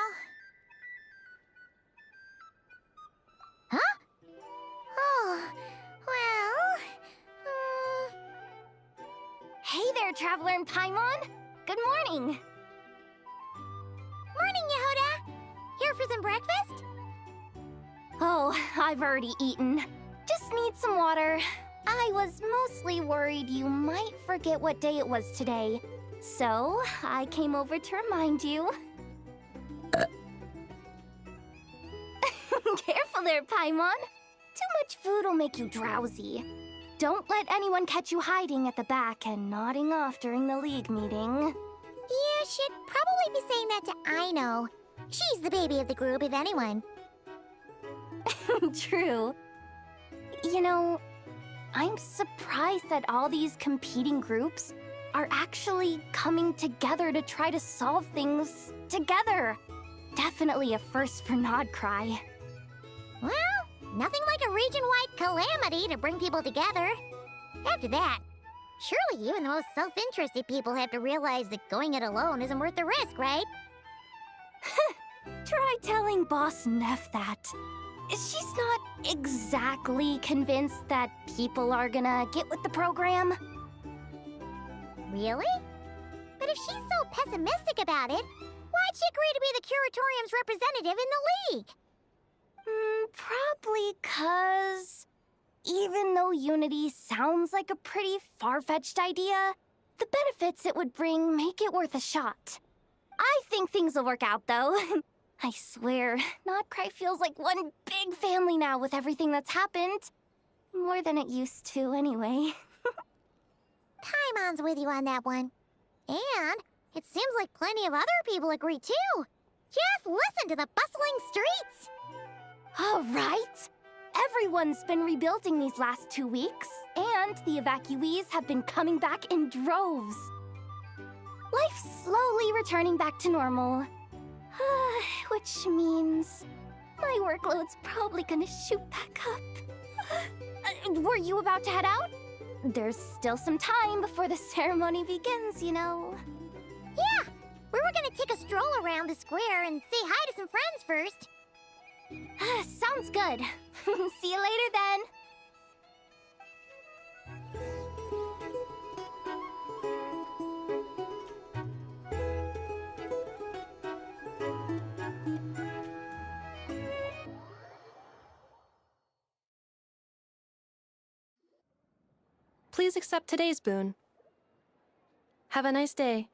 Huh? Oh, well... Hey there, Traveler and Paimon! Good morning! Morning, Yehoda! Here for some breakfast? Oh, I've already eaten. Just need some water. I was mostly worried you might forget what day it was today. So, I came over to remind you. Careful there, Paimon. Too much food will make you drowsy. Don't let anyone catch you hiding at the back and nodding off during the League meeting. You should probably be saying that to Aino. She's the baby of the group, if anyone. True. You know, I'm surprised that all these competing groups are actually coming together to try to solve things together. Definitely a first for Nodcry. Well, nothing like a region-wide calamity to bring people together. After that, surely even the most self-interested people have to realize that going it alone isn't worth the risk, right? Try telling Boss Neff that. She's not exactly convinced that people are gonna get with the program. Really? But if she's so pessimistic about it, why'd she agree to be the Curatorium's representative in the League? Probably 'cause even though Unity sounds like a pretty far-fetched idea, the benefits it would bring make it worth a shot. I think things will work out, though. I swear, Notcry feels like one big family now with everything that's happened. More than it used to, anyway. Paimon's with you on that one. And it seems like plenty of other people agree, too. Just listen to the bustling streets. All right. Everyone's been rebuilding these last 2 weeks, and the evacuees have been coming back in droves. Life's slowly returning back to normal. Which means my workload's probably gonna shoot back up. Were you about to head out? There's still some time before the ceremony begins, you know. Yeah, we were gonna take a stroll around the square and say hi to some friends first. Sounds good. See you later then. Please accept today's boon. Have a nice day.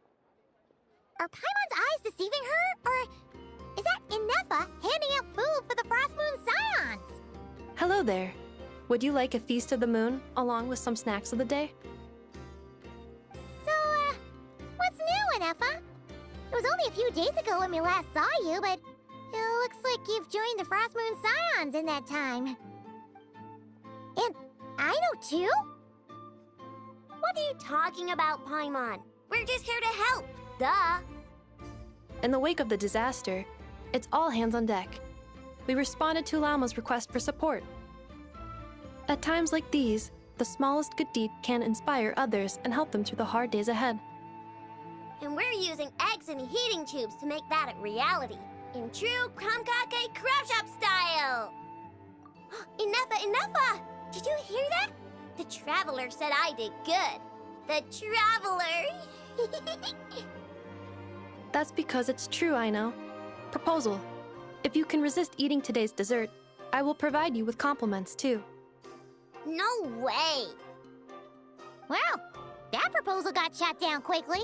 Are Paimon's eyes deceiving her? Or is that Inefa handing out food for the Frost Moon Scions? Hello there. Would you like a feast of the moon, along with some snacks of the day? So, what's new, Inefa? It was only a few days ago when we last saw you, but it looks like you've joined the Frost Moon Scions in that time. And I know too? What are you talking about, Paimon? We're just here to help, duh. In the wake of the disaster, it's all hands on deck. We responded to Lama's request for support. At times like these, the smallest good deed can inspire others and help them through the hard days ahead. And we're using eggs and heating tubes to make that a reality. In true Kromkake Craft Shop style! Inefa! Did you hear that? The Traveler said I did good. The Traveler! That's because it's true, I know. Proposal. If you can resist eating today's dessert, I will provide you with compliments, too. No way! Well, that proposal got shot down quickly.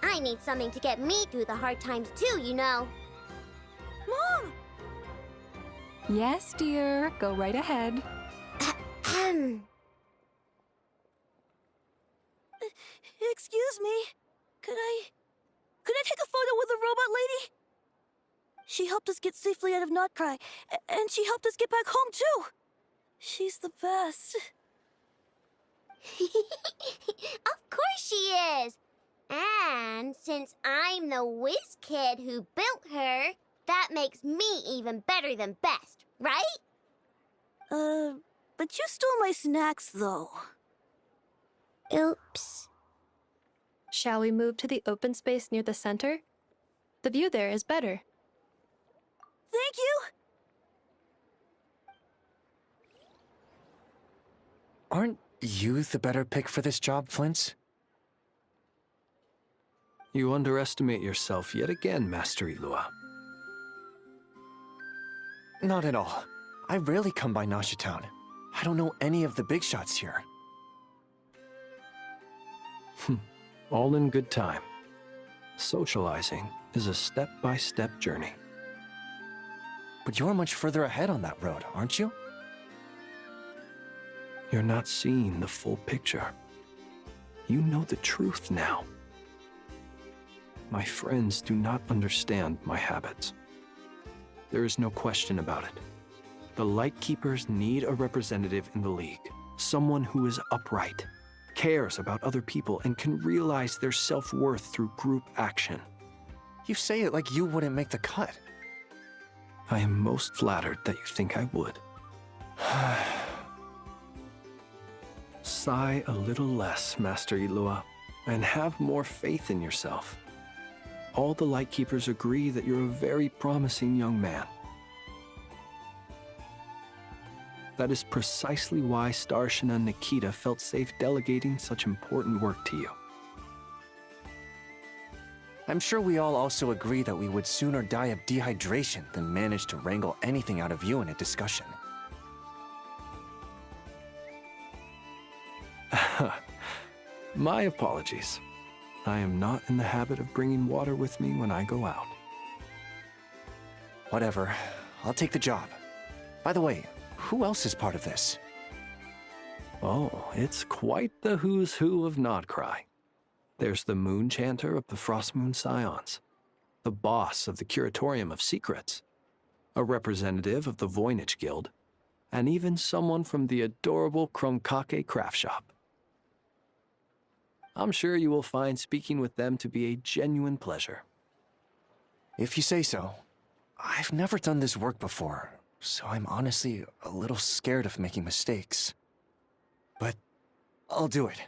I need something to get me through the hard times too, you know. Mom! Yes, dear. Go right ahead. Excuse me. Could I take a photo with the robot lady? She helped us get safely out of Notcry, and she helped us get back home too. She's the best. Of course she is. And since I'm the whiz kid who built her, that makes me even better than best, right? But you stole my snacks, though. Oops. Shall we move to the open space near the center? The view there is better. Thank you! Aren't you the better pick for this job, Flint's? You underestimate yourself yet again, Master Ilua. Not at all. I rarely come by Nasha Town. I don't know any of the big shots here. All in good time. Socializing is a step-by-step journey. But you're much further ahead on that road, aren't you? You're not seeing the full picture. You know the truth now. My friends do not understand my habits. There is no question about it. The Lightkeepers need a representative in the League. Someone who is upright, cares about other people, and can realize their self-worth through group action. You say it like you wouldn't make the cut. I am most flattered that you think I would. Sigh a little less, Master Ilua, and have more faith in yourself. All the Lightkeepers agree that you're a very promising young man. That is precisely why Starshina and Nikita felt safe delegating such important work to you. I'm sure we all also agree that we would sooner die of dehydration than manage to wrangle anything out of you in a discussion. My apologies. I am not in the habit of bringing water with me when I go out. Whatever. I'll take the job. By the way, who else is part of this? Oh, it's quite the who's who of Nodcry. There's the Moon Chanter of the Frostmoon Scions, the boss of the Curatorium of Secrets, a representative of the Voynich Guild, and even someone from the adorable Krumkake craft shop. I'm sure you will find speaking with them to be a genuine pleasure. If you say so. I've never done this work before, so I'm honestly a little scared of making mistakes. But I'll do it.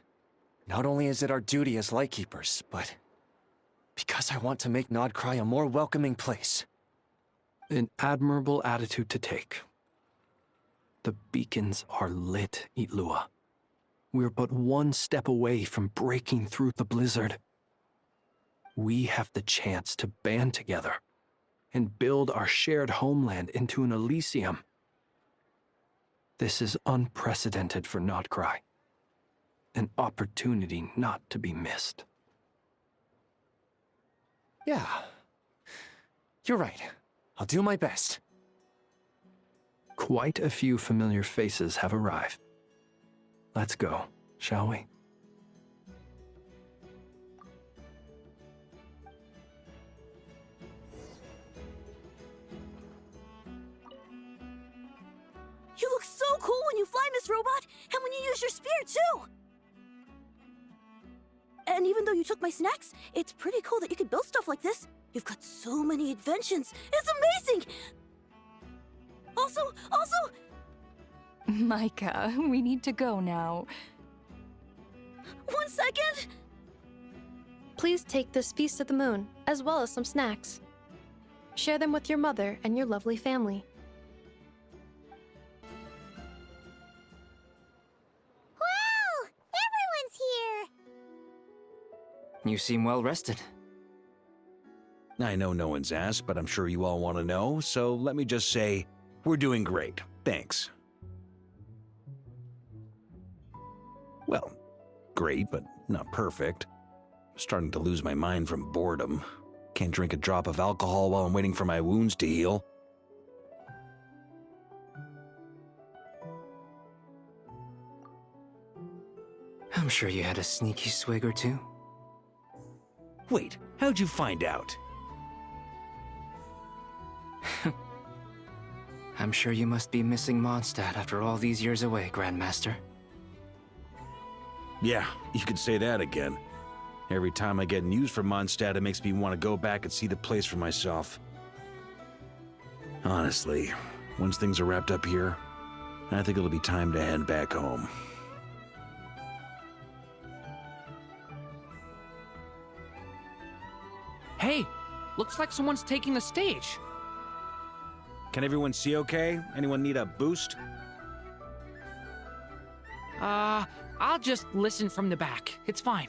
Not only is it our duty as Lightkeepers, but because I want to make Nodcry a more welcoming place. An admirable attitude to take. The beacons are lit, Itlua. We're but one step away from breaking through the blizzard. We have the chance to band together and build our shared homeland into an Elysium. This is unprecedented for Nodcry. An opportunity not to be missed. Yeah. You're right. I'll do my best. Quite a few familiar faces have arrived. Let's go, shall we? You look so cool when you fly, Miss Robot, and when you use your spear, too! And even though you took my snacks, it's pretty cool that you can build stuff like this. You've got so many inventions. It's amazing! Also... Micah, we need to go now. 1 second! Please take this Feast of the Moon, as well as some snacks. Share them with your mother and your lovely family. Wow! Everyone's here! You seem well rested. I know no one's asked, but I'm sure you all want to know, so let me just say, we're doing great. Thanks. Well, great, but not perfect. Starting to lose my mind from boredom. Can't drink a drop of alcohol while I'm waiting for my wounds to heal. I'm sure you had a sneaky swig or two. Wait, how'd you find out? I'm sure you must be missing Mondstadt after all these years away, Grandmaster. Yeah, you could say that again. Every time I get news from Mondstadt, it makes me want to go back and see the place for myself. Honestly, once things are wrapped up here, I think it'll be time to head back home. Hey, looks like someone's taking the stage. Can everyone see okay? Anyone need a boost? I'll just listen from the back. It's fine.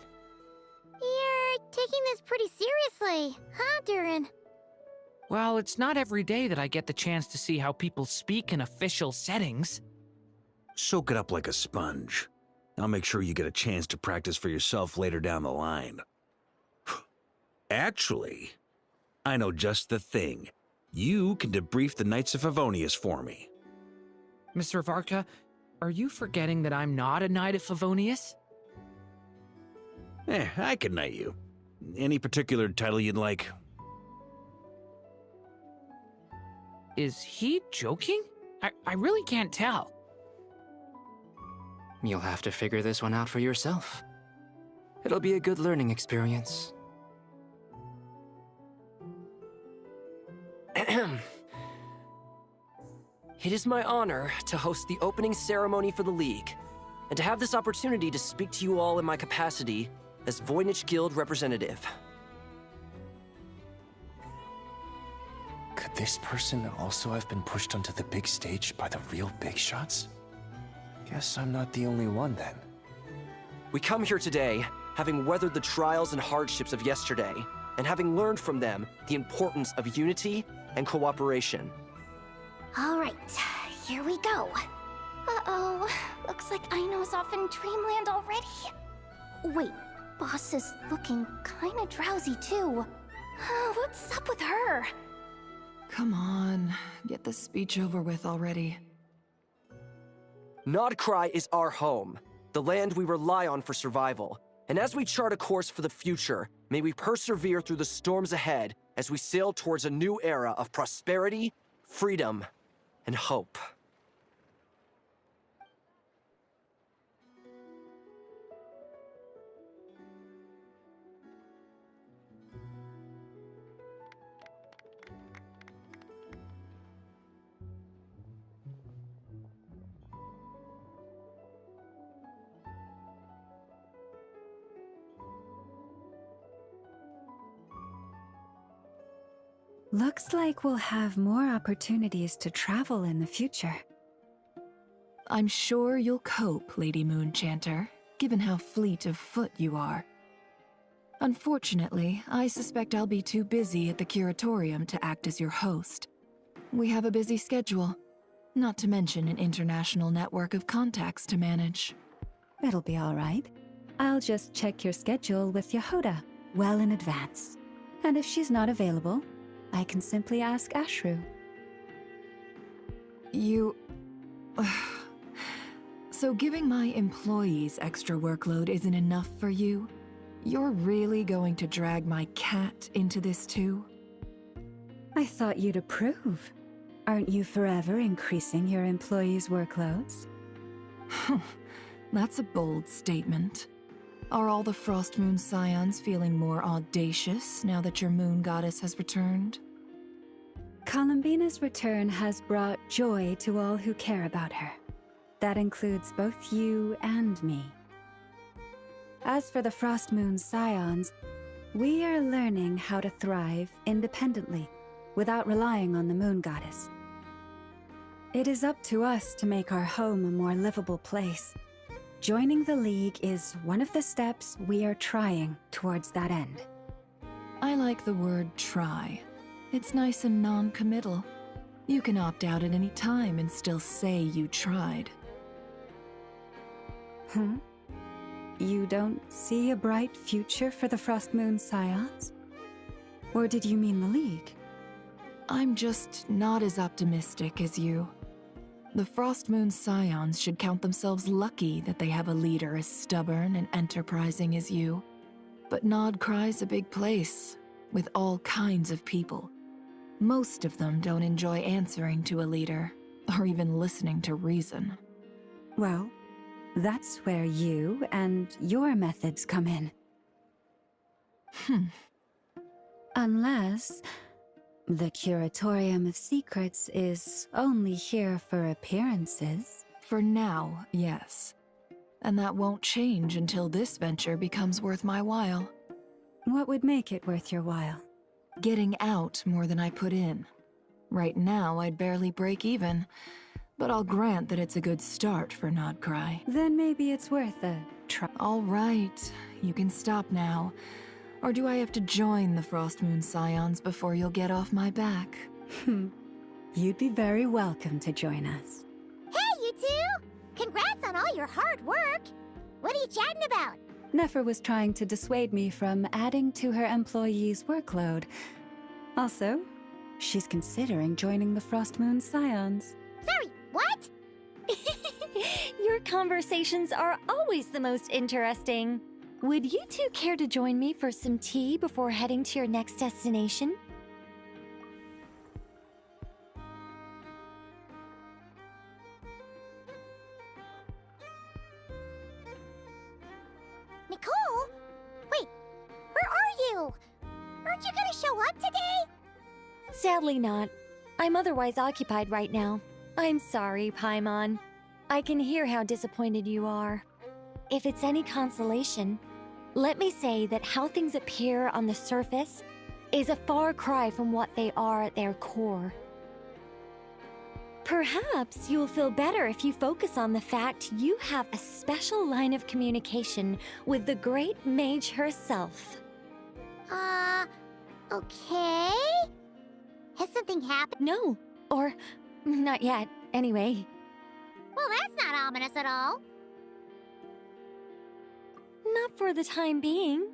You're taking this pretty seriously, huh, Durin? Well, it's not every day that I get the chance to see how people speak in official settings. Soak it up like a sponge. I'll make sure you get a chance to practice for yourself later down the line. Actually, I know just the thing. You can debrief the Knights of Favonius for me. Mr. Varka, are you forgetting that I'm not a Knight of Favonius? I can knight you. Any particular title you'd like? Is he joking? I really can't tell. You'll have to figure this one out for yourself. It'll be a good learning experience. It is my honor to host the opening ceremony for the League, and to have this opportunity to speak to you all in my capacity as Voynich Guild representative. Could this person also have been pushed onto the big stage by the real big shots? Guess I'm not the only one then. We come here today, having weathered the trials and hardships of yesterday, and having learned from them the importance of unity and cooperation. All right, here we go. Uh-oh, looks like Aino's off in dreamland already. Wait, Boss is looking kinda drowsy too. What's up with her? Come on, get this speech over with already. Nodcry is our home, the land we rely on for survival. And as we chart a course for the future, may we persevere through the storms ahead as we sail towards a new era of prosperity, freedom, and hope. Looks like we'll have more opportunities to travel in the future. I'm sure you'll cope, Lady Moonchanter, given how fleet of foot you are. Unfortunately, I suspect I'll be too busy at the curatorium to act as your host. We have a busy schedule, not to mention an international network of contacts to manage. It'll be all right. I'll just check your schedule with Yehoda well in advance. And if she's not available, I can simply ask Ashru. You... So giving my employees extra workload isn't enough for you? You're really going to drag my cat into this too? I thought you'd approve. Aren't you forever increasing your employees' workloads? That's a bold statement. Are all the Frostmoon Scions feeling more audacious now that your moon goddess has returned? Columbina's return has brought joy to all who care about her. That includes both you and me. As for the Frostmoon Scions, we are learning how to thrive independently, without relying on the moon goddess. It is up to us to make our home a more livable place. Joining the League is one of the steps we are trying towards that end. I like the word try. It's nice and non-committal. You can opt out at any time and still say you tried. You don't see a bright future for the Frostmoon Scions? Or did you mean the League? I'm just not as optimistic as you. The Frostmoon Scions should count themselves lucky that they have a leader as stubborn and enterprising as you. But Nodcry's a big place, with all kinds of people. Most of them don't enjoy answering to a leader, or even listening to reason. Well, that's where you and your methods come in. Unless the Curatorium of Secrets is only here for appearances. For now, yes. And that won't change until this venture becomes worth my while. What would make it worth your while? Getting out more than I put in. Right now, I'd barely break even, but I'll grant that it's a good start for Nodcry. Then maybe it's worth a try. All right, you can stop now. Or do I have to join the Frostmoon Scions before you'll get off my back? You'd be very welcome to join us. Hey, you two! Congrats on all your hard work! What are you chatting about? Nefer was trying to dissuade me from adding to her employees' workload. Also, she's considering joining the Frostmoon Scions. Sorry, what? Your conversations are always the most interesting. Would you two care to join me for some tea before heading to your next destination? Nicole? Wait, where are you? Aren't you gonna show up today? Sadly not. I'm otherwise occupied right now. I'm sorry, Paimon. I can hear how disappointed you are. If it's any consolation, let me say that how things appear on the surface is a far cry from what they are at their core. Perhaps you'll feel better if you focus on the fact you have a special line of communication with the great mage herself. Okay? Has something happened? No, or not yet, anyway. Well, that's not ominous at all. Not for the time being.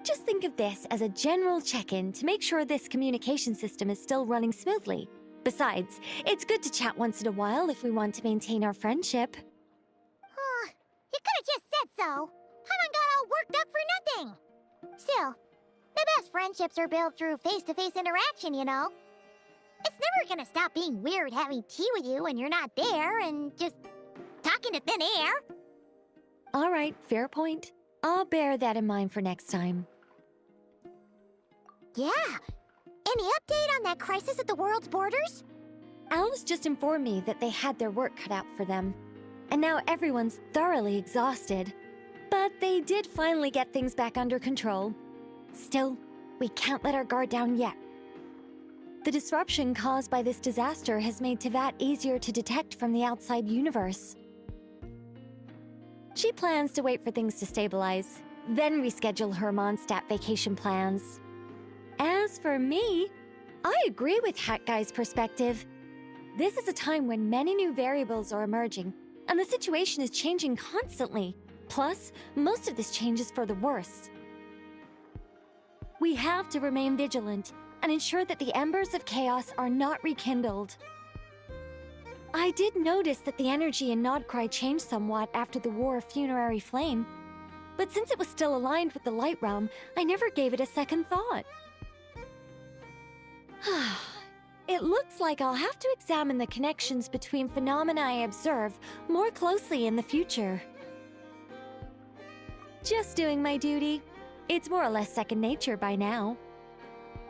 Just think of this as a general check-in to make sure this communication system is still running smoothly. Besides, it's good to chat once in a while if we want to maintain our friendship. You could've just said so. Paimon got all worked up for nothing. Still, the best friendships are built through face-to-face interaction, you know? It's never gonna stop being weird having tea with you when you're not there and just talking to thin air. All right, fair point. I'll bear that in mind for next time. Yeah. Any update on that crisis at the world's borders? Alice just informed me that they had their work cut out for them. And now everyone's thoroughly exhausted. But they did finally get things back under control. Still, we can't let our guard down yet. The disruption caused by this disaster has made Teyvat easier to detect from the outside universe. She plans to wait for things to stabilize, then reschedule her Mondstadt vacation plans. As for me, I agree with Hat Guy's perspective. This is a time when many new variables are emerging, and the situation is changing constantly. Plus, most of this change is for the worse. We have to remain vigilant and ensure that the embers of chaos are not rekindled. I did notice that the energy in Nodcry changed somewhat after the War of Funerary Flame, but since it was still aligned with the Light Realm, I never gave it a second thought. It looks like I'll have to examine the connections between phenomena I observe more closely in the future. Just doing my duty. It's more or less second nature by now.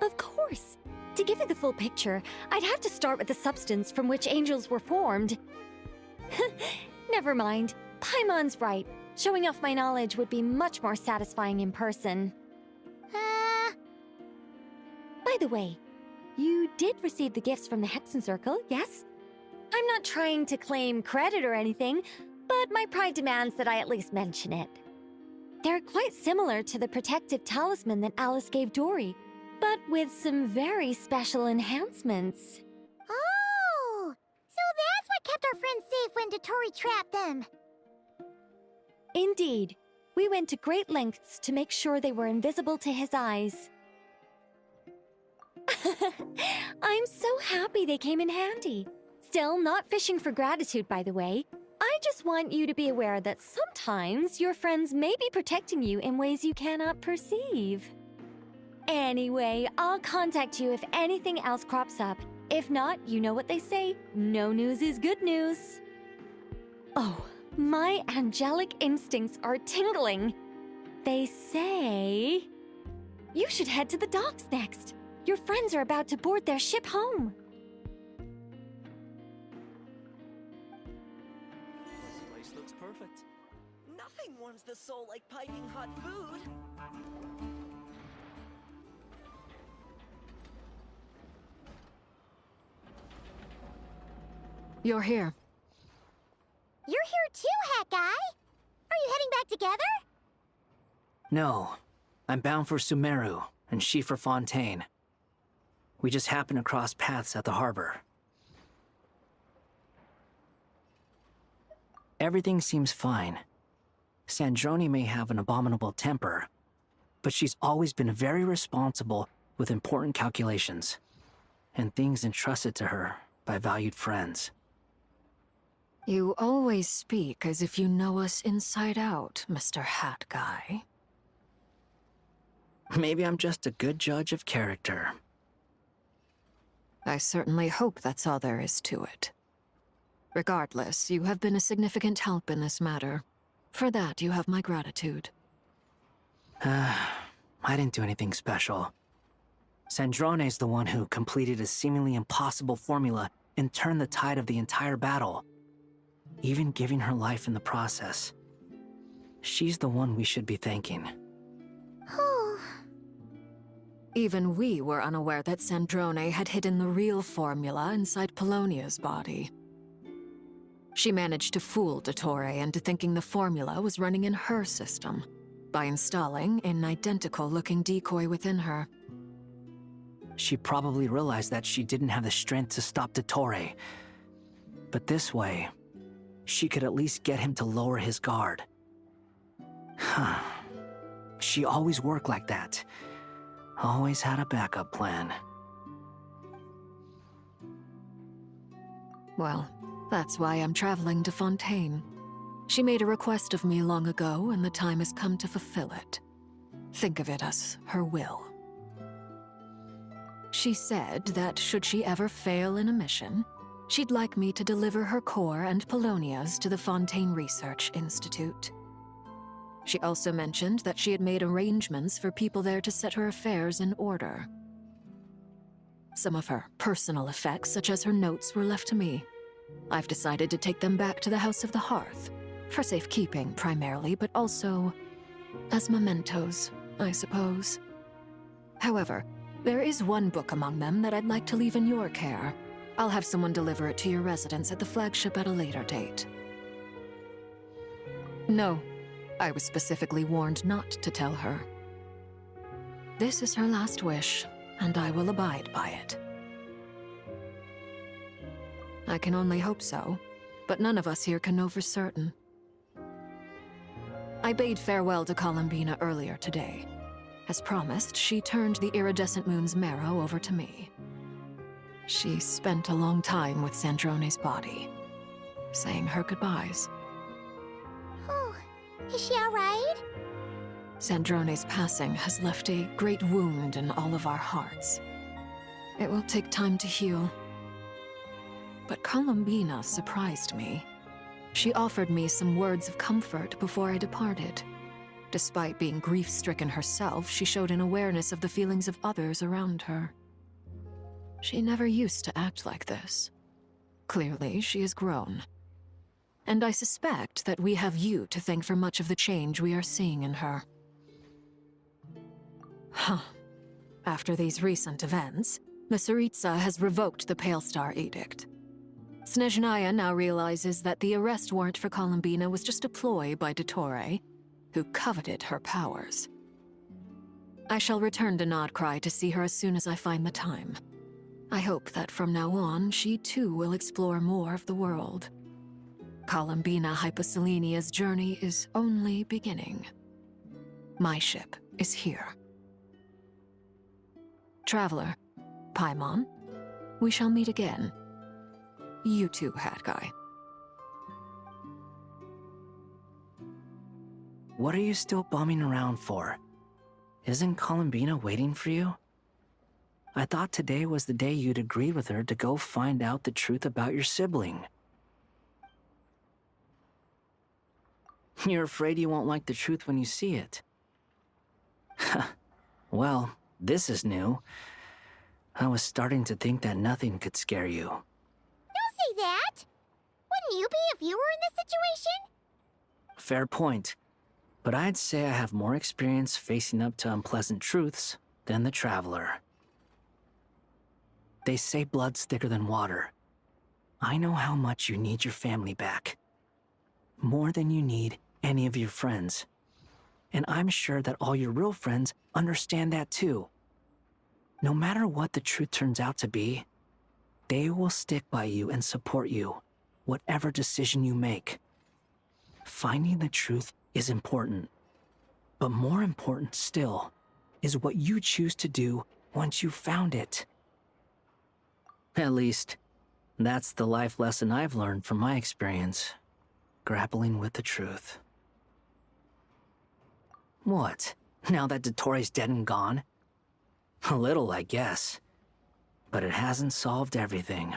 Of course. To give you the full picture, I'd have to start with the substance from which angels were formed. Never mind. Paimon's right. Showing off my knowledge would be much more satisfying in person. By the way, you did receive the gifts from the Hexen Circle, yes? I'm not trying to claim credit or anything, but my pride demands that I at least mention it. They're quite similar to the protective talisman that Alice gave Dory, but with some very special enhancements. Oh! So that's what kept our friends safe when Dotori trapped them. Indeed. We went to great lengths to make sure they were invisible to his eyes. I'm so happy they came in handy. Still, not fishing for gratitude, by the way. I just want you to be aware that sometimes your friends may be protecting you in ways you cannot perceive. Anyway, I'll contact you if anything else crops up. If not, you know what they say, no news is good news. Oh, my angelic instincts are tingling. They say you should head to the docks next. Your friends are about to board their ship home. This place looks perfect. Nothing warms the soul like piping hot food. You're here. You're here too, Hat Guy. Are you heading back together? No. I'm bound for Sumeru, and she for Fontaine. We just happened to cross paths at the harbor. Everything seems fine. Sandrone may have an abominable temper, but she's always been very responsible with important calculations, and things entrusted to her by valued friends. You always speak as if you know us inside out, Mr. Hat Guy. Maybe I'm just a good judge of character. I certainly hope that's all there is to it. Regardless, you have been a significant help in this matter. For that, you have my gratitude. I didn't do anything special. Sandrone's the one who completed a seemingly impossible formula and turned the tide of the entire battle, even giving her life in the process. She's the one we should be thanking. Even we were unaware that Sandrone had hidden the real formula inside Polonia's body. She managed to fool Dottore into thinking the formula was running in her system by installing an identical-looking decoy within her. She probably realized that she didn't have the strength to stop Dottore. But this way, she could at least get him to lower his guard. Huh. She always worked like that. Always had a backup plan. Well, that's why I'm traveling to Fontaine. She made a request of me long ago, and the time has come to fulfill it. Think of it as her will. She said that should she ever fail in a mission, she'd like me to deliver her core and Polonia's to the Fontaine Research Institute. She also mentioned that she had made arrangements for people there to set her affairs in order. Some of her personal effects, such as her notes, were left to me. I've decided to take them back to the House of the Hearth, for safekeeping primarily, but also as mementos, I suppose. However, there is one book among them that I'd like to leave in your care. I'll have someone deliver it to your residence at the flagship at a later date. No, I was specifically warned not to tell her. This is her last wish, and I will abide by it. I can only hope so, but none of us here can know for certain. I bade farewell to Columbina earlier today. As promised, she turned the iridescent moon's marrow over to me. She spent a long time with Sandrone's body, saying her goodbyes. Oh, is she all right? Sandrone's passing has left a great wound in all of our hearts. It will take time to heal. But Columbina surprised me. She offered me some words of comfort before I departed. Despite being grief-stricken herself, she showed an awareness of the feelings of others around her. She never used to act like this. Clearly, she has grown. And I suspect that we have you to thank for much of the change we are seeing in her. Huh. After these recent events, the Tsaritsa has revoked the Pale Star Edict. Snezhnaya now realizes that the arrest warrant for Columbina was just a ploy by Dottore, who coveted her powers. I shall return to Nodcry to see her as soon as I find the time. I hope that from now on, she too will explore more of the world. Columbina Hyposelenia's journey is only beginning. My ship is here. Traveler, Paimon, we shall meet again. You too, Hat Guy. What are you still bumming around for? Isn't Columbina waiting for you? I thought today was the day you'd agreed with her to go find out the truth about your sibling. You're afraid you won't like the truth when you see it. Well, this is new. I was starting to think that nothing could scare you. Don't say that! Wouldn't you be if you were in this situation? Fair point. But I'd say I have more experience facing up to unpleasant truths than the Traveler. They say blood's thicker than water. I know how much you need your family back. More than you need any of your friends. And I'm sure that all your real friends understand that too. No matter what the truth turns out to be, they will stick by you and support you, whatever decision you make. Finding the truth is important. But more important still is what you choose to do once you've found it. At least, that's the life lesson I've learned from my experience, grappling with the truth. What? Now that Dottore's dead and gone? A little, I guess. But it hasn't solved everything.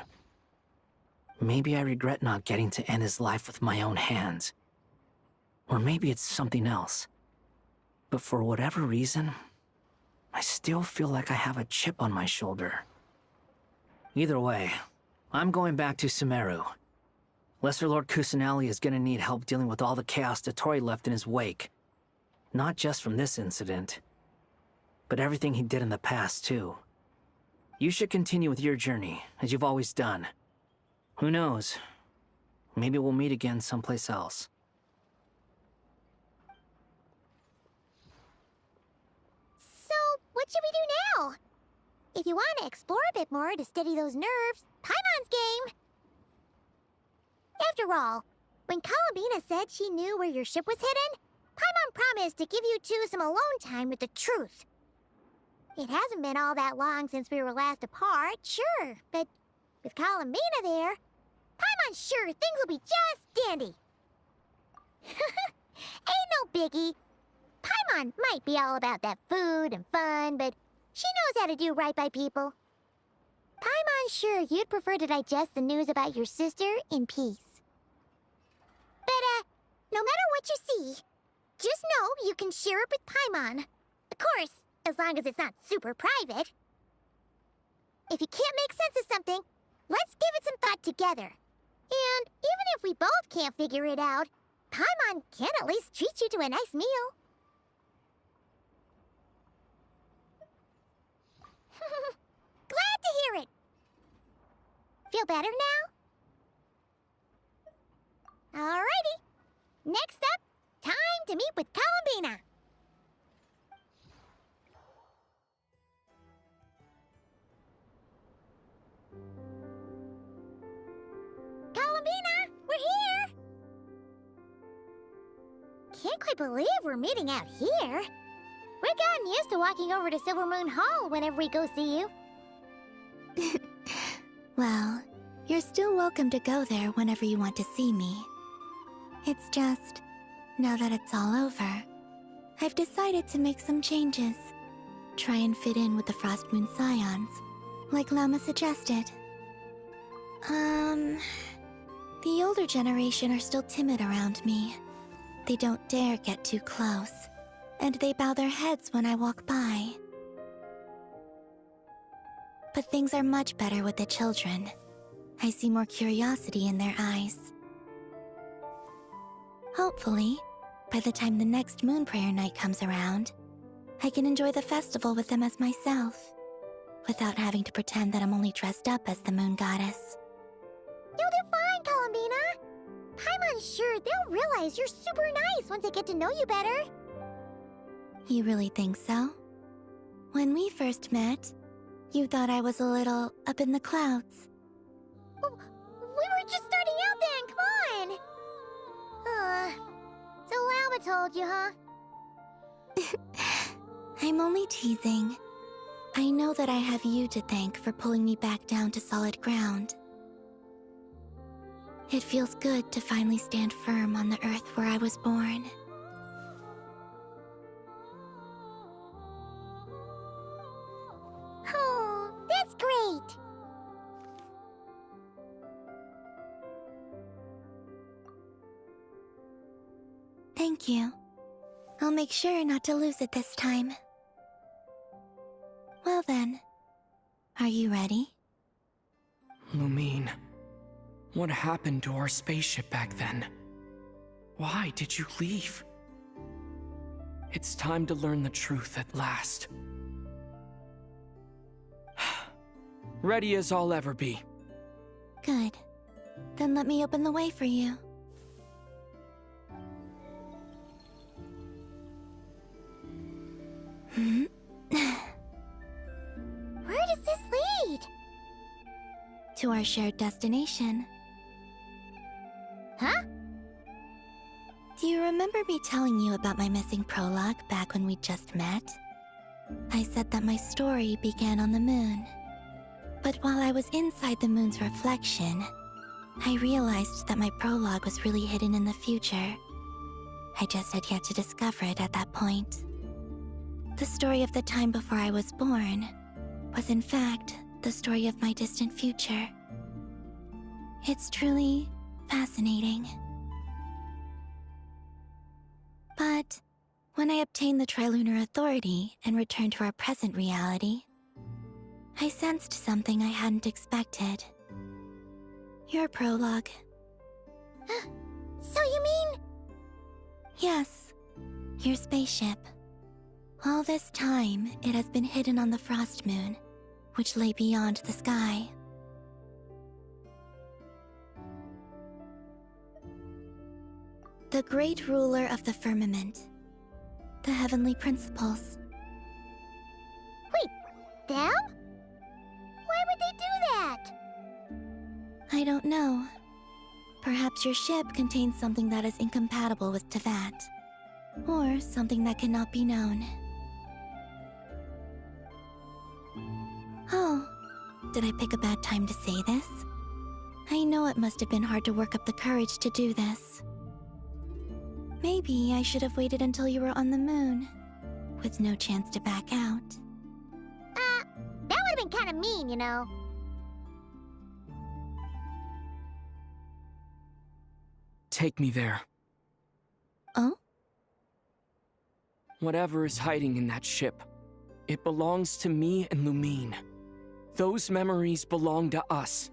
Maybe I regret not getting to end his life with my own hands. Or maybe it's something else. But for whatever reason, I still feel like I have a chip on my shoulder. Either way, I'm going back to Sumeru. Lesser Lord Kusanali is gonna need help dealing with all the chaos Dottore left in his wake. Not just from this incident, but everything he did in the past, too. You should continue with your journey, as you've always done. Who knows? Maybe we'll meet again someplace else. So, what should we do now? If you want to explore a bit more to steady those nerves, Paimon's game! After all, when Columbina said she knew where your ship was hidden, Paimon promised to give you two some alone time with the truth. It hasn't been all that long since we were last apart, sure, but with Columbina there, Paimon's sure things will be just dandy. Ain't no biggie. Paimon might be all about that food and fun, but she knows how to do right by people. Paimon's sure you'd prefer to digest the news about your sister in peace. But, no matter what you see, just know you can share it with Paimon. Of course, as long as it's not super private. If you can't make sense of something, let's give it some thought together. And even if we both can't figure it out, Paimon can at least treat you to a nice meal. Glad to hear it. Feel better now? Alrighty. Next up, time to meet with Columbina. Columbina, we're here! Can't quite believe we're meeting out here. We've gotten used to walking over to Silver Moon Hall whenever we go see you. Well, you're still welcome to go there whenever you want to see me. It's just, now that it's all over, I've decided to make some changes. Try and fit in with the Frost Moon Scions, like Lama suggested. The older generation are still timid around me. They don't dare get too close, and they bow their heads when I walk by. But things are much better with the children. I see more curiosity in their eyes. Hopefully, by the time the next Moon Prayer Night comes around, I can enjoy the festival with them as myself, without having to pretend that I'm only dressed up as the Moon Goddess. You'll do fine, Columbina. Paimon's sure they'll realize you're super nice once they get to know you better. You really think so? When we first met, you thought I was a little up in the clouds. We were just starting out then, come on! So Alma told you, huh? I'm only teasing. I know that I have you to thank for pulling me back down to solid ground. It feels good to finally stand firm on the earth where I was born. Oh, that's great! Thank you. I'll make sure not to lose it this time. Well then, are you ready? Lumine, what happened to our spaceship back then? Why did you leave? It's time to learn the truth at last. Ready as I'll ever be. Good. Then let me open the way for you. Where does this lead? To our shared destination. Huh? Do you remember me telling you about my missing prologue back when we just met? I said that my story began on the moon. But while I was inside the moon's reflection, I realized that my prologue was really hidden in the future. I just had yet to discover it at that point. The story of the time before I was born was in fact the story of my distant future. It's truly fascinating. But when I obtained the Trilunar Authority and returned to our present reality, I sensed something I hadn't expected. Your prologue. So you mean... Yes, your spaceship. All this time, it has been hidden on the frost moon, which lay beyond the sky. The great ruler of the firmament. The heavenly principles. Wait, them? Why would they do that? I don't know. Perhaps your ship contains something that is incompatible with Teyvat. Or something that cannot be known. Oh, did I pick a bad time to say this? I know it must have been hard to work up the courage to do this. Maybe I should have waited until you were on the moon, with no chance to back out. That would have been kind of mean, you know. Take me there. Oh? Whatever is hiding in that ship, it belongs to me and Lumine. Those memories belong to us.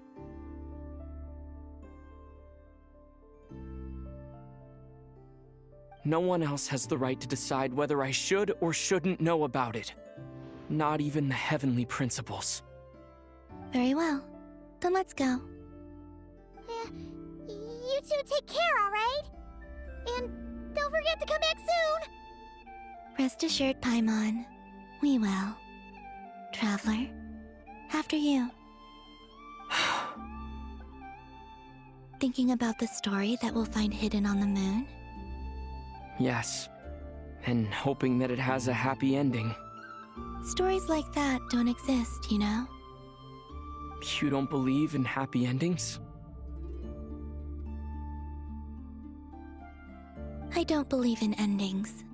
No one else has the right to decide whether I should or shouldn't know about it. Not even the heavenly principles. Very well. Then let's go. You two take care, alright? And don't forget to come back soon! Rest assured, Paimon. We will. Traveler, after you. Thinking about the story that we'll find hidden on the moon? Yes. And hoping that it has a happy ending. Stories like that don't exist, you know? You don't believe in happy endings? I don't believe in endings.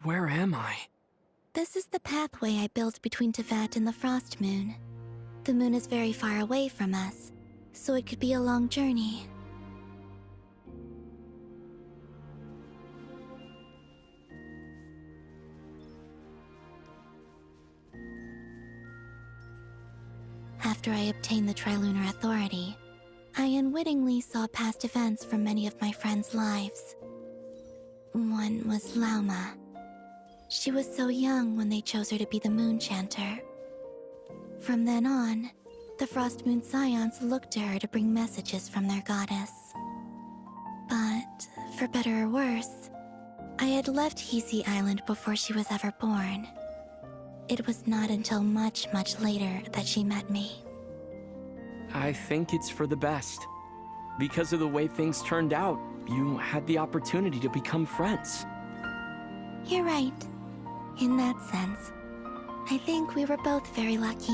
Where am I? This is the pathway I built between Teyvat and the Frost Moon. The moon is very far away from us, so it could be a long journey. After I obtained the Trilunar Authority, I unwittingly saw past events from many of my friends' lives. One was Lauma. She was so young when they chose her to be the Moon Chanter. From then on, the Frost Moon Scions looked to her to bring messages from their goddess. But, for better or worse, I had left Hisi Island before she was ever born. It was not until much, much later that she met me. I think it's for the best. Because of the way things turned out, you had the opportunity to become friends. You're right. In that sense, I think we were both very lucky.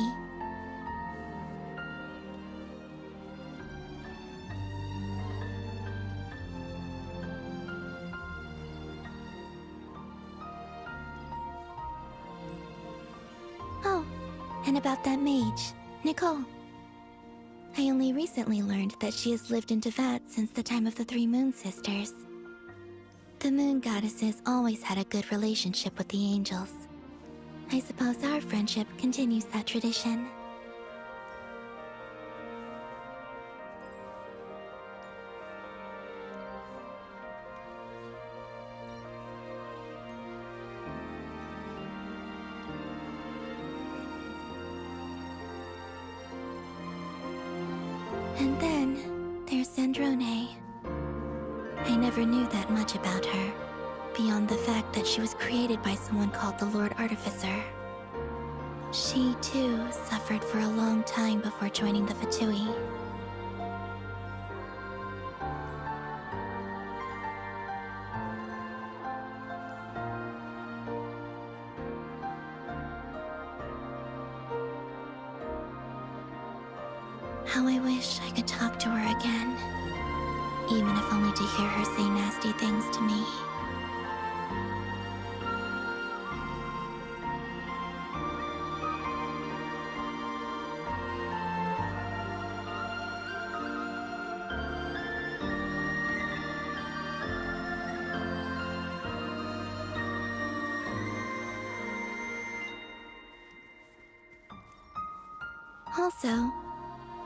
Oh, and about that mage, Nicole. I only recently learned that she has lived in Teyvat since the time of the Three Moon Sisters. The Moon Goddesses always had a good relationship with the angels. I suppose our friendship continues that tradition. And then, there's Zandrone. I never knew that much about her, beyond the fact that she was created by someone called the Lord Artificer. She, too, suffered for a long time before joining the Fatui. How I wish I could talk to her again. Even if only to hear her say nasty things to me. Also,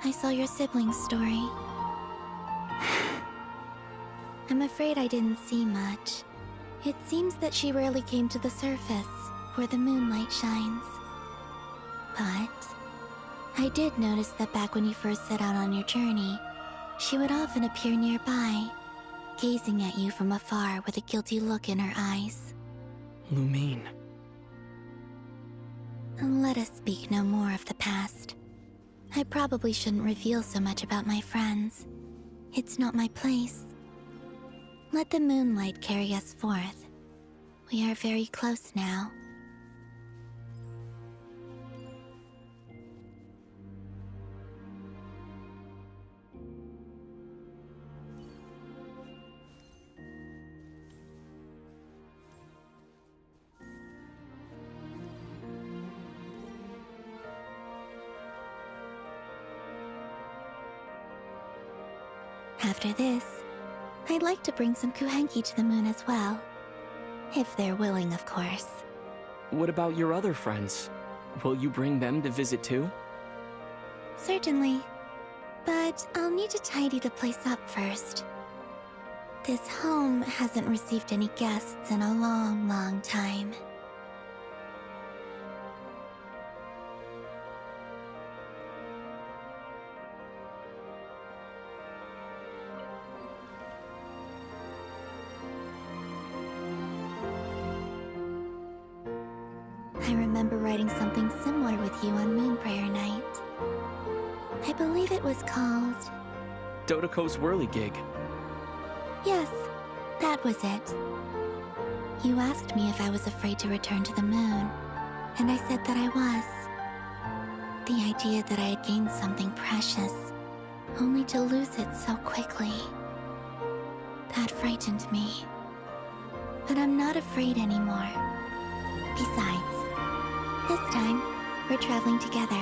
I saw your sibling's story. I'm afraid I didn't see much. It seems that she rarely came to the surface, where the moonlight shines. But I did notice that back when you first set out on your journey, she would often appear nearby, gazing at you from afar with a guilty look in her eyes. Lumine. Let us speak no more of the past. I probably shouldn't reveal so much about my friends. It's not my place. Let the moonlight carry us forth. We are very close now. After this, I'd like to bring some kuhenki to the moon as well. If they're willing, of course. What about your other friends? Will you bring them to visit too? Certainly. But I'll need to tidy the place up first. This home hasn't received any guests in a long, long time. I remember writing something similar with you on Moon Prayer Night. I believe it was called... Dodoko's Whirligig. Yes, that was it. You asked me if I was afraid to return to the moon, and I said that I was. The idea that I had gained something precious, only to lose it so quickly. That frightened me. But I'm not afraid anymore. Besides, this time, we're traveling together.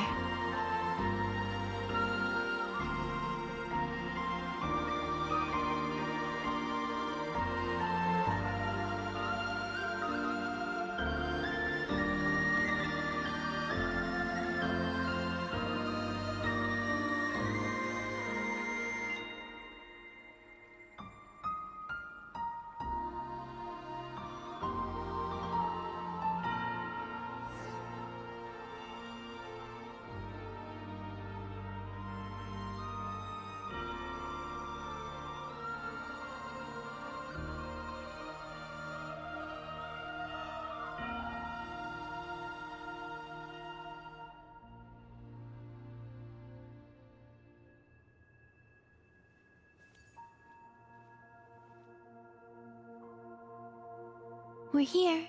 We're here.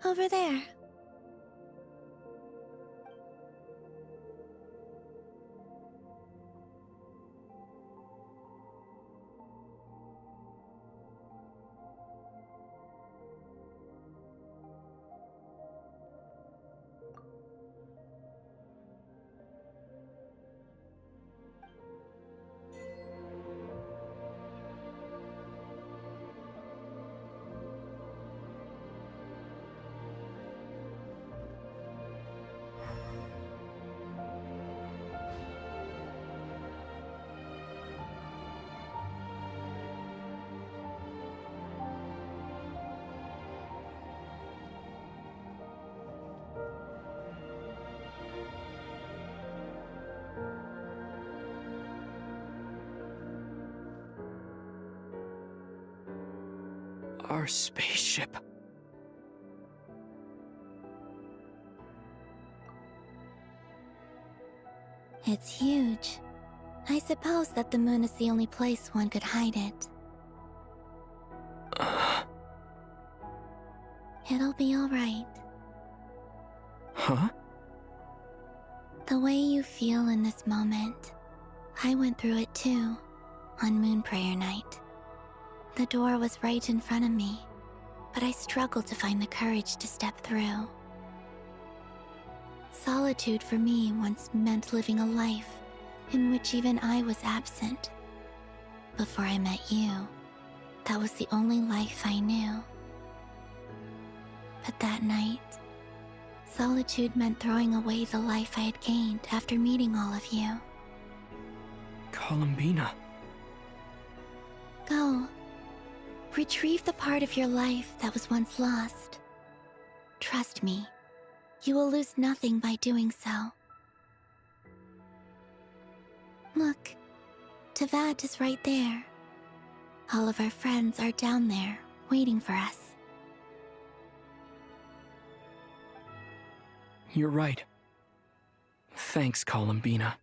Over there. Our spaceship. It's huge. I suppose that the moon is the only place one could hide it. It'll be all right. Huh? The way you feel in this moment, I went through it too, on Moon Prayer Night. The door was right in front of me, but I struggled to find the courage to step through. Solitude for me once meant living a life in which even I was absent. Before I met you, that was the only life I knew. But that night, solitude meant throwing away the life I had gained after meeting all of you. Columbina. Go. Retrieve the part of your life that was once lost. Trust me, you will lose nothing by doing so. Look, Teyvat is right there. All of our friends are down there, waiting for us. You're right. Thanks, Columbina.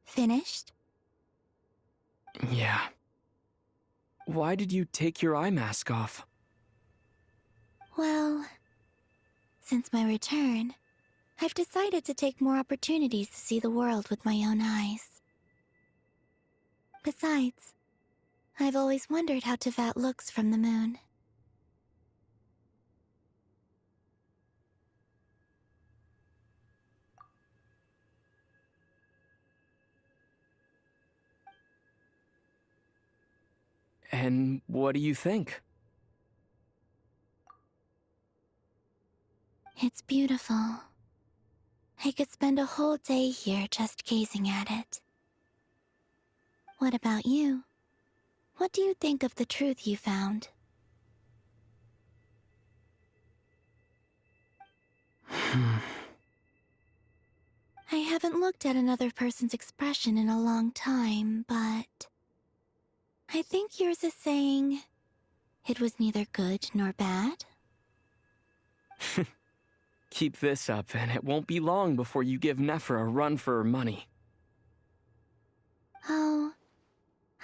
Finished? Yeah. Why did you take your eye mask off? Well, since my return, I've decided to take more opportunities to see the world with my own eyes. Besides, I've always wondered how Teyvat looks from the moon. And what do you think? It's beautiful. I could spend a whole day here just gazing at it. What about you? What do you think of the truth you found? I haven't looked at another person's expression in a long time, but I think yours is saying it was neither good nor bad. Keep this up, and it won't be long before you give Nefer a run for her money. Oh,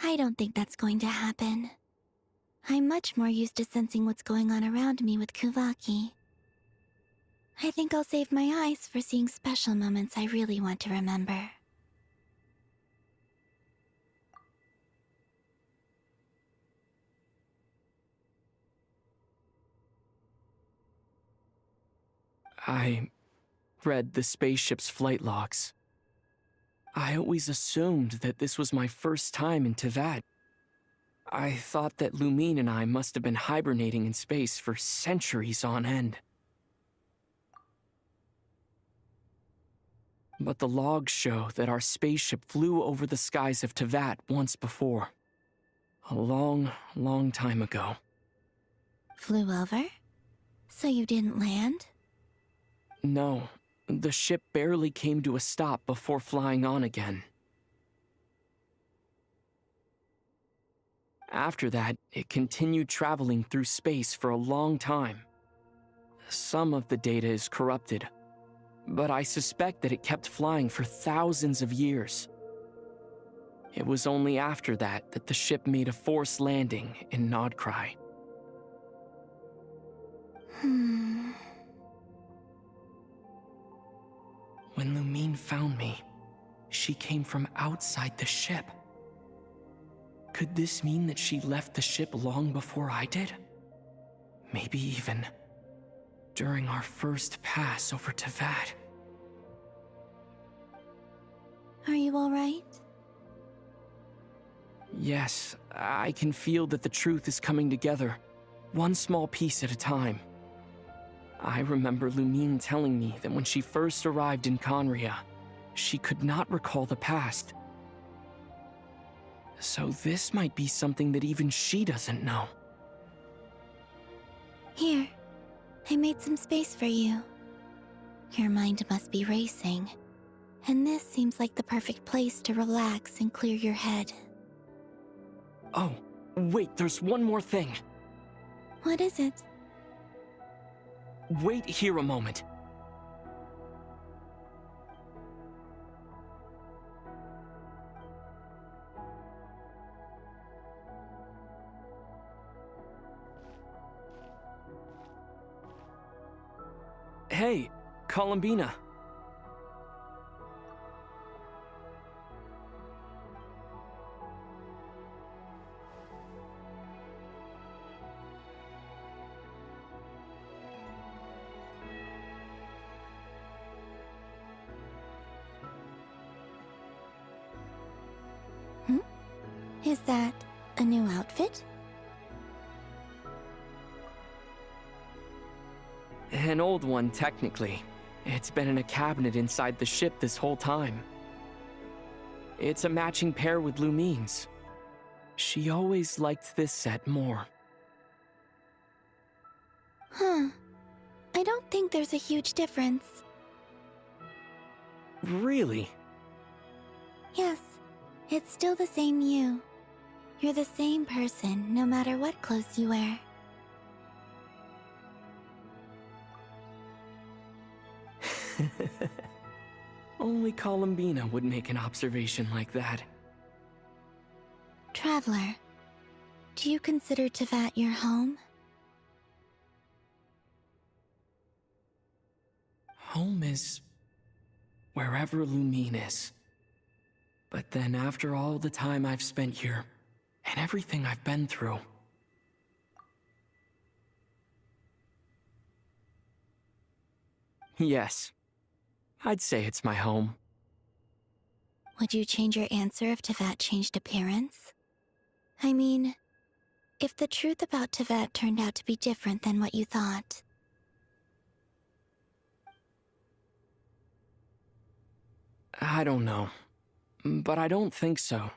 I don't think that's going to happen. I'm much more used to sensing what's going on around me with Kuvaki. I think I'll save my eyes for seeing special moments I really want to remember. I read the spaceship's flight logs. I always assumed that this was my first time in Teyvat. I thought that Lumine and I must have been hibernating in space for centuries on end. But the logs show that our spaceship flew over the skies of Teyvat once before. A long, long time ago. Flew over? So you didn't land? No, the ship barely came to a stop before flying on again. After that, it continued traveling through space for a long time. Some of the data is corrupted, but I suspect that it kept flying for thousands of years. It was only after that that the ship made a forced landing in Nodcry. When Lumine found me, she came from outside the ship. Could this mean that she left the ship long before I did? Maybe even during our first pass over Teyvat. Are you all right? Yes, I can feel that the truth is coming together, one small piece at a time. I remember Lumine telling me that when she first arrived in Conria, she could not recall the past. So this might be something that even she doesn't know. Here, I made some space for you. Your mind must be racing, and this seems like the perfect place to relax and clear your head. Oh, wait, there's one more thing. What is it? Wait here a moment. Hey, Columbina. Is that a new outfit? An old one, technically. It's been in a cabinet inside the ship this whole time. It's a matching pair with Lumine's. She always liked this set more. Huh. I don't think there's a huge difference. Really? Yes, it's still the same you. You're the same person, no matter what clothes you wear. Only Columbina would make an observation like that. Traveler, do you consider Teyvat your home? Home is wherever Lumine is. But then after all the time I've spent here, and everything I've been through, yes, I'd say it's my home. Would you change your answer if Teyvat changed appearance? I mean, if the truth about Teyvat turned out to be different than what you thought. I don't know, but I don't think so.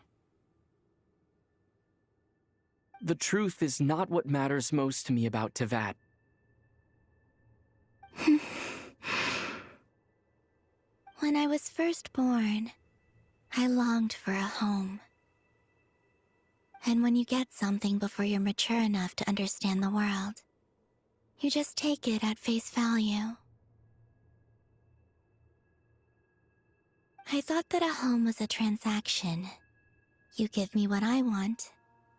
The truth is not what matters most to me about Teyvat. When I was first born, I longed for a home. And when you get something before you're mature enough to understand the world, you just take it at face value. I thought that a home was a transaction. You give me what I want,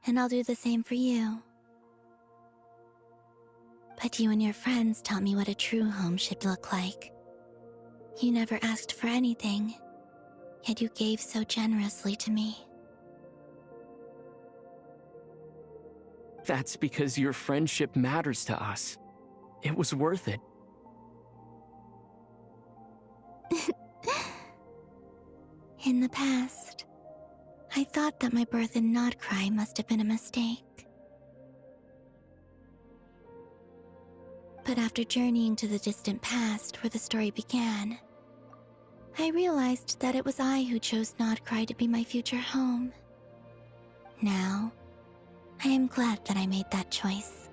and I'll do the same for you. But you and your friends taught me what a true home should look like. You never asked for anything, yet you gave so generously to me. That's because your friendship matters to us. It was worth it. In the past, I thought that my birth in Notcry must have been a mistake. But after journeying to the distant past where the story began, I realized that it was I who chose Notcry to be my future home. Now, I am glad that I made that choice.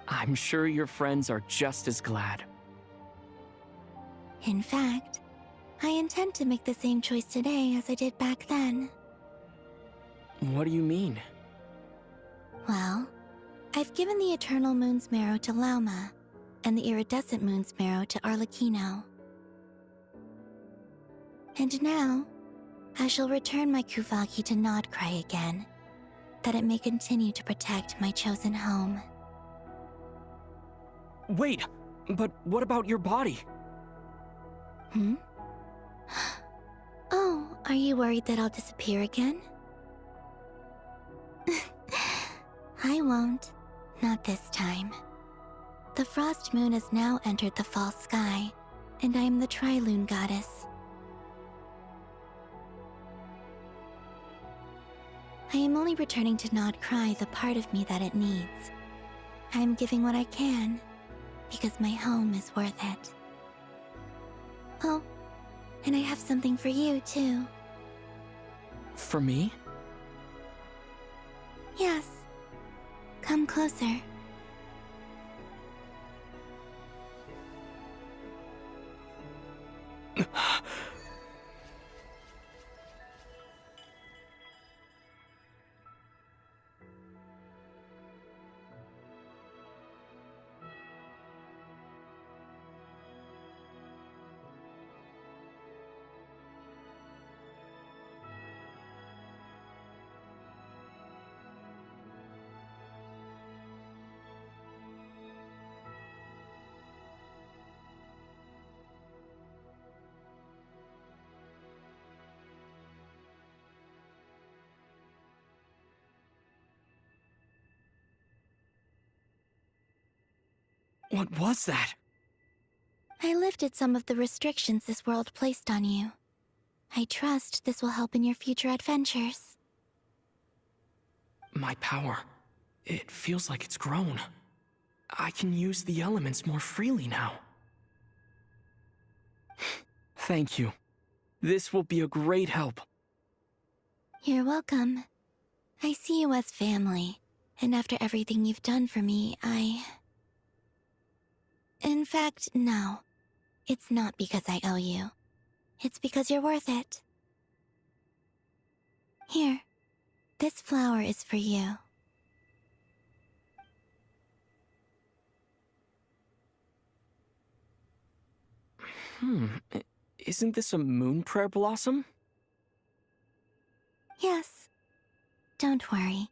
I'm sure your friends are just as glad. In fact, I intend to make the same choice today as I did back then. What do you mean? Well, I've given the Eternal Moon's Marrow to Lauma, and the Iridescent Moon's Marrow to Arlecchino. And now, I shall return my Kuvagi to Notcry again, that it may continue to protect my chosen home. Wait, but what about your body? Oh, are you worried that I'll disappear again? I won't. Not this time. The Frost Moon has now entered the fall sky, and I am the Trilune Goddess. I am only returning to not cry the part of me that it needs. I am giving what I can, because my home is worth it. Oh, and I have something for you, too. For me? Yes. Come closer. What was that? I lifted some of the restrictions this world placed on you. I trust this will help in your future adventures. My power. It feels like it's grown. I can use the elements more freely now. Thank you. This will be a great help. You're welcome. I see you as family, and after everything you've done for me, In fact, no. It's not because I owe you. It's because you're worth it. Here. This flower is for you. Isn't this a moon prayer blossom? Yes. Don't worry.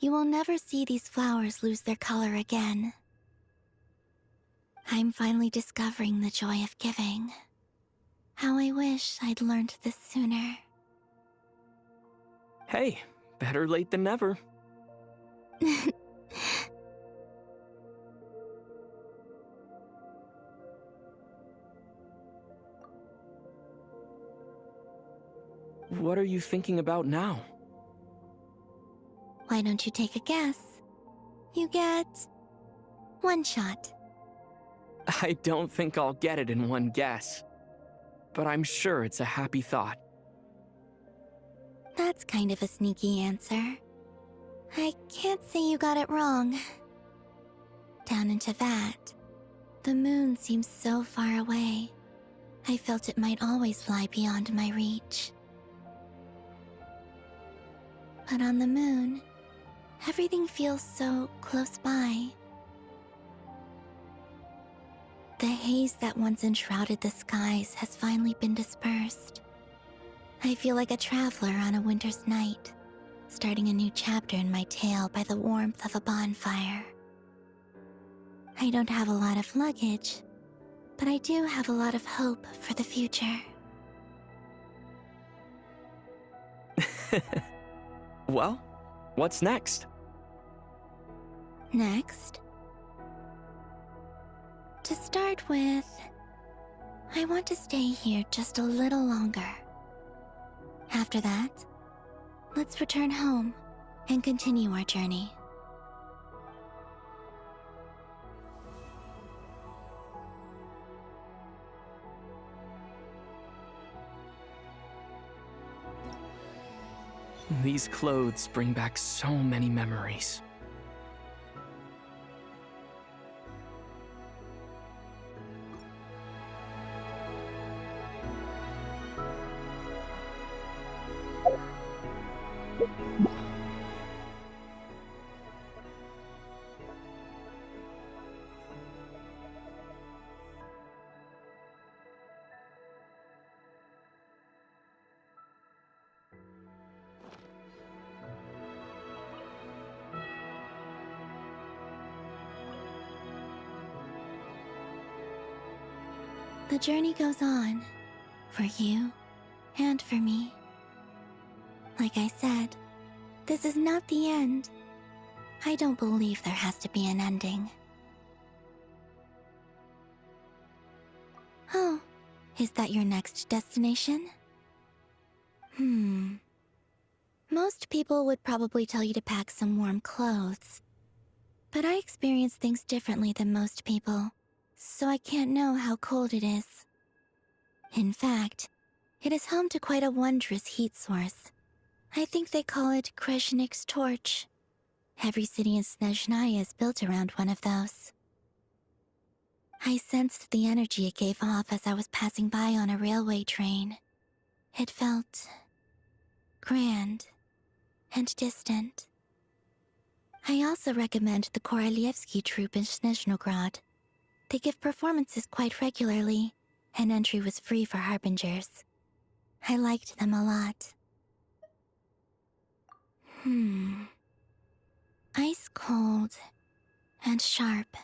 You will never see these flowers lose their color again. I'm finally discovering the joy of giving. How I wish I'd learned this sooner. Hey, better late than never. What are you thinking about now? Why don't you take a guess? You get... one shot. I don't think I'll get it in one guess. But I'm sure it's a happy thought. That's kind of a sneaky answer. I can't say you got it wrong. Down into that, the moon seems so far away. I felt it might always lie beyond my reach. But on the moon, everything feels so close by. The haze that once enshrouded the skies has finally been dispersed. I feel like a traveler on a winter's night, starting a new chapter in my tale by the warmth of a bonfire. I don't have a lot of luggage, but I do have a lot of hope for the future. Well, what's next? Next? To start with, I want to stay here just a little longer. After that, let's return home and continue our journey. These clothes bring back so many memories. The journey goes on, for you and for me. Like I said, this is not the end. I don't believe there has to be an ending. Oh, is that your next destination? Most people would probably tell you to pack some warm clothes. But I experience things differently than most people, so I can't know how cold it is. In fact, it is home to quite a wondrous heat source. I think they call it Kreshnik's torch. Every city in Snezhnaya is built around one of those. I sensed the energy it gave off as I was passing by on a railway train. It felt grand and distant. I also recommend the Korolievsky troupe in Snezhnograd. They give performances quite regularly, and entry was free for harbingers. I liked them a lot. Ice cold and sharp.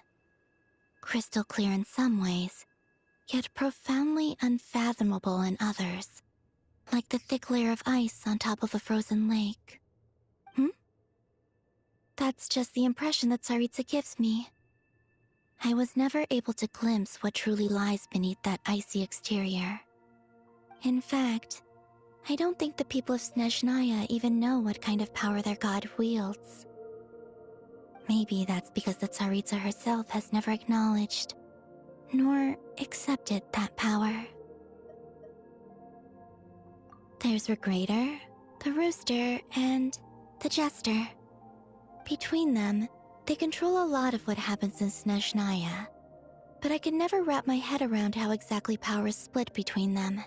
Crystal clear in some ways, yet profoundly unfathomable in others. Like the thick layer of ice on top of a frozen lake. That's just the impression that Tsaritsa gives me. I was never able to glimpse what truly lies beneath that icy exterior. In fact, I don't think the people of Snezhnaya even know what kind of power their god wields. Maybe that's because the Tsaritsa herself has never acknowledged, nor accepted that power. There's Regrator, the Rooster, and the Jester. Between them, they control a lot of what happens in Snezhnaya, but I can never wrap my head around how exactly power is split between them.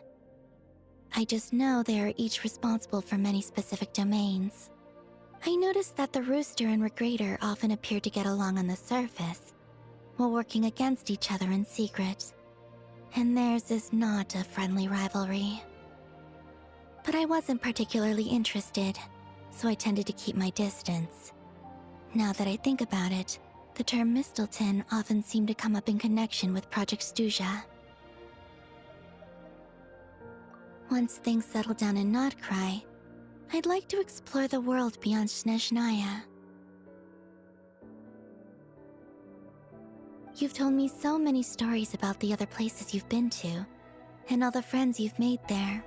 I just know they are each responsible for many specific domains. I noticed that the Rooster and Regrator often appear to get along on the surface, while working against each other in secret. And theirs is not a friendly rivalry. But I wasn't particularly interested, so I tended to keep my distance. Now that I think about it, the term Mistelton often seemed to come up in connection with Project Stuja. Once things settle down in Notcry, I'd like to explore the world beyond Snezhnaya. You've told me so many stories about the other places you've been to, and all the friends you've made there.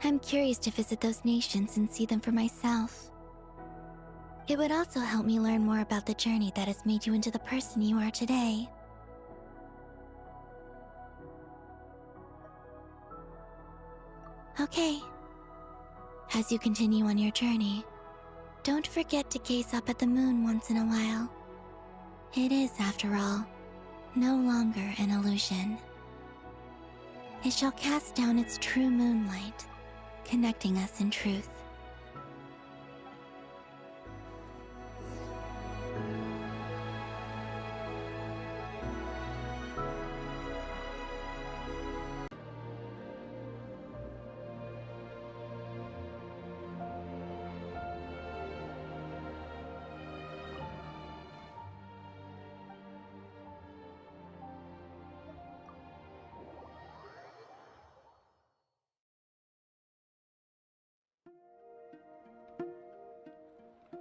I'm curious to visit those nations and see them for myself. It would also help me learn more about the journey that has made you into the person you are today. Okay. As you continue on your journey, don't forget to gaze up at the moon once in a while. It is, after all, no longer an illusion. It shall cast down its true moonlight, connecting us in truth.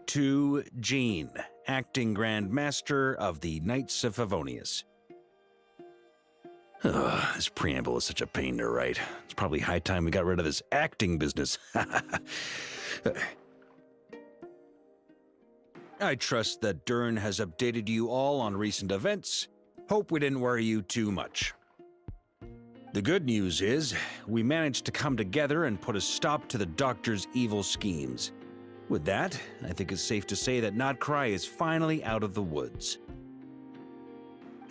To Jean, Acting Grand Master of the Knights of Favonius. This preamble is such a pain to write. It's probably high time we got rid of this acting business. I trust that Dern has updated you all on recent events. Hope we didn't worry you too much. The good news is, we managed to come together and put a stop to the Doctor's evil schemes. With that, I think it's safe to say that Notcry is finally out of the woods.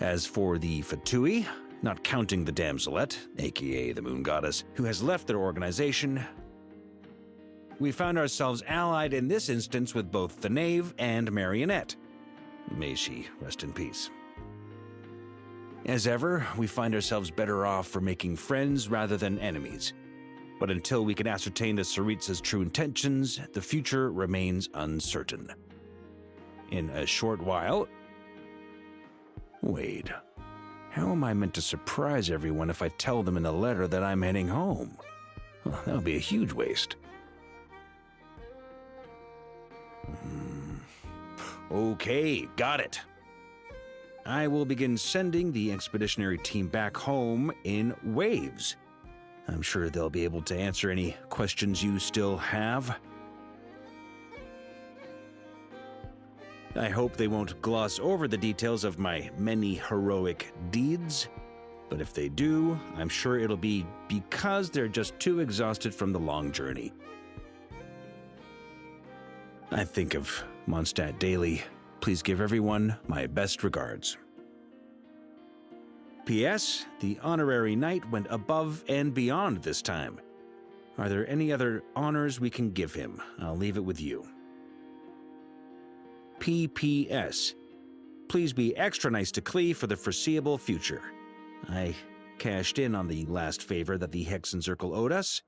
As for the Fatui, not counting the Damselette, aka the Moon Goddess, who has left their organization, we found ourselves allied in this instance with both the Knave and Marionette. May she rest in peace. As ever, we find ourselves better off for making friends rather than enemies. But until we can ascertain the Tsaritsa's true intentions, the future remains uncertain. In a short while... Wait, how am I meant to surprise everyone if I tell them in a letter that I'm heading home? Well, that would be a huge waste. Okay, got it. I will begin sending the expeditionary team back home in waves. I'm sure they'll be able to answer any questions you still have. I hope they won't gloss over the details of my many heroic deeds, but if they do, I'm sure it'll be because they're just too exhausted from the long journey. I think of Mondstadt daily. Please give everyone my best regards. P.S. The honorary knight went above and beyond this time. Are there any other honors we can give him? I'll leave it with you. P.P.S. Please be extra nice to Klee for the foreseeable future. I cashed in on the last favor that the Hexen Circle owed us,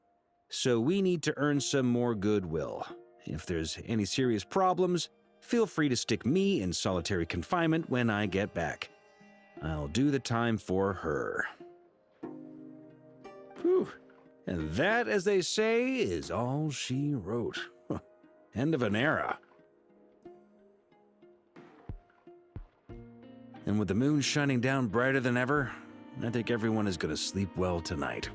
so we need to earn some more goodwill. If there's any serious problems, feel free to stick me in solitary confinement when I get back. I'll do the time for her. Whew. And that, as they say, is all she wrote. End of an era. And with the moon shining down brighter than ever, I think everyone is going to sleep well tonight.